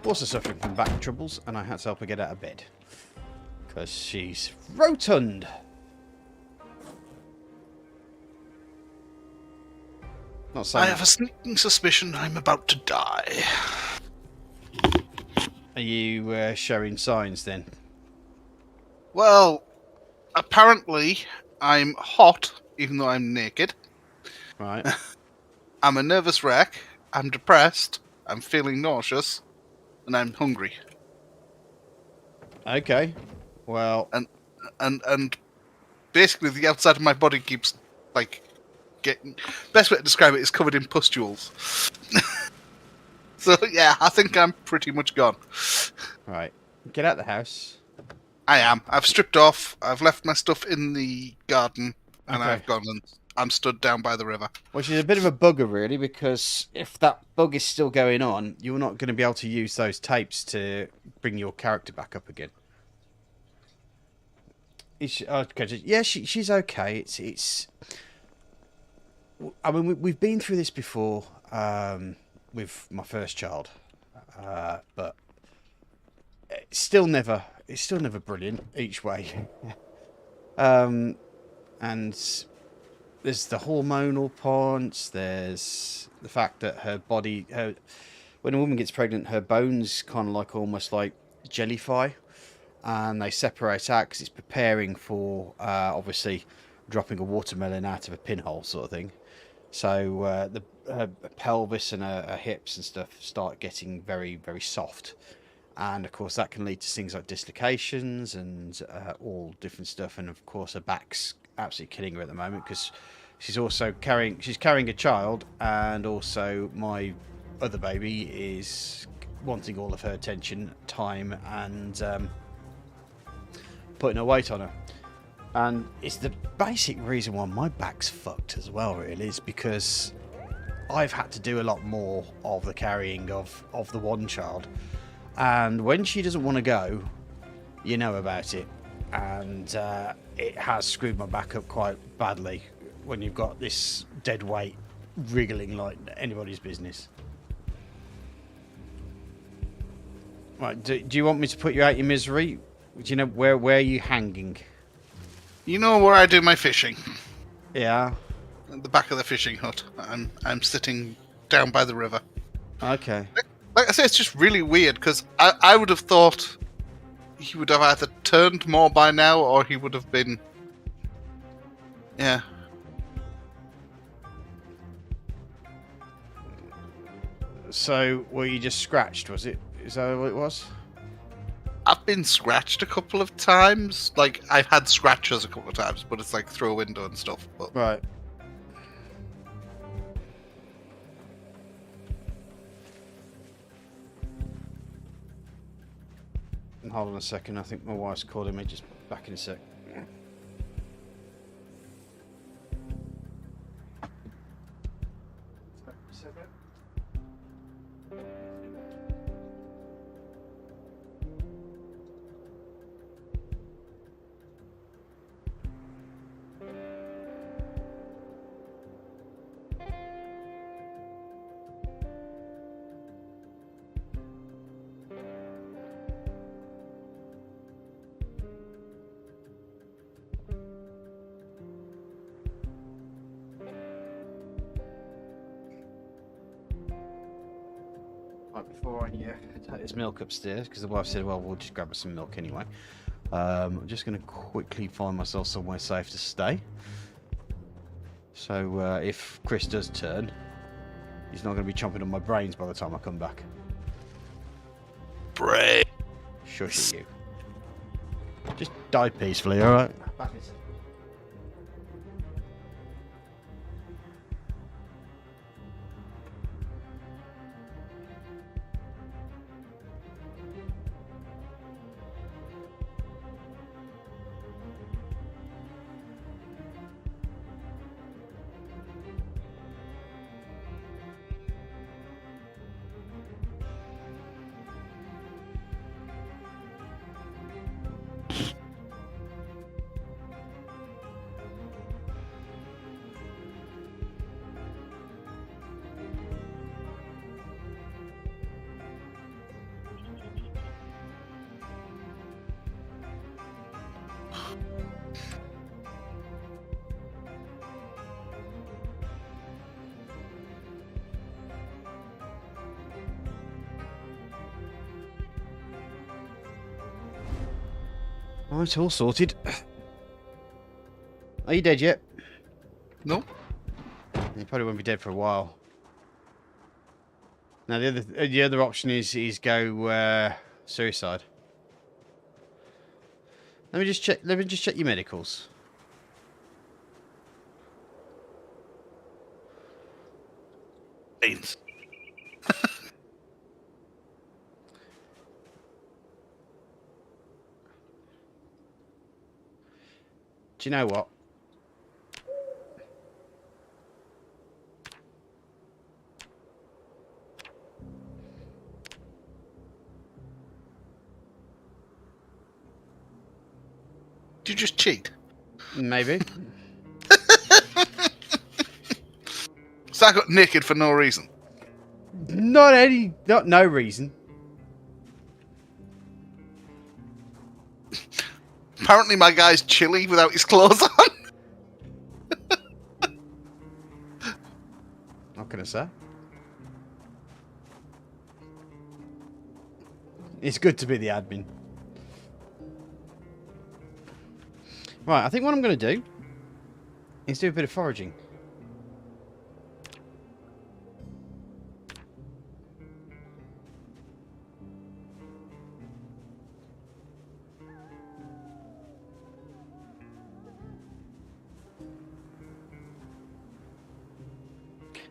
also suffering from back troubles, and I had to help her get out of bed. Because she's rotund. Not saying. I have a sneaking suspicion I'm about to die. Are you showing signs then? Well, apparently I'm hot, even though I'm naked. Right. I'm a nervous wreck. I'm depressed. I'm feeling nauseous, and I'm hungry. Okay. Well. And basically, the outside of my body keeps like getting. Best way to describe it is covered in pustules. So yeah, I think I'm pretty much gone. Right. Get out of the house. I am. I've stripped off. I've left my stuff in the garden, and Okay. I've gone and I'm stood down by the river. Which is a bit of a bugger, really, because if that bug is still going on, you're not going to be able to use those tapes to bring your character back up again. Okay, yeah, she's okay. It's. I mean, we've been through this before with my first child, but it's still never brilliant each way. And there's the hormonal points. There's the fact that when a woman gets pregnant, her bones kind of like almost like jellify, and they separate out because it's preparing for obviously dropping a watermelon out of a pinhole sort of thing. So her pelvis and her hips and stuff start getting very, very soft, and of course that can lead to things like dislocations and all different stuff. And of course her back's absolutely killing her at the moment because she's carrying a child, and also my other baby is wanting all of her attention, time, and putting a weight on her. And it's the basic reason why my back's fucked as well, really, is because I've had to do a lot more of the carrying of the one child. And when she doesn't want to go, you know about it. And it has screwed my back up quite badly when you've got this dead weight wriggling like anybody's business. Right, do you want me to put you out your misery? Do you know where are you hanging? You know where I do my fishing? Yeah. At the back of the fishing hut. I'm sitting down by the river. Okay. Like I say, it's just really weird because I would have thought he would have either turned more by now or he would have been. Yeah. So, were you just scratched, was it? Is that what it was? I've been scratched a couple of times. Like, I've had scratches a couple of times, but it's like through a window and stuff. But... Right. Hold on a second, I think my wife's calling me. Just back in a sec. Before I take this milk upstairs, because the wife said, well, we'll just grab us some milk anyway. I'm just going to quickly find myself somewhere safe to stay. So if Chris does turn, he's not going to be chomping on my brains by the time I come back. Brain. Shush you. Just die peacefully, alright? Back in a sec. Right, all sorted. Are you dead yet? No. You probably won't be dead for a while. Now the other option is go suicide. Let me just check. Let me just check your medicals. Brains. Do you know what? Did you just cheat? Maybe. So I got naked for no reason. Not no reason. Apparently my guy's chilly without his clothes on. What can I say? It's good to be the admin. Right, I think what I'm going to do is do a bit of foraging.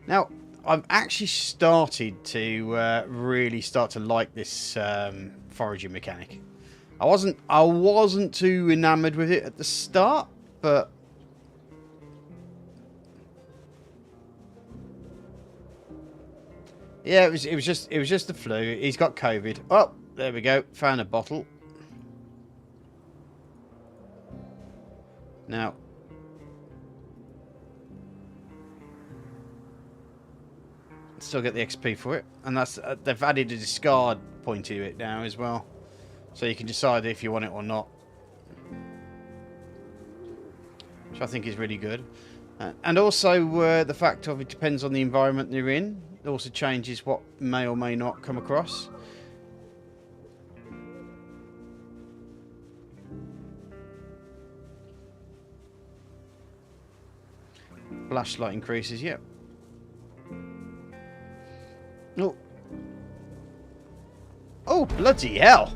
Now, I've actually started to really start to like this foraging mechanic. I wasn't too enamoured with it at the start, but yeah, it was just the flu. He's got COVID. Oh, there we go. Found a bottle. Now, still get the XP for it, and that's they've added a discard point to it now as well, so you can decide if you want it or not, which I think is really good. And also the fact of it depends on the environment they're in. It also changes what may or may not come across. Flashlight increases, yep. Oh. Oh, bloody hell.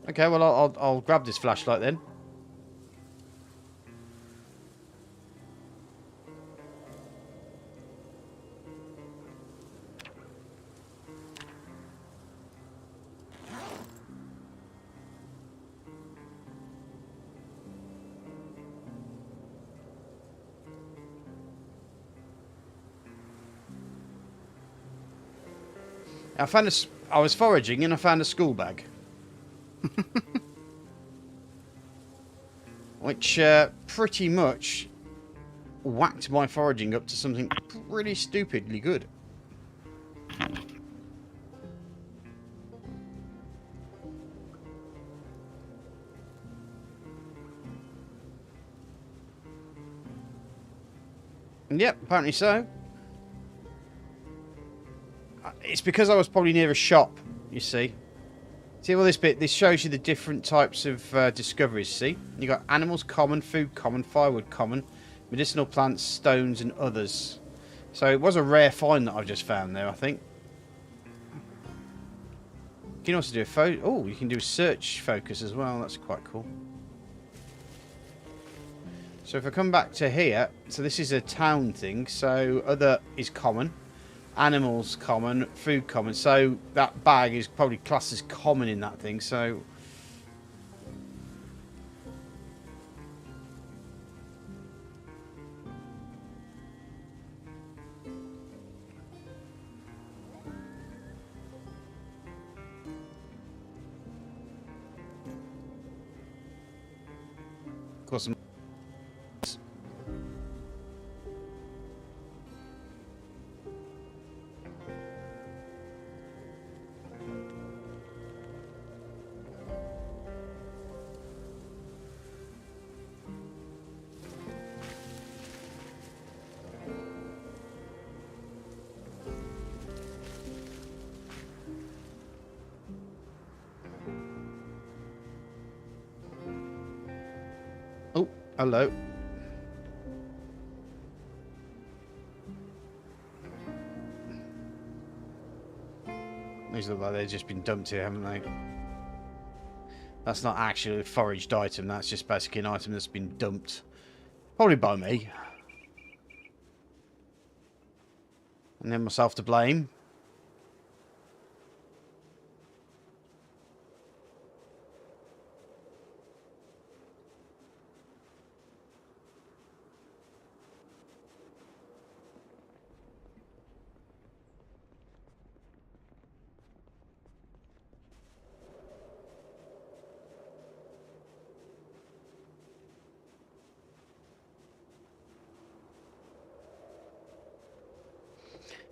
Okay, well, I'll grab this flashlight then. I was foraging and I found a school bag. Which pretty much whacked my foraging up to something pretty stupidly good. Yep, apparently so. It's because I was probably near a shop, you see. See all this bit? This shows you the different types of discoveries, see? You got animals common, food common, firewood common, medicinal plants, stones and others. So it was a rare find that I've just found there, I think. You can also do a you can do a search focus as well. That's quite cool. So if I come back to here, so this is a town thing. So other is common. Animals common, food common, so that bag is probably classed as common in that thing, so of course oh, hello. These look like they've just been dumped here, haven't they? That's not actually a foraged item, that's just basically an item that's been dumped. Probably by me. And then myself to blame.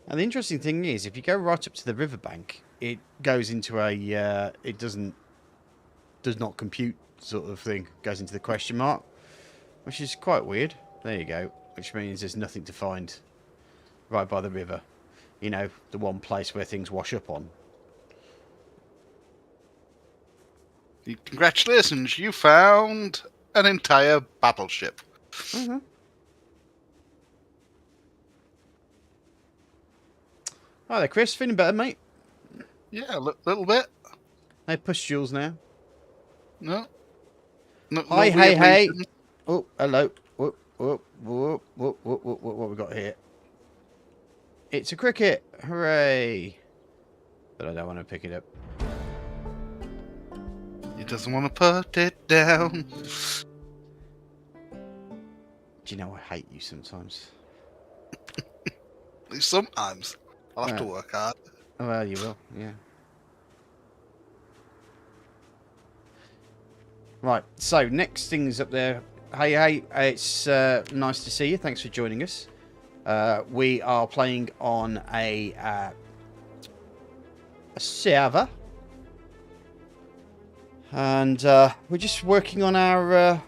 And the interesting thing is, if you go right up to the riverbank, it goes into a, it does not compute sort of thing. Goes into the question mark, which is quite weird. There you go. Which means there's nothing to find right by the river. You know, the one place where things wash up on. Congratulations, you found an entire battleship. Mm-hmm. Hi there, Chris. Feeling better, mate? Yeah, a little bit. Hey, pustules now. No. Hi, hey. Oh, hello. Whoop. Whoop, whoop, whoop, whoop, whoop, whoop, what we got here? It's a cricket! Hooray! But I don't want to pick it up. He doesn't want to put it down. Do you know I hate you sometimes? Sometimes. I'll have to work hard. Well, you will, yeah. Right, so next thing's up there. Hey, it's nice to see you. Thanks for joining us. We are playing on a server. And we're just working on our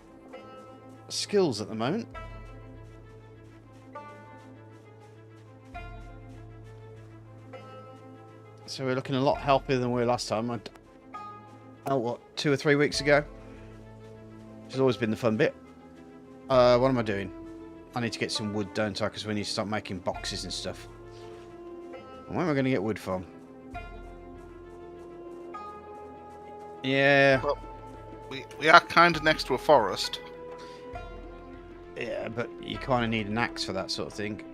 skills at the moment. So we're looking a lot healthier than we were last time. What, 2 or 3 weeks ago? Which has always been the fun bit. What am I doing? I need to get some wood, don't I? Because we need to start making boxes and stuff. And where am I going to get wood from? Yeah. Well, we are kind of next to a forest. Yeah, but you kind of need an axe for that sort of thing.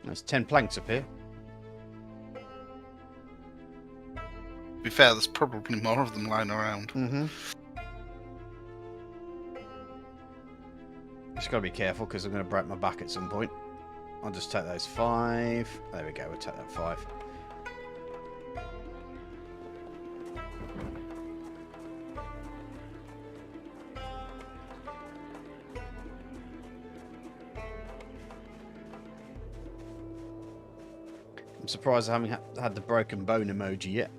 There's 10 planks up here. To be fair, there's probably more of them lying around. Mm-hmm. Just got to be careful because I'm going to break my back at some point. I'll just take those 5. There we go, we'll take that 5. I'm surprised I haven't had the broken bone emoji yet.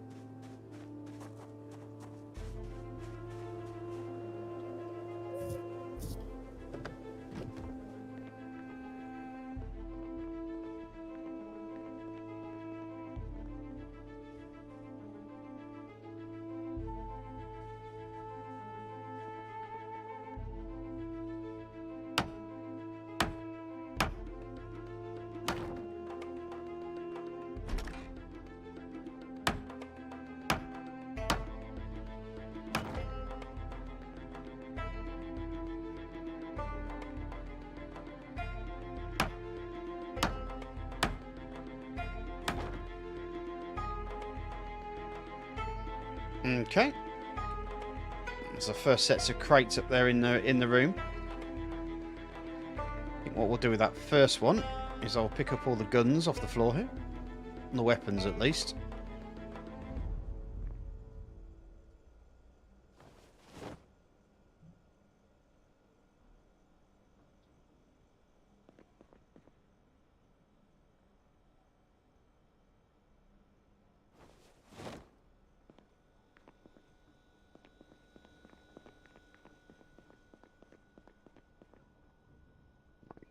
Okay. There's the first sets of crates up there in the room. I think what we'll do with that first one is I'll pick up all the guns off the floor here. The weapons at least.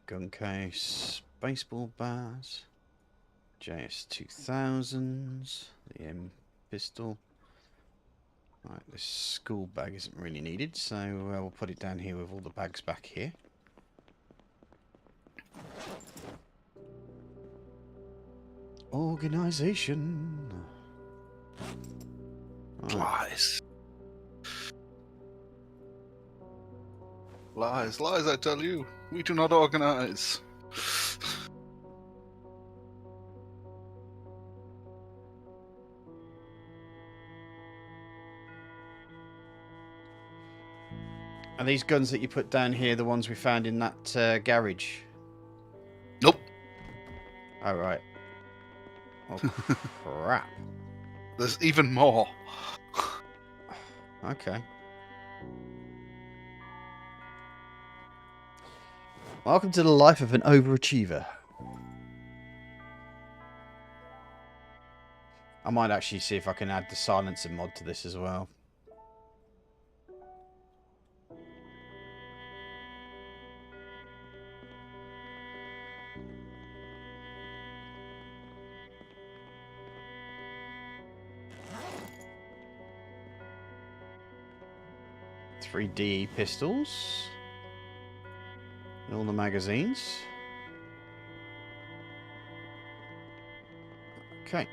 Gun case, baseball bars, JS2000s, the M pistol. Right, this school bag isn't really needed, so we'll put it down here with all the bags back here. Organisation. Lies. Lies, lies, I tell you. We do not organize. Are these guns that you put down here the ones we found in that garage? Nope. Oh, right. Oh, crap. There's even more. Okay. Welcome to the life of an overachiever. I might actually see if I can add the silencer mod to this as well. 3 DE pistols. And all the magazines. Okay.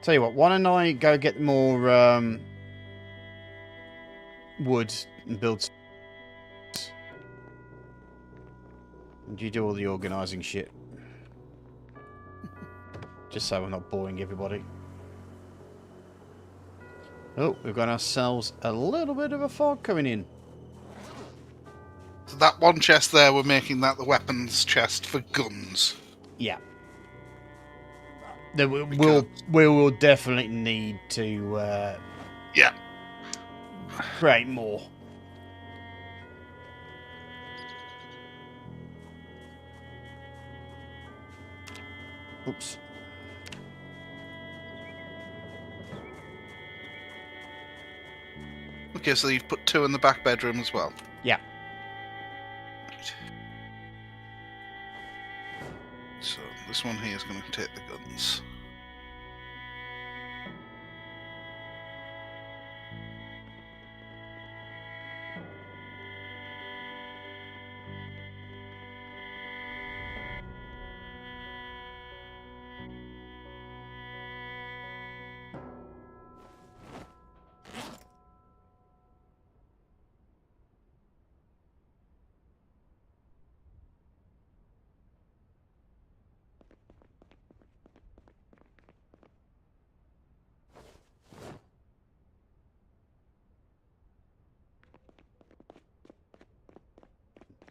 Tell you what, why don't I go get more wood and build. And you do all the organising shit. Just so we're not boring everybody. Oh, we've got ourselves a little bit of a fog coming in. So that one chest there, we're making that the weapons chest for guns. Yeah. We'll definitely need to yeah, create more. Oops. Okay, so you've put 2 in the back bedroom as well. Yeah. Right. So this one here is going to take the guns.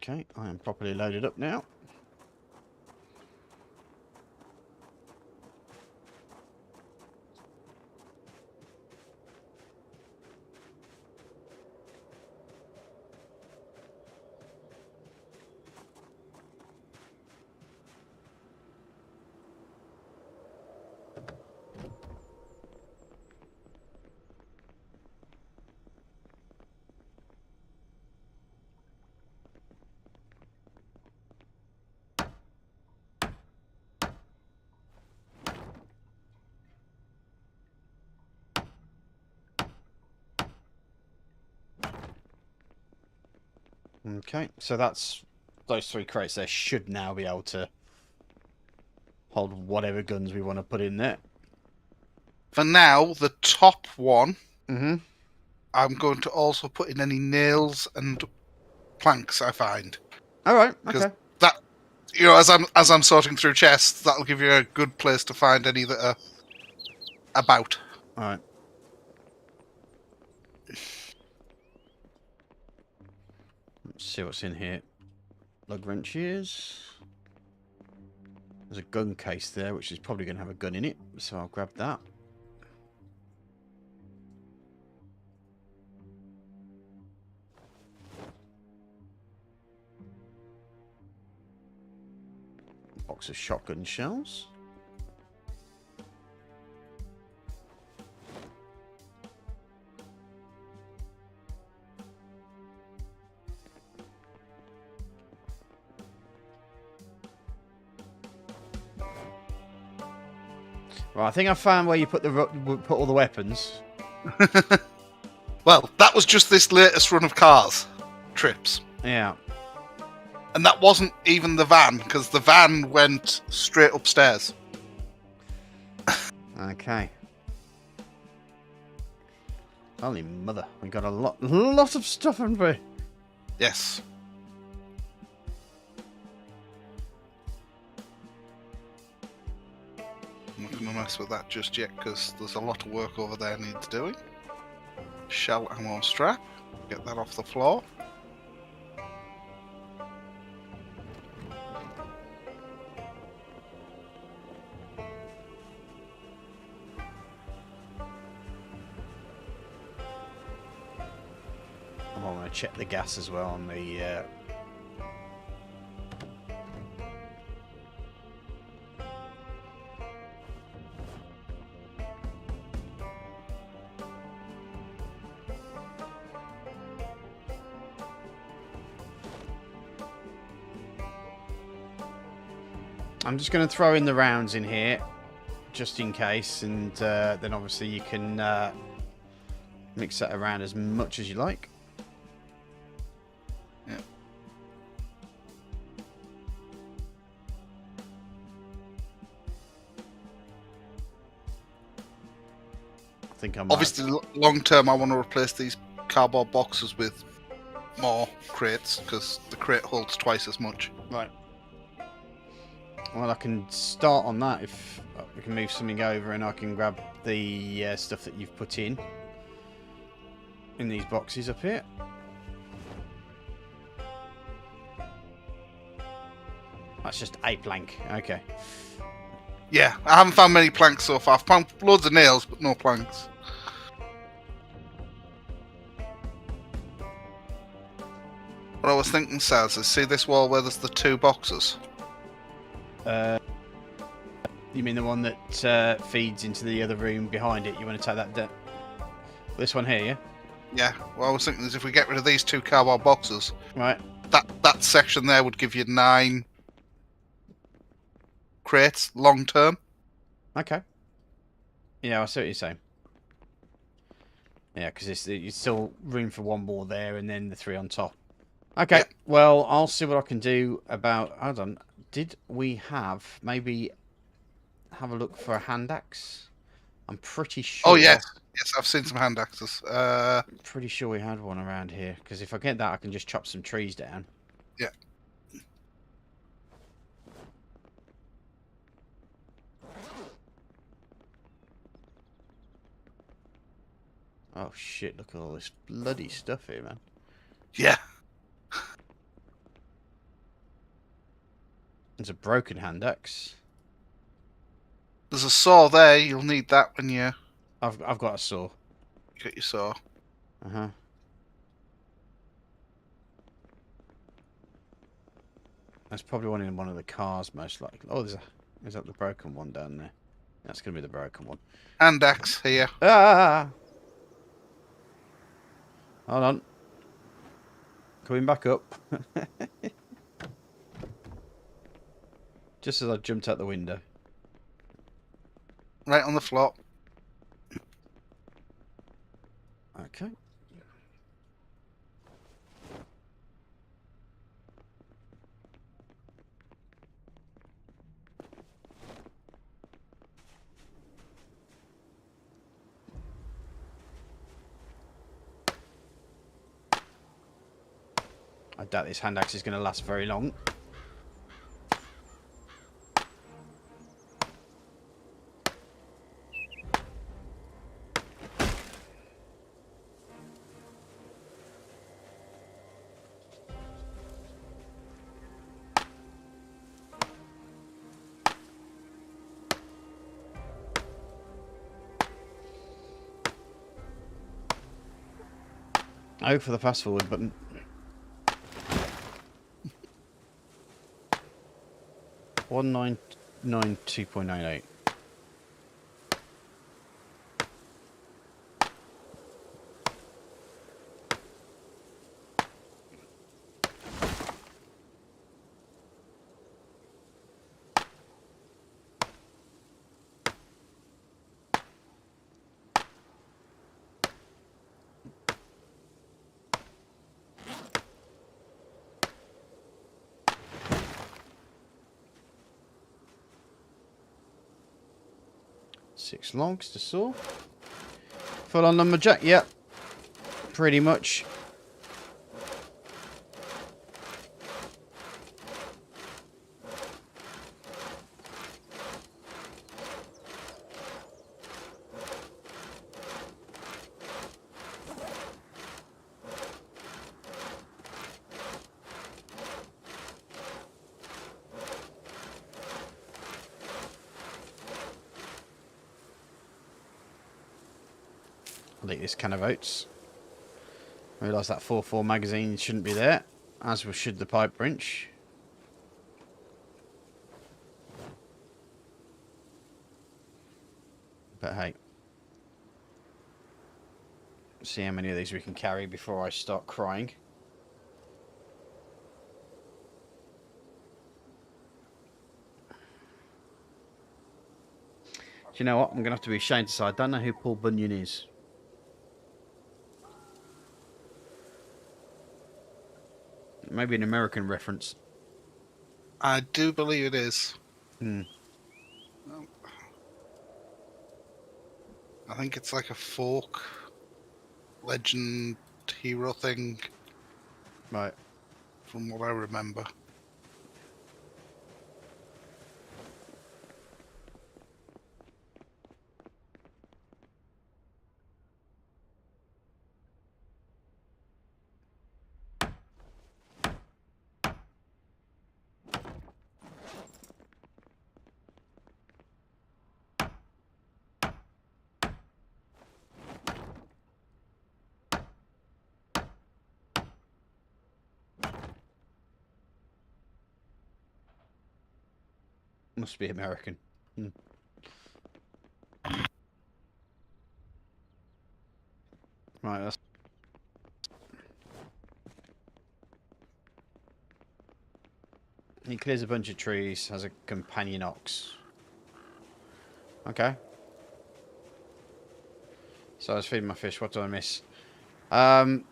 Okay, I am properly loaded up now. Okay, so that's those 3 crates there should now be able to hold whatever guns we want to put in there. For now, the top one, Mm-hmm. I'm going to also put in any nails and planks I find. All right. Okay. That, you know, as I'm sorting through chests, that'll give you a good place to find any that are about. All right. Let's see what's in here. Lug wrenches. There's a gun case there, which is probably going to have a gun in it, so I'll grab that. Box of shotgun shells. Right, I think I found where you put all the weapons. Well, that was just this latest run of cars trips. Yeah. And that wasn't even the van, because the van went straight upstairs. Okay. Holy mother, we got a lot of stuff, haven't we? Yes. I'm not going to mess with that just yet, because there's a lot of work over there needs doing. Shell ammo strap. Get that off the floor. I'm going to check the gas as well on the... I'm just going to throw in the rounds in here, just in case, and then obviously you can mix that around as much as you like. Yeah. I think I might. Obviously, long term, I want to replace these cardboard boxes with more crates because the crate holds twice as much. Right. Well, I can start on that if we can move something over, and I can grab the stuff that you've put in these boxes up here. That's just a plank. Okay. Yeah, I haven't found many planks so far. I've found loads of nails, but no planks. What I was thinking, Saz, is see this wall where there's the 2 boxes? You mean the one that feeds into the other room behind it? You want to take that down? This one here, yeah? Yeah, well, I was thinking is if we get rid of these 2 cardboard boxes, Right. that section there would give you 9 crates long term. Okay. Yeah, I see what you're saying. Yeah, because it's still room for 1 more there, and then the 3 on top. Okay, Yep. well, I'll see what I can do about... Hold on. Did we have... Maybe have a look for a hand axe? I'm pretty sure... Oh, yes. Yes, I've seen some hand axes. Pretty sure we had one around here. Because if I get that, I can just chop some trees down. Yeah. Oh, shit. Look at all this bloody stuff here, man. Yeah. There's a broken hand axe. There's a saw there. You'll need that when you I've got a saw. get your saw. Uh-huh. That's probably one in one of the cars, most likely. Oh, there's that the broken one down there. That's going to be the broken one. Hand axe here. Ah! Hold on. Coming back up. Just as I jumped out the window. Right on the floor. Okay. I doubt this hand axe is going to last very long. Oh, for the fast forward button. $1,992.98. Six logs to saw. Full on lumberjack, yep. Pretty much. I'll eat this can of oats. I realise that 4.4 magazine shouldn't be there, as should the pipe wrench. But hey. See how many of these we can carry before I start crying. you know what? I'm going to have to be ashamed to say I don't know who Paul Bunyan is. Maybe an American reference. I do believe it is. Hmm. I think it's like a folk legend hero thing, Right. from what I remember. Must be American. Hmm. Right, that's... He clears a bunch of trees, has a companion ox. Okay. So I was feeding my fish. What did I miss? Well,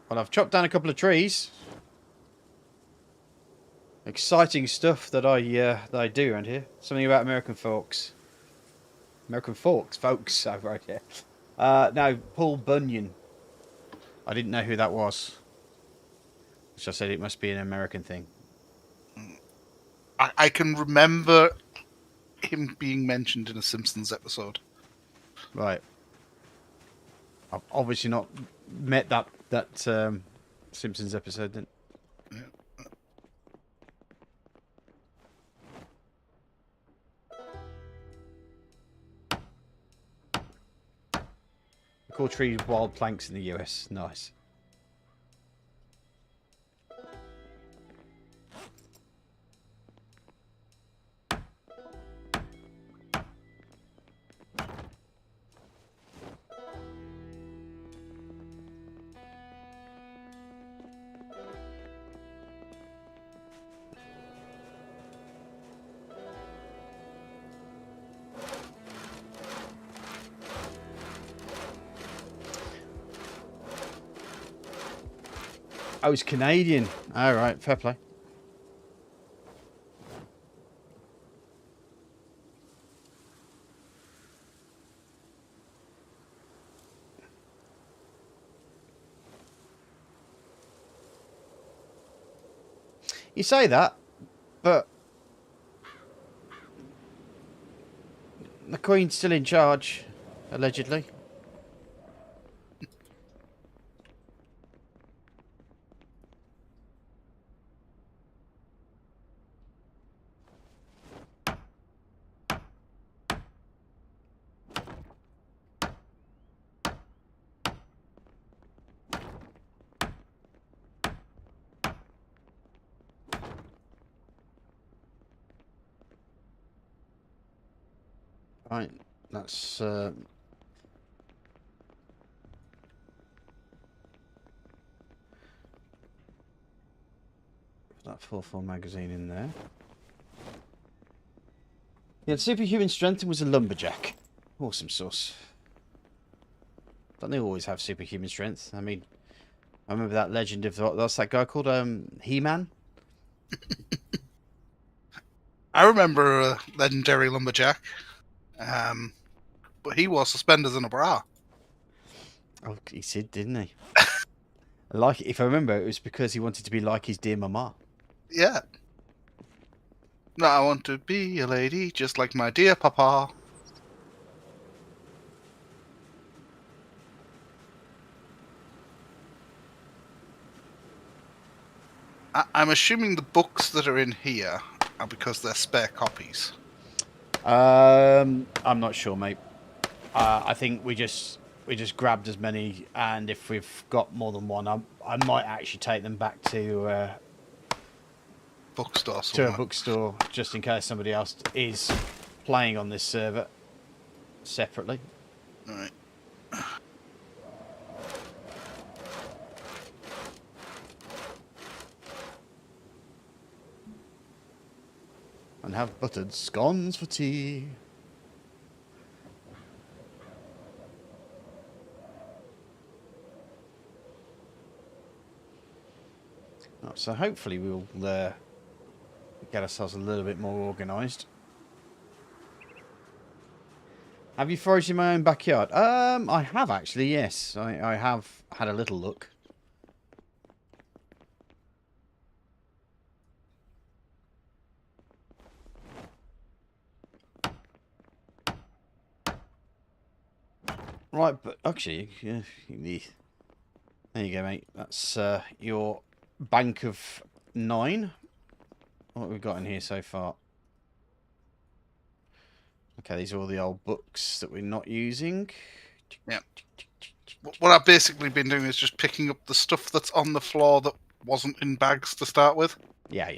I've chopped down a couple of trees. Exciting stuff that I do around here. Something about American folks. American folks over right here. No, Paul Bunyan. I didn't know who that was. So I said it must be an American thing. I can remember him being mentioned in a Simpsons episode. Right. I've obviously not met that Simpsons episode then. Yeah. We call trees wild planks in the US. Nice. Oh, it's Canadian. All right, fair play. You say that, but the Queen's still in charge, allegedly. Right, that's that 4-4 magazine in there. He had superhuman strength and was a lumberjack. Awesome sauce. Don't they always have superhuman strength? I mean, I remember that legend of that's that guy called He-Man. I remember a legendary lumberjack, but he wore suspenders and a bra. Oh, he did, didn't he? Like, if I remember, it was because he wanted to be like his dear mama. Yeah. No, I want to be a lady just like my dear papa. I'm assuming the books that are in here are because they're spare copies. I'm not sure, mate. I think we just grabbed as many, and if we've got more than one, I might actually take them back to Bookstore a somewhere. bookstore, just in case somebody else is playing on this server separately. Alright. And have buttered scones for tea. So hopefully we'll get ourselves a little bit more organised. Have you foraged in my own backyard? I have actually, yes. I have had a little look. Right, but actually, yeah, there you go, mate. That's your bank of 9. What have we got in here so far? Okay, these are all the old books that we're not using. Yeah. What I've basically been doing is just picking up the stuff that's on the floor that wasn't in bags to start with. Yeah.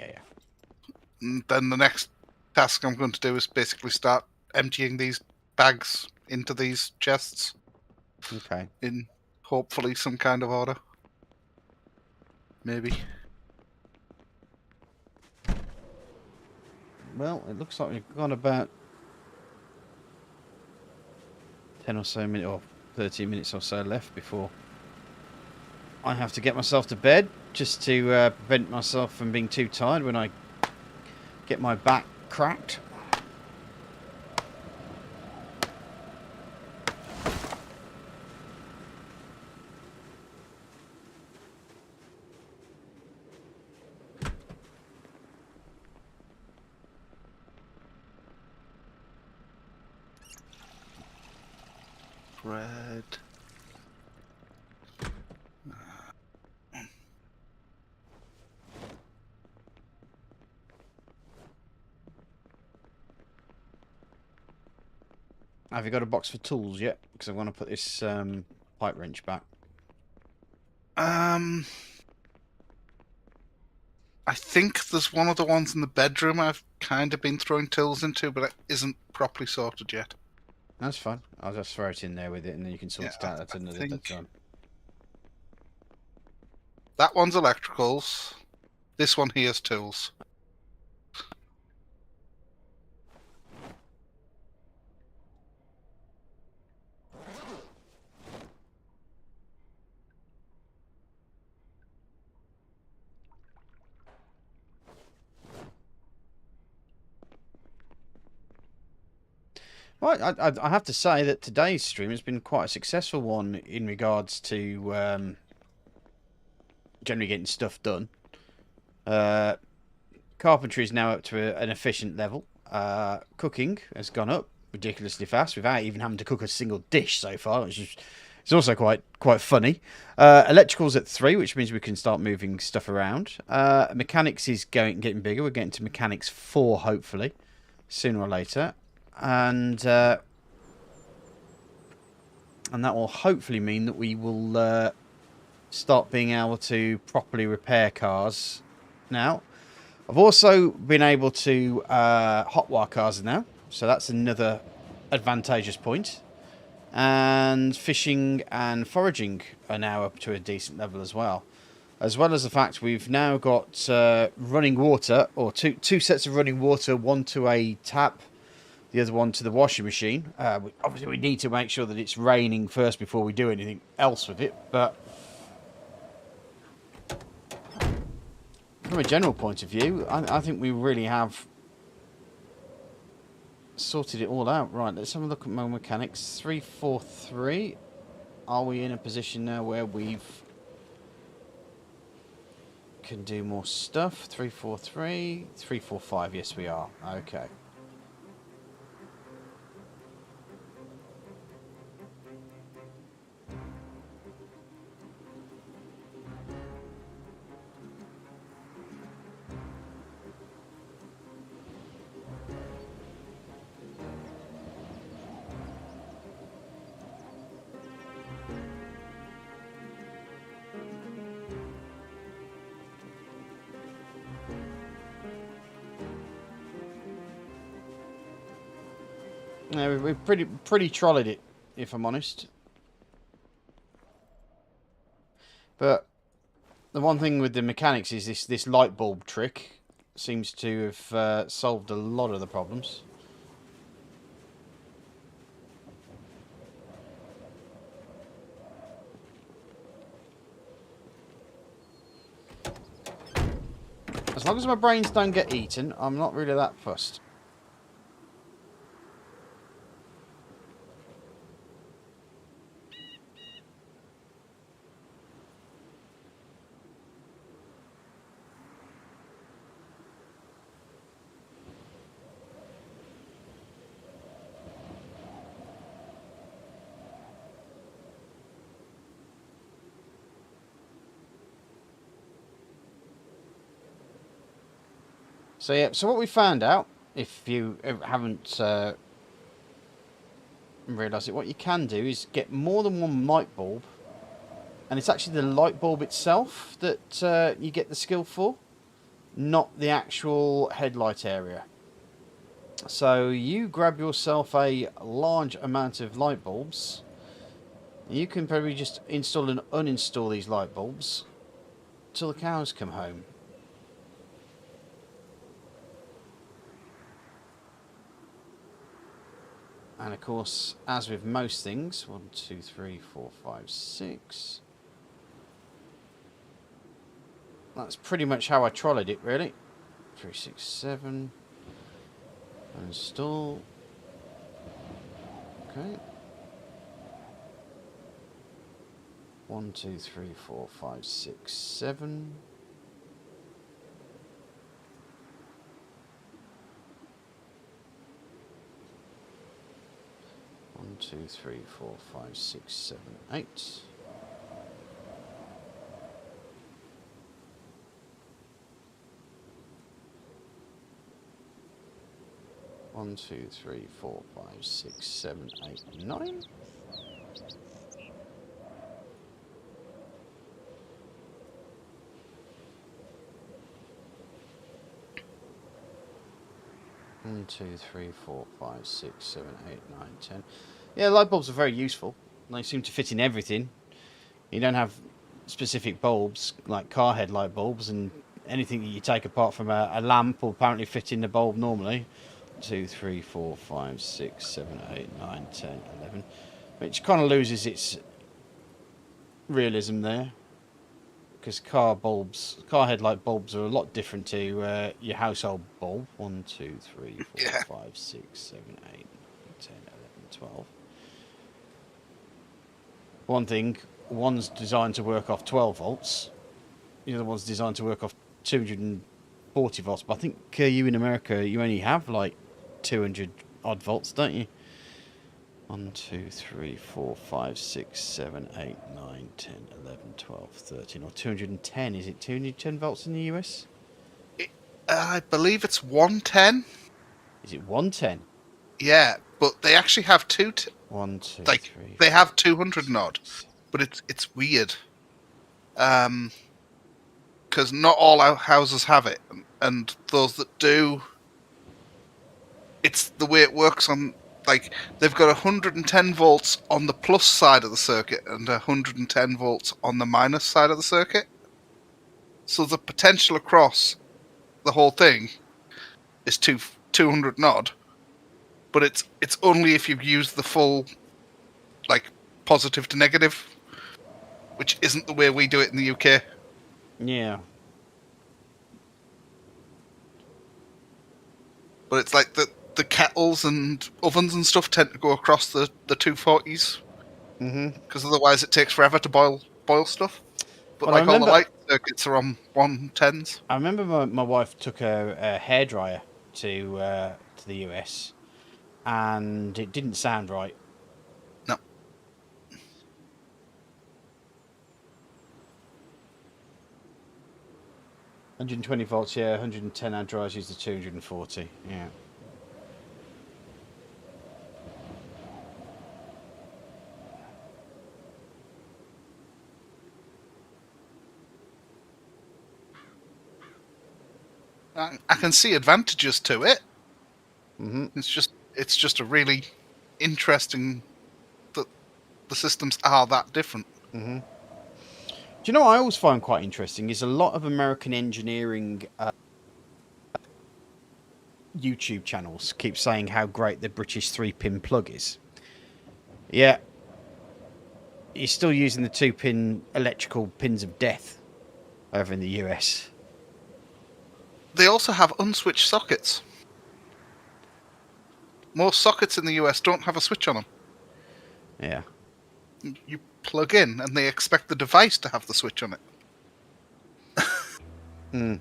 And then the next task I'm going to do is basically start emptying these bags into these chests. Okay. In hopefully some kind of order. Maybe. Well, it looks like we've got about 10 or so minutes, or 13 minutes or so left before I have to get myself to bed, just to prevent myself from being too tired when I get my back cracked. Bread. Have you got a box for tools yet? Because I want to put this pipe wrench back. I think there's one of the ones in the bedroom I've kind of been throwing tools into, but it isn't properly sorted yet. That's fine. I'll just throw it in there with it, and then you can sort it out at another time. That one's electricals. This one here's tools. Well, I have to say that today's stream has been quite a successful one in regards to generally getting stuff done. Carpentry is now up to an efficient level. Cooking has gone up ridiculously fast without even having to cook a single dish so far, which is it's also quite funny. Electrical's at 3, which means we can start moving stuff around. Mechanics is getting bigger. We're getting to mechanics 4, hopefully, sooner or later. And that will hopefully mean that we will start being able to properly repair cars now. I've also been able to hotwire cars now, so that's another advantageous point. And fishing and foraging are now up to a decent level as well as the fact we've now got running water, or two sets of running water, one to a tap, the other one to the washing machine. Obviously, we need to make sure that it's raining first before we do anything else with it. But from a general point of view, I think we really have sorted it all out. Right, let's have a look at my mechanics. 343. Are we in a position now where we've can do more stuff? 343. 345. Yes, we are. Okay. Yeah, we've pretty trolleyed it, if I'm honest. But the one thing with the mechanics is this light bulb trick seems to have solved a lot of the problems. As long as my brains don't get eaten, I'm not really that fussed. So yeah, so what we found out, if you haven't realised it, what you can do is get more than one light bulb, and it's actually the light bulb itself that you get the skill for, not the actual headlight area. So you grab yourself a large amount of light bulbs. You can probably just install and uninstall these light bulbs till the cows come home. And of course, as with most things, 1, 2, 3, 4, 5, 6. That's pretty much how I trolleyed it, really. 3, 6, 7. Install. Okay. 1, 2, 3, 4, 5, 6, 7. 1, 2, 3, 4, 5, 6, 7, 8. One, 2, 3, 4, 5, 6, 7, 8, 9. One, 2, 3, 4, 5, 6, 7, 8, 9, 10. Yeah, light bulbs are very useful. They seem to fit in everything. You don't have specific bulbs like car headlight bulbs, and anything that you take apart from a lamp will apparently fit in the bulb normally. 2, 3, 4, 5, 6, 7, 8, 9, 10, 11. Which kind of loses its realism there. Because car headlight bulbs are a lot different to your household bulb. 1, 2, 3, 4, 5, 6, 7, 8, 9, 10, 11, 12. One thing, one's designed to work off 12 volts. The other one's designed to work off 240 volts. But I think you in America, you only have like 200 odd volts, don't you? 1, 2, 3, 4, 5, 6, 7, 8, 9, 10, 11, 12, 13, or 210. Is it 210 volts in the US? I believe it's 110. Is it 110? Yeah, but they actually have 1, 2, like 3. they have 200 and odd, but it's weird. Because not all our houses have it, and those that do, it's the way it works on. Like, they've got 110 volts on the plus side of the circuit and 110 volts on the minus side of the circuit. So the potential across the whole thing is 200 and odd, but it's only if you've used the full, like, positive to negative, which isn't the way we do it in the UK. Yeah. But it's like the kettles and ovens and stuff tend to go across the 240s. Because otherwise it takes forever to boil stuff. But well, all the light circuits are on 110s. I remember my wife took a hairdryer to the US, and it didn't sound right. No. $120 volts, yeah. 110 our dryers use the 240, yeah. I can see advantages to it. It's just a really interesting that the systems are that different. Do you know what I always find quite interesting is a lot of American engineering YouTube channels keep saying how great the British 3-pin plug is. Yeah, you're still using the 2-pin electrical pins of death over in the US. They also have unswitched sockets. Most sockets in the US don't have a switch on them. Yeah. You plug in, and they expect the device to have the switch on it.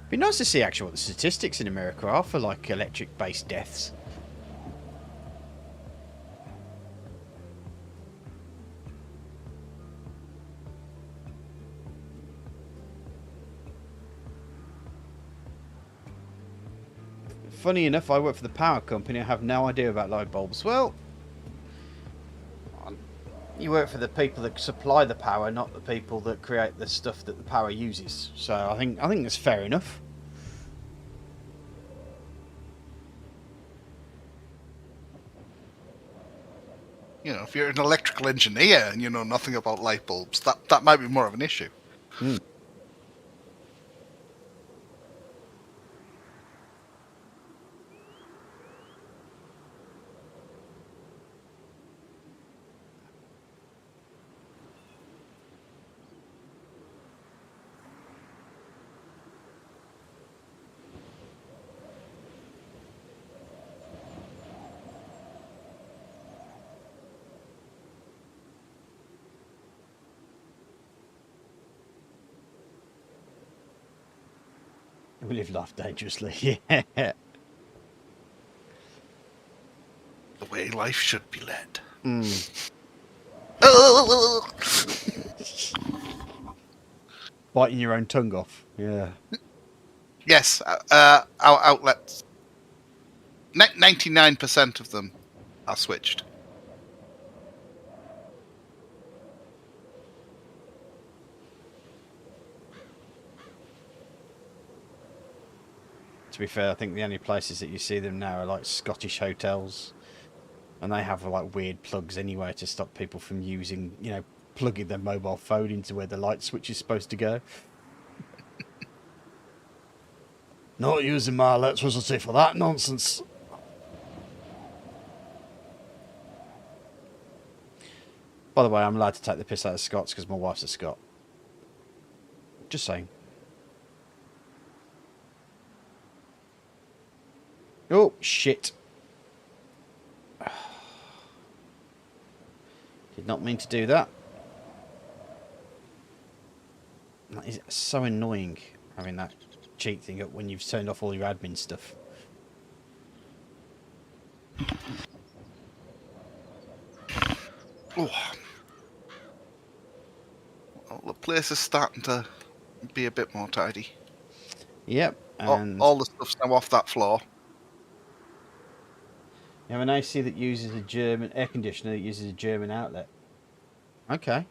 Be nice to see actually what the statistics in America are for like electric-based deaths. Funny enough, I work for the power company. I have no idea about light bulbs. Well, you work for the people that supply the power, not the people that create the stuff that the power uses. So I think that's fair enough. You know, if you're an electrical engineer and you know nothing about light bulbs, that might be more of an issue. We live life dangerously. Yeah. The way life should be led. Biting your own tongue off. Yeah. Yes, our outlets, 99% of them are switched. To be fair, I think the only places that you see them now are like Scottish hotels, and they have like weird plugs anyway to stop people from using, plugging their mobile phone into where the light switch is supposed to go. Not using my electricity for that nonsense. By the way, I'm allowed to take the piss out of Scots because my wife's a Scot. Just saying. Oh, shit. Did not mean to do that. That is so annoying, having that cheat thing up when you've turned off all your admin stuff. Oh. Well, the place is starting to be a bit more tidy. Yep, and all the stuff's now off that floor. you have an AC that uses a German air conditioner that uses a German outlet. Okay.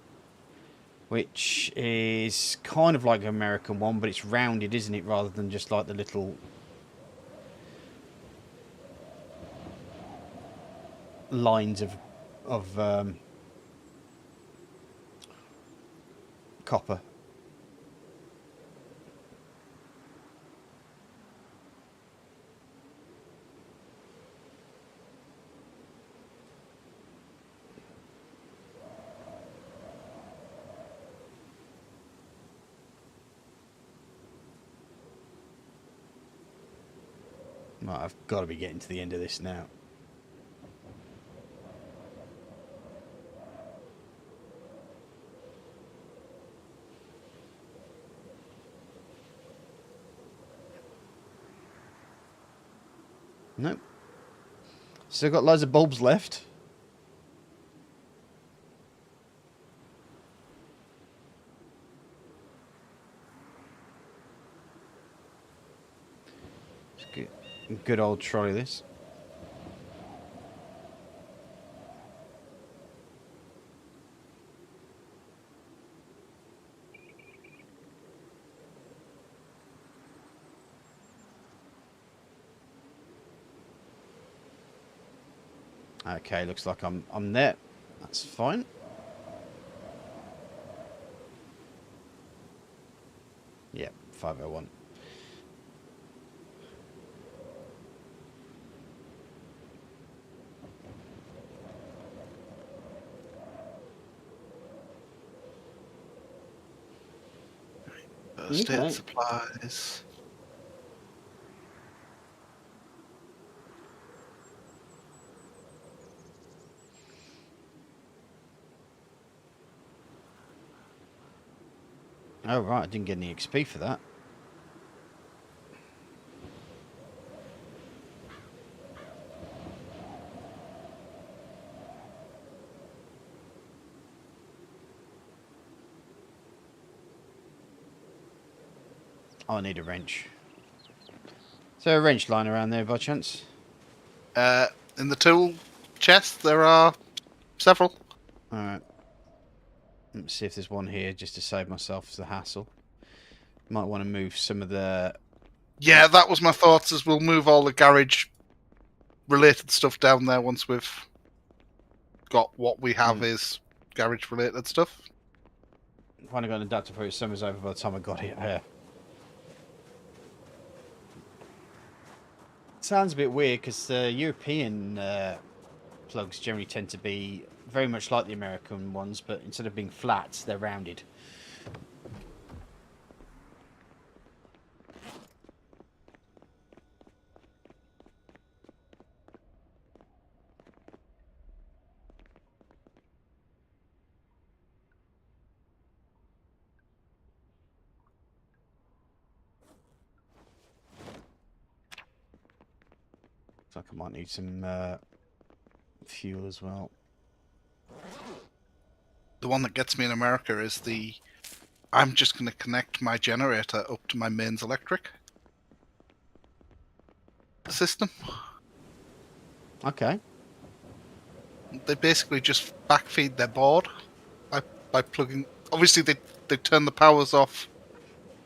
Which is kind of like an American one, but it's rounded, isn't it? Rather than just like the little lines of copper. Right, I've got to be getting to the end of this now. Nope. Still got loads of bulbs left. Good old trolley this. Okay, looks like I'm there. That's fine. Yep, 501. First aid supplies. Oh, right, I didn't get any XP for that. Oh, I need a wrench. Is there a wrench lying around there by chance? In the tool chest, there are several. Alright. Let's see if there's one here, just to save myself the hassle. Might want to move some of the... Yeah, that was my thoughts, as we'll move all the garage-related stuff down there once we've got what we have is garage-related stuff. I've finally got an adapter for it. Summer's over by the time I got it here. Sounds a bit weird, because the European plugs generally tend to be very much like the American ones, but instead of being flat, they're rounded. Looks like I might need some fuel as well. The one that gets me in America is the... I'm just going to connect my generator up to my mains electric system. Okay. They basically just backfeed their board by plugging... Obviously, they turn the powers off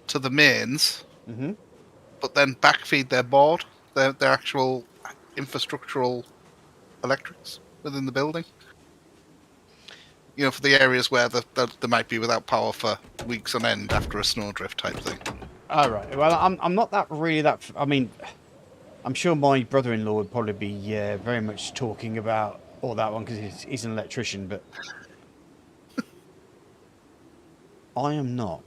to the mains, but then backfeed their board, their actual infrastructural electrics within the building. You know, for the areas where they might be without power for weeks on end after a snowdrift type thing. All right. Well, I'm not that really that... I mean, I'm sure my brother-in-law would probably be very much talking about all that one because he's an electrician, but I am not.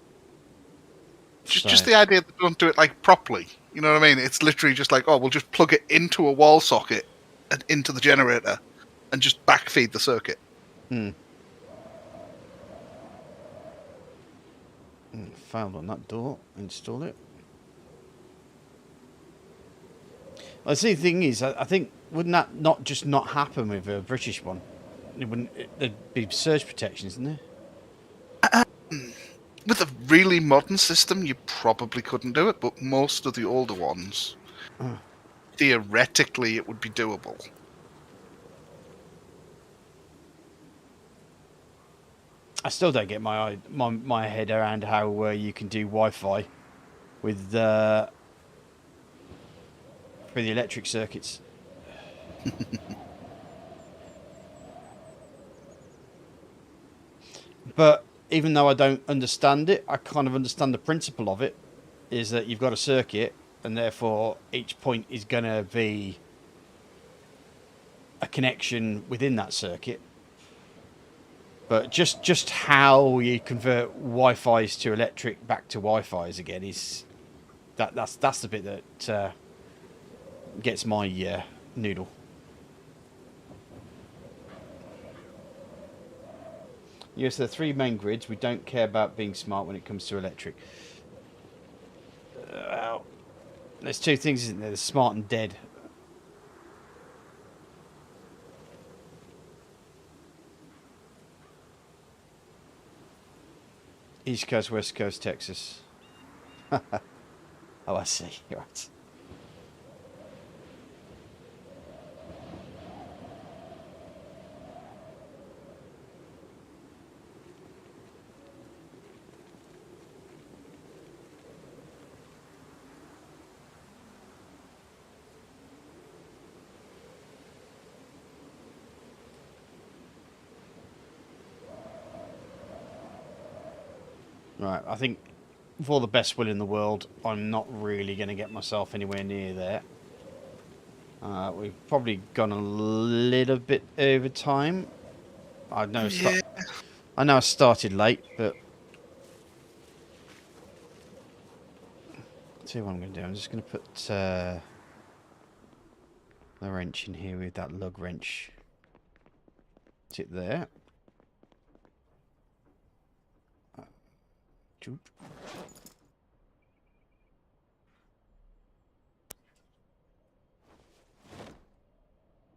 Just the idea that they don't do it like properly. You know what I mean? It's literally just like, oh, we'll just plug it into a wall socket and into the generator and just backfeed the circuit. Failed on that door. Install it. Well, see, the thing is, I think, wouldn't that not happen with a British one? It wouldn't. There'd be surge protection, isn't there? With a really modern system, you probably couldn't do it, but most of the older ones, theoretically, it would be doable. I still don't get my head around how you can do Wi-Fi with for the electric circuits. But even though I don't understand it, I kind of understand the principle of it. Is that you've got a circuit, and therefore each point is going to be a connection within that circuit. But just how you convert Wi-Fi's to electric back to Wi-Fi's again is that's the bit that gets my noodle. Yes, there are three main grids. We don't care about being smart when it comes to electric. Well, there's two things, isn't there? There's smart and dead. East Coast, West Coast, Texas. Oh, I see. Right. Right, I think with all the best will in the world, I'm not really going to get myself anywhere near there. We've probably gone a little bit over time. I know I started late, but See what I'm going to do. I'm just going to put the wrench in here with that lug wrench. Put it there. Choop.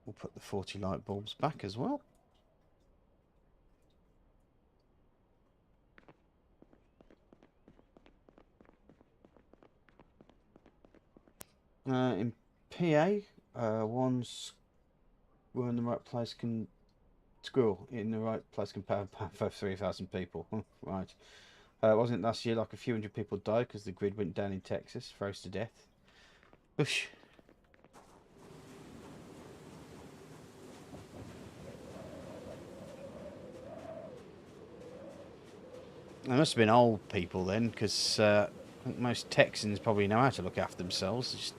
We'll put the 40 light bulbs back as well. In PA, once we're in the right place can squirrel in the right place can power for 3,000 people. Right. Wasn't it last year like a few hundred people died because the grid went down in Texas, froze to death? Whoosh. They must have been old people then, because I think most Texans probably know how to look after themselves. Just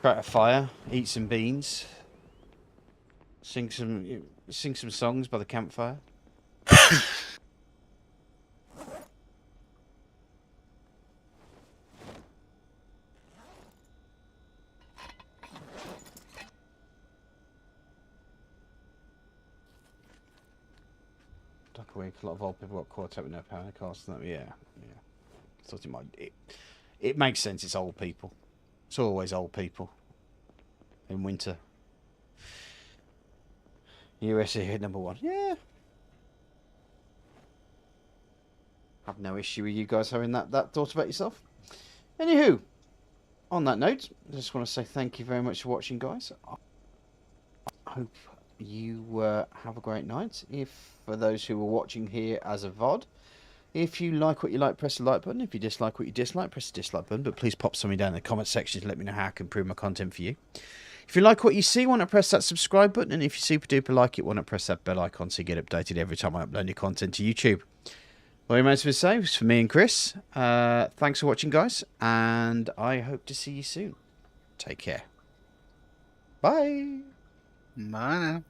create a fire, eat some beans, sing some songs by the campfire. Like a week, a lot of old people got caught up with no power in the car, so yeah. Thought it might. It makes sense. It's old people. It's always old people in winter. USA hit #1. Yeah. Have no issue with you guys having that thought about yourself. Anywho, on that note, I just want to say thank you very much for watching, guys. I hope you have a great night. If for those who are watching here as a VOD, if you like what you like, press the like button. If you dislike what you dislike, press the dislike button. But please pop something down in the comment section to let me know how I can improve my content for you. If you like what you see, want to press that subscribe button. And if you super duper like it, want to press that bell icon so you get updated every time I upload new content to YouTube. Well, remains to say, for me and Chris. Thanks for watching, guys. And I hope to see you soon. Take care. Bye. Bye now.